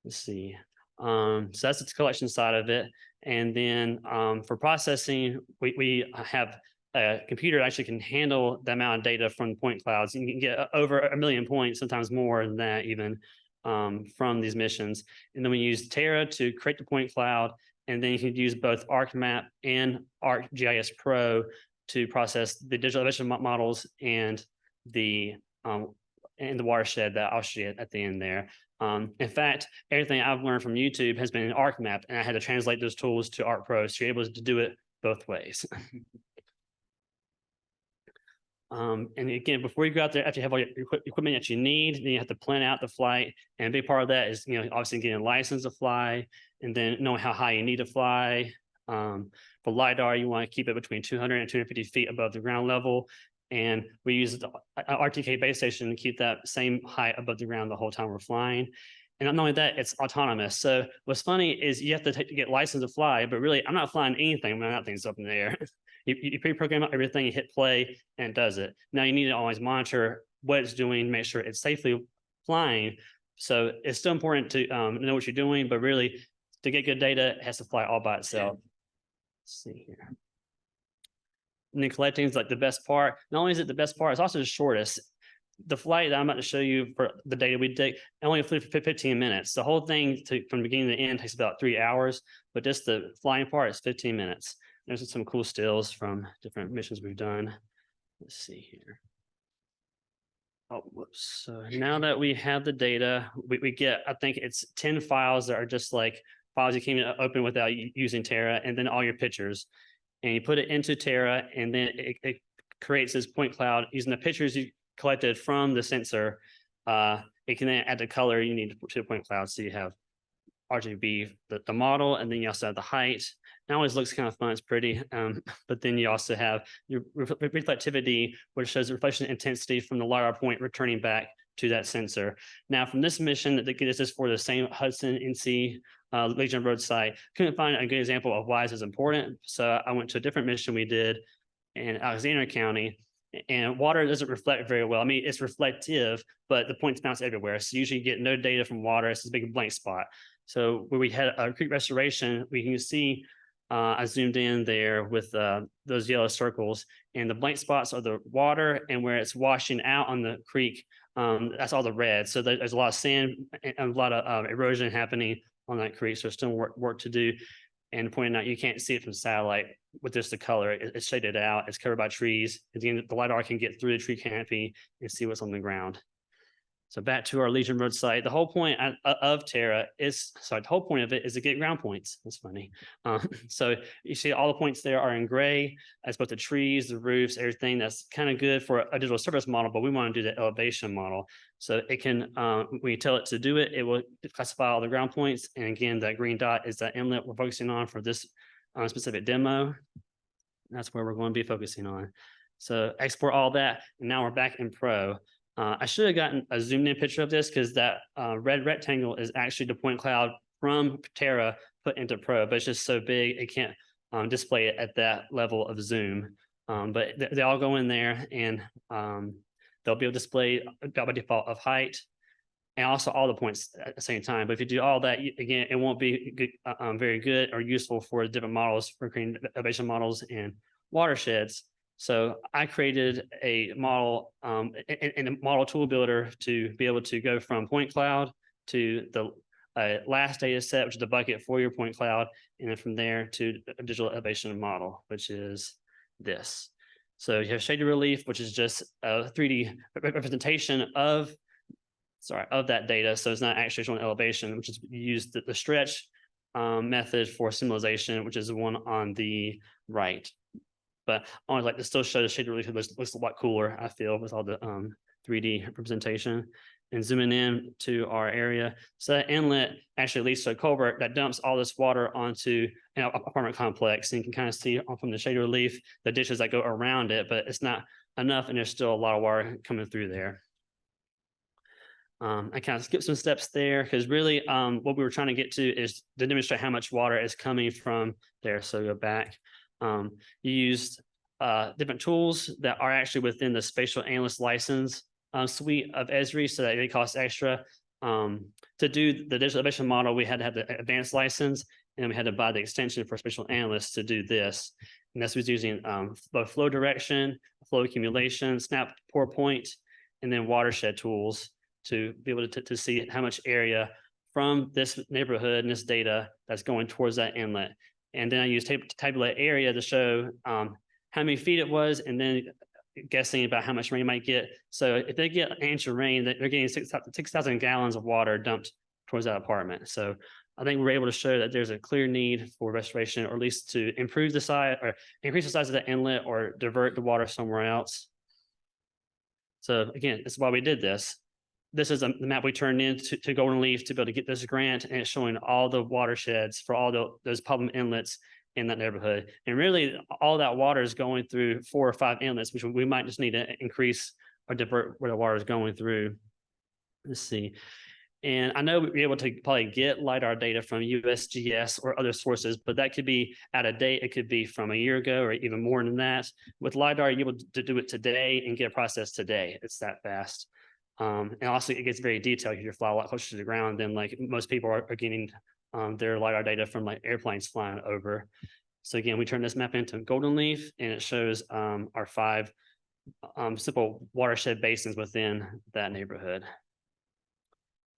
Let's see. So that's the collection side of it. And then for processing, we have a computer that actually can handle the amount of data from point clouds. You can get over 1 million points, sometimes more than that even, from these missions. And then we use Terra to create the point cloud. And then you can use both ArcMap and ArcGIS Pro to process the digital elevation models and the watershed that I'll show you at the end there. In fact, everything I've learned from YouTube has been in ArcMap, and I had to translate those tools to Arc Pro, so you're able to do it both ways. And again, before you go out there, after you have all your equipment that you need, then you have to plan out the flight. And a big part of that is, obviously getting a license to fly, and then knowing how high you need to fly. For LiDAR, you want to keep it between 200 and 250 feet above the ground level. And we use the RTK base station to keep that same height above the ground the whole time we're flying. And not only that, it's autonomous. So what's funny is you have to get license to fly, but really I'm not flying anything when that thing's up in the air. You pre-program everything, you hit play, and it does it. Now you need to always monitor what it's doing, make sure it's safely flying. So it's still important to know what you're doing, but really to get good data, it has to fly all by itself. Let's see here. And then collecting is like the best part. Not only is it the best part, it's also the shortest. The flight that I'm about to show you for the data we take, it only flew for 15 minutes. The whole thing from beginning to end takes about 3 hours, but just the flying part is 15 minutes. There's some cool stills from different missions we've done. Let's see here. Oh, whoops. So now that we have the data, we get, I think it's 10 files that are just like files you can't open without using Terra, and then all your pictures. And you put it into Terra, and then it creates this point cloud using the pictures you collected from the sensor. It can then add the color you need to the point cloud. So you have RGB, the model, and then you also have the height. It always looks kind of fun, it's pretty, but then you also have your reflectivity, which shows the reflection intensity from the LiDAR point returning back to that sensor. Now from this mission, this is for the same Hudson NC Legion Road site. Couldn't find a good example of why this is important, so I went to a different mission we did in Alexander County, and water doesn't reflect very well. I mean, it's reflective, but the points bounce everywhere, so usually you get no data from water. It's this big blank spot. So where we had a creek restoration, we can see I zoomed in there with those yellow circles, and the blank spots are the water, and where it's washing out on the creek, that's all the red. So there's a lot of sand and a lot of erosion happening on that creek. So there's still work to do. And pointing out, you can't see it from satellite with just the color. It's shaded out. It's covered by trees. Again, the LiDAR can get through the tree canopy and see what's on the ground. So back to our Legion Road site, the whole point of Terra is, sorry, the whole point of it is to get ground points. That's funny. So you see all the points there are in gray. That's both the trees, the roofs, everything. That's kind of good for a digital service model, but we want to do the elevation model. So it can, when you tell it to do it, it will classify all the ground points. And again, that green dot is that inlet we're focusing on for this specific demo. That's where we're going to be focusing on. So export all that, and now we're back in Pro. I should have gotten a zoomed in picture of this because that red rectangle is actually the point cloud from Terra put into Pro, but it's just so big it can't display it at that level of zoom. But they all go in there, and they'll be able to display by default of height and also all the points at the same time. But if you do all that, again, it won't be good, very good or useful for different models, for creating elevation models and watersheds. So I created a model in a model tool builder to be able to go from point cloud to the last data set, which is the bucket for your point cloud, and then from there to a digital elevation model, which is this. So you have shaded relief, which is just a 3D representation of that data. So it's not actually showing elevation, which is you use the stretch method for simulation, which is the one on the right. But I always like to still show the shaded relief. It looks a lot cooler, I feel, with all the 3D representation. And zooming in to our area. So that inlet actually leads to a culvert that dumps all this water onto an apartment complex. And you can kind of see from the shaded relief, the ditches that go around it, but it's not enough, and there's still a lot of water coming through there. I kind of skipped some steps there because really what we were trying to get to is to demonstrate how much water is coming from there. So go back. You used different tools that are actually within the spatial analyst license suite of ESRI, so that they cost extra. To do the digital elevation model, we had to have the advanced license, and we had to buy the extension for spatial analysts to do this. And this was using both flow direction, flow accumulation, snap pour point, and then watershed tools to be able to see how much area from this neighborhood and this data that's going towards that inlet. And then I used tabulate area to show how many feet it was, and then guessing about how much rain you might get. So if they get an inch of rain, they're getting 6,000 gallons of water dumped towards that apartment. So I think we're able to show that there's a clear need for restoration, or at least to improve the size or increase the size of the inlet or divert the water somewhere else. So again, this is why we did this. This is the map we turned in to Golden Leaf to be able to get this grant, and it's showing all the watersheds for all those problem inlets in that neighborhood. And really all that water is going through 4 or 5 inlets, which we might just need to increase or divert where the water is going through. Let's see. And I know we'll be able to probably get LiDAR data from USGS or other sources, but that could be out of date. It could be from a year ago or even more than that. With LiDAR, you're able to do it today and get a process today. It's that fast. And also it gets very detailed because you fly a lot closer to the ground than like most people are getting their LiDAR data from like airplanes flying over. So again, we turn this map into Golden Leaf, and it shows our 5 simple watershed basins within that neighborhood.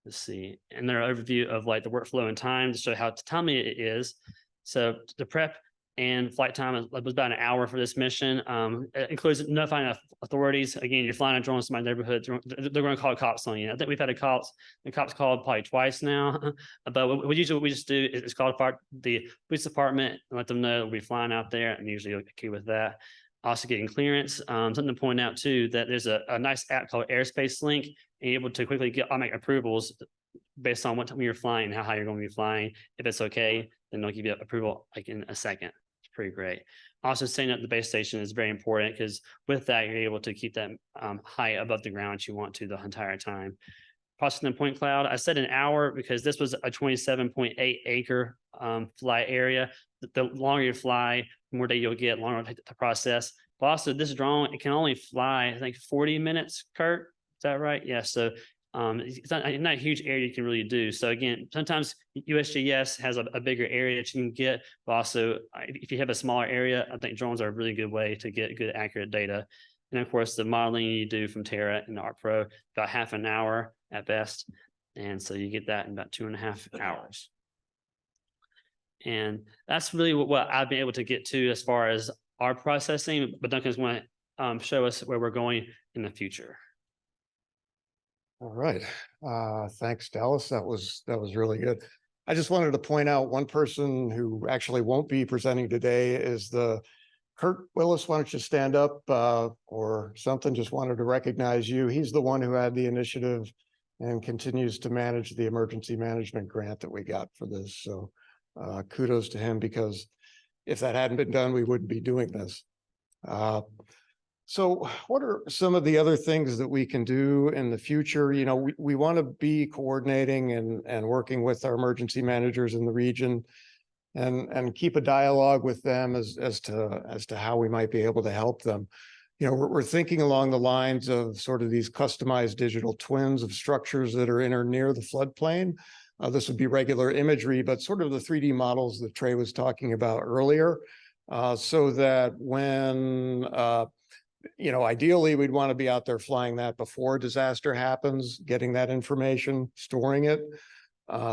Let's see, and their overview of like the workflow and time to show how timely it is. So the prep and flight time was about an hour for this mission. It includes notifying authorities. Again, you're flying a drone in somebody's neighborhood, they're going to call cops on you. I think we've had the cops called probably twice now. But what we just do is call the police department and let them know we'll be flying out there, and usually okay with that. Also getting clearance. Something to point out too, that there's a nice app called Airspace Link, and you're able to quickly get automatic approvals based on what time you're flying and how high you're going to be flying. If it's okay, then they'll give you approval like in a second. It's pretty great. Also, setting up the base station is very important because with that, you're able to keep that height above the ground that you want to the entire time. Processing point cloud, I said an hour because this was a 27.8 acre fly area. The longer you fly, the more data you'll get, longer it'll take to process. But also this drone, it can only fly, I think 40 minutes, Curt, is that right? Yeah, so it's not a huge area you can really do. So again, sometimes USGS has a bigger area that you can get, but also if you have a smaller area, I think drones are a really good way to get good, accurate data. And of course, the modeling you do from Terra and the Art Pro, about half an hour at best. And so you get that in about 2.5 hours. And that's really what I've been able to get to as far as our processing, but Duncan's going to show us where we're going in the future. All right. Thanks, Dallas. That was really good. I just wanted to point out one person who actually won't be presenting today is the Curt. Willis, why don't you stand up or something? Just wanted to recognize you. He's the one who had the initiative and continues to manage the emergency management grant that we got for this. So kudos to him, because if that hadn't been done, we wouldn't be doing this. So what are some of the other things that we can do in the future? You know, we want to be coordinating and working with our emergency managers in the region and keep a dialogue with them as to how we might be able to help them. You know, we're thinking along the lines of sort of these customized digital twins of structures that are in or near the floodplain. This would be regular imagery, but sort of the 3D models that Trey was talking about earlier, so that when you know, ideally, we'd want to be out there flying that before disaster happens, getting that information, storing it.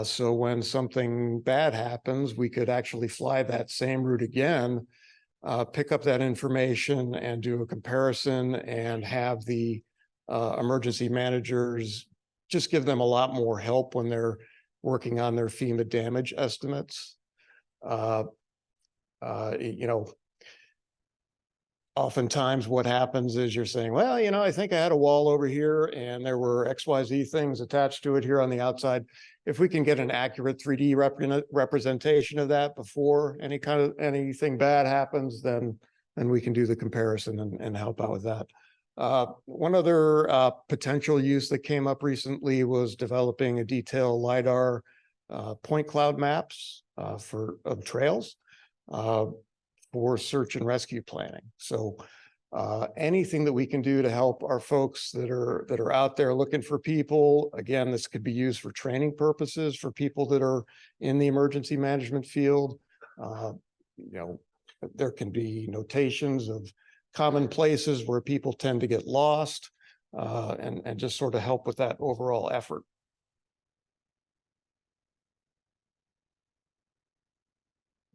So when something bad happens, we could actually fly that same route again, pick up that information and do a comparison and have the emergency managers just give them a lot more help when they're working on their FEMA damage estimates. You know, oftentimes what happens is you're saying, well, you know, I think I had a wall over here and there were XYZ things attached to it here on the outside. If we can get an accurate 3D representation of that before anything bad happens, then we can do the comparison and help out with that. One other potential use that came up recently was developing a detailed LiDAR point cloud maps of trails. For search and rescue planning. So anything that we can do to help our folks that are out there looking for people. Again, this could be used for training purposes for people that are in the emergency management field. You know, there can be notations of common places where people tend to get lost, and just sort of help with that overall effort.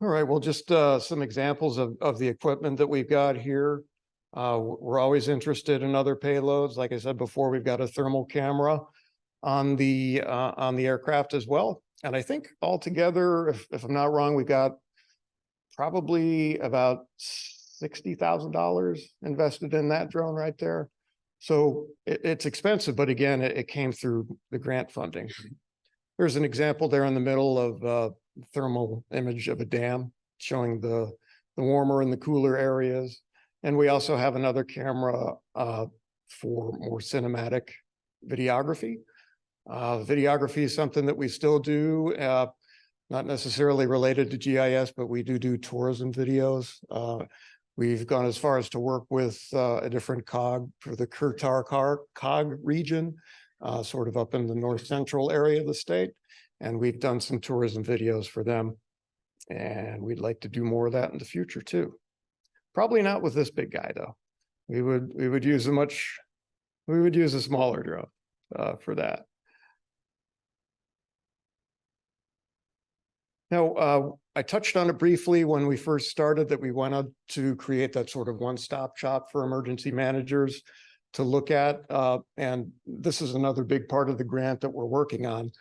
All right, well, just some examples of the equipment that we've got here. We're always interested in other payloads. Like I said before, we've got a thermal camera on the aircraft as well. And I think altogether, if I'm not wrong, we've got probably about $60,000 invested in that drone right there. So it's expensive, but again, it came through the grant funding. There's an example there in the middle of thermal image of a dam showing the warmer and the cooler areas. And we also have another camera for more cinematic videography. Videography is something that we still do, not necessarily related to GIS, but we do tourism videos. We've gone as far as to work with a different COG for the COG region, sort of up in the north central area of the state. And we've done some tourism videos for them. And we'd like to do more of that in the future too. Probably not with this big guy though. We would use a smaller drone for that. Now, I touched on it briefly when we first started that we wanted to create that sort of one-stop shop for emergency managers to look at. And this is another big part of the grant that we're working on.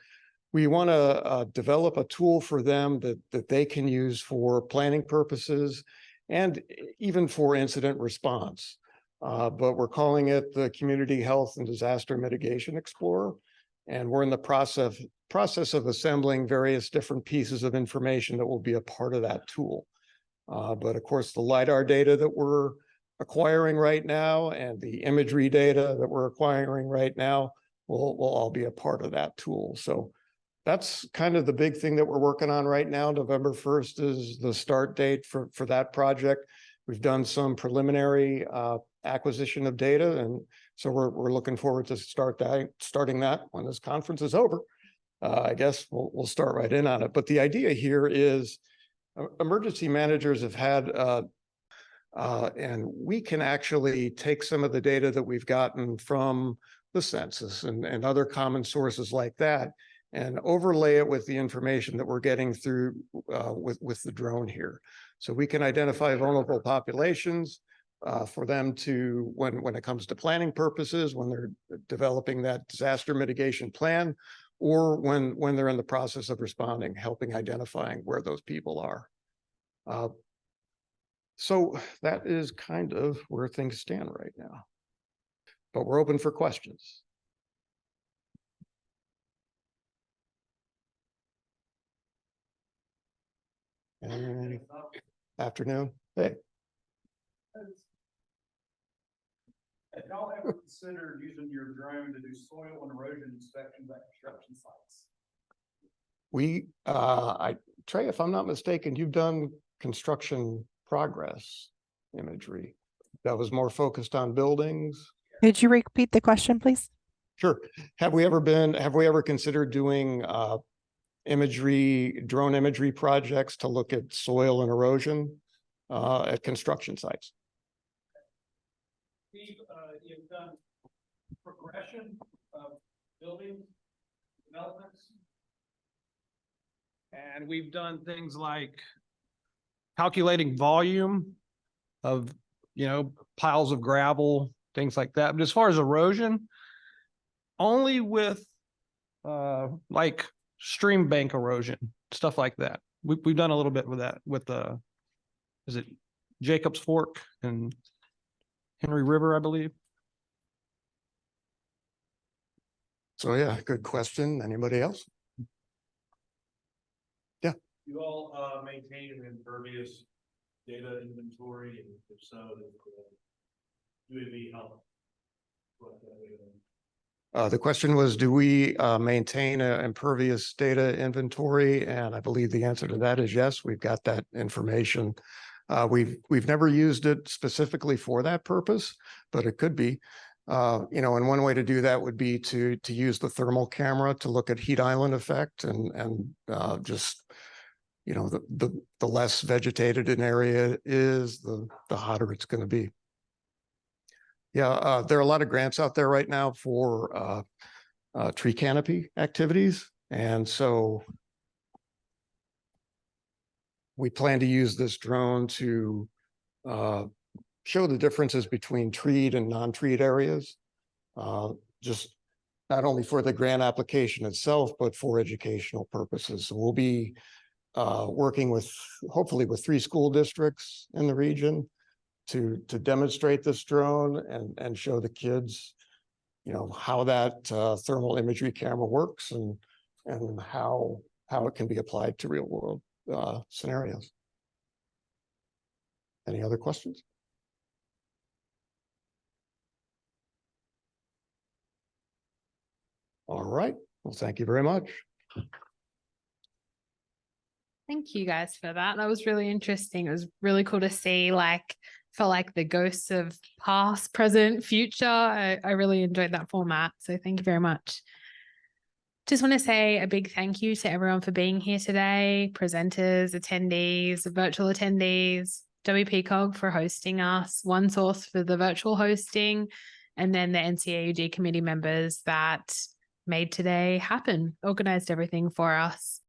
We want to develop a tool for them that they can use for planning purposes and even for incident response. But we're calling it the Community Health and Disaster Mitigation Explorer. And we're in the process of assembling various different pieces of information that will be a part of that tool. But of course, the LiDAR data that we're acquiring right now and the imagery data that we're acquiring right now will all be a part of that tool. So that's kind of the big thing that we're working on right now. November 1st is the start date for that project. We've done some preliminary acquisition of data, and so we're looking forward to starting that when this conference is over. I guess we'll start right in on it. But the idea here is emergency managers have had, and we can actually take some of the data that we've gotten from the census and other common sources like that, and overlay it with the information that we're getting through with the drone here. So we can identify vulnerable populations. for them to, when it comes to planning purposes, when they're developing that disaster mitigation plan, or when they're in the process of responding, helping identifying where those people are. So that is kind of where things stand right now. But we're open for questions. And afternoon. Hey. Have y'all ever considered using your drone to do soil and erosion inspections at construction sites? Trey, if I'm not mistaken, you've done construction progress imagery that was more focused on buildings. Could you repeat the question, please? Sure. Have we ever considered doing drone imagery projects to look at soil and erosion at construction sites? You've done progression of building developments. And we've done things like calculating volume of, piles of gravel, things like that. But as far as erosion, only with like stream bank erosion, stuff like that. We've done a little bit with that with is it Jacobs Fork and Henry River, I believe. So yeah, good question. Anybody else? Yeah. You all maintain an impervious data inventory, and if so, do we help? The question was, do we maintain an impervious data inventory? And I believe the answer to that is yes, we've got that information. We've never used it specifically for that purpose, but it could be. And one way to do that would be to use the thermal camera to look at heat island effect and just, the less vegetated an area is, the hotter it's going to be. Yeah, there are a lot of grants out there right now for tree canopy activities. And so we plan to use this drone to show the differences between treed and non-treed areas, just not only for the grant application itself, but for educational purposes. So we'll be working hopefully with 3 school districts in the region to demonstrate this drone and show the kids, how that thermal imagery camera works and how it can be applied to real world scenarios. Any other questions? All right. Well, thank you very much. Thank you guys for that. That was really interesting. It was really cool to see, felt like the ghosts of past, present, future. I really enjoyed that format. So thank you very much. Just want to say a big thank you to everyone for being here today, presenters, attendees, virtual attendees, WPCOG for hosting us, OneSource for the virtual hosting, and then the NCAUG committee members that made today happen, organized everything for us.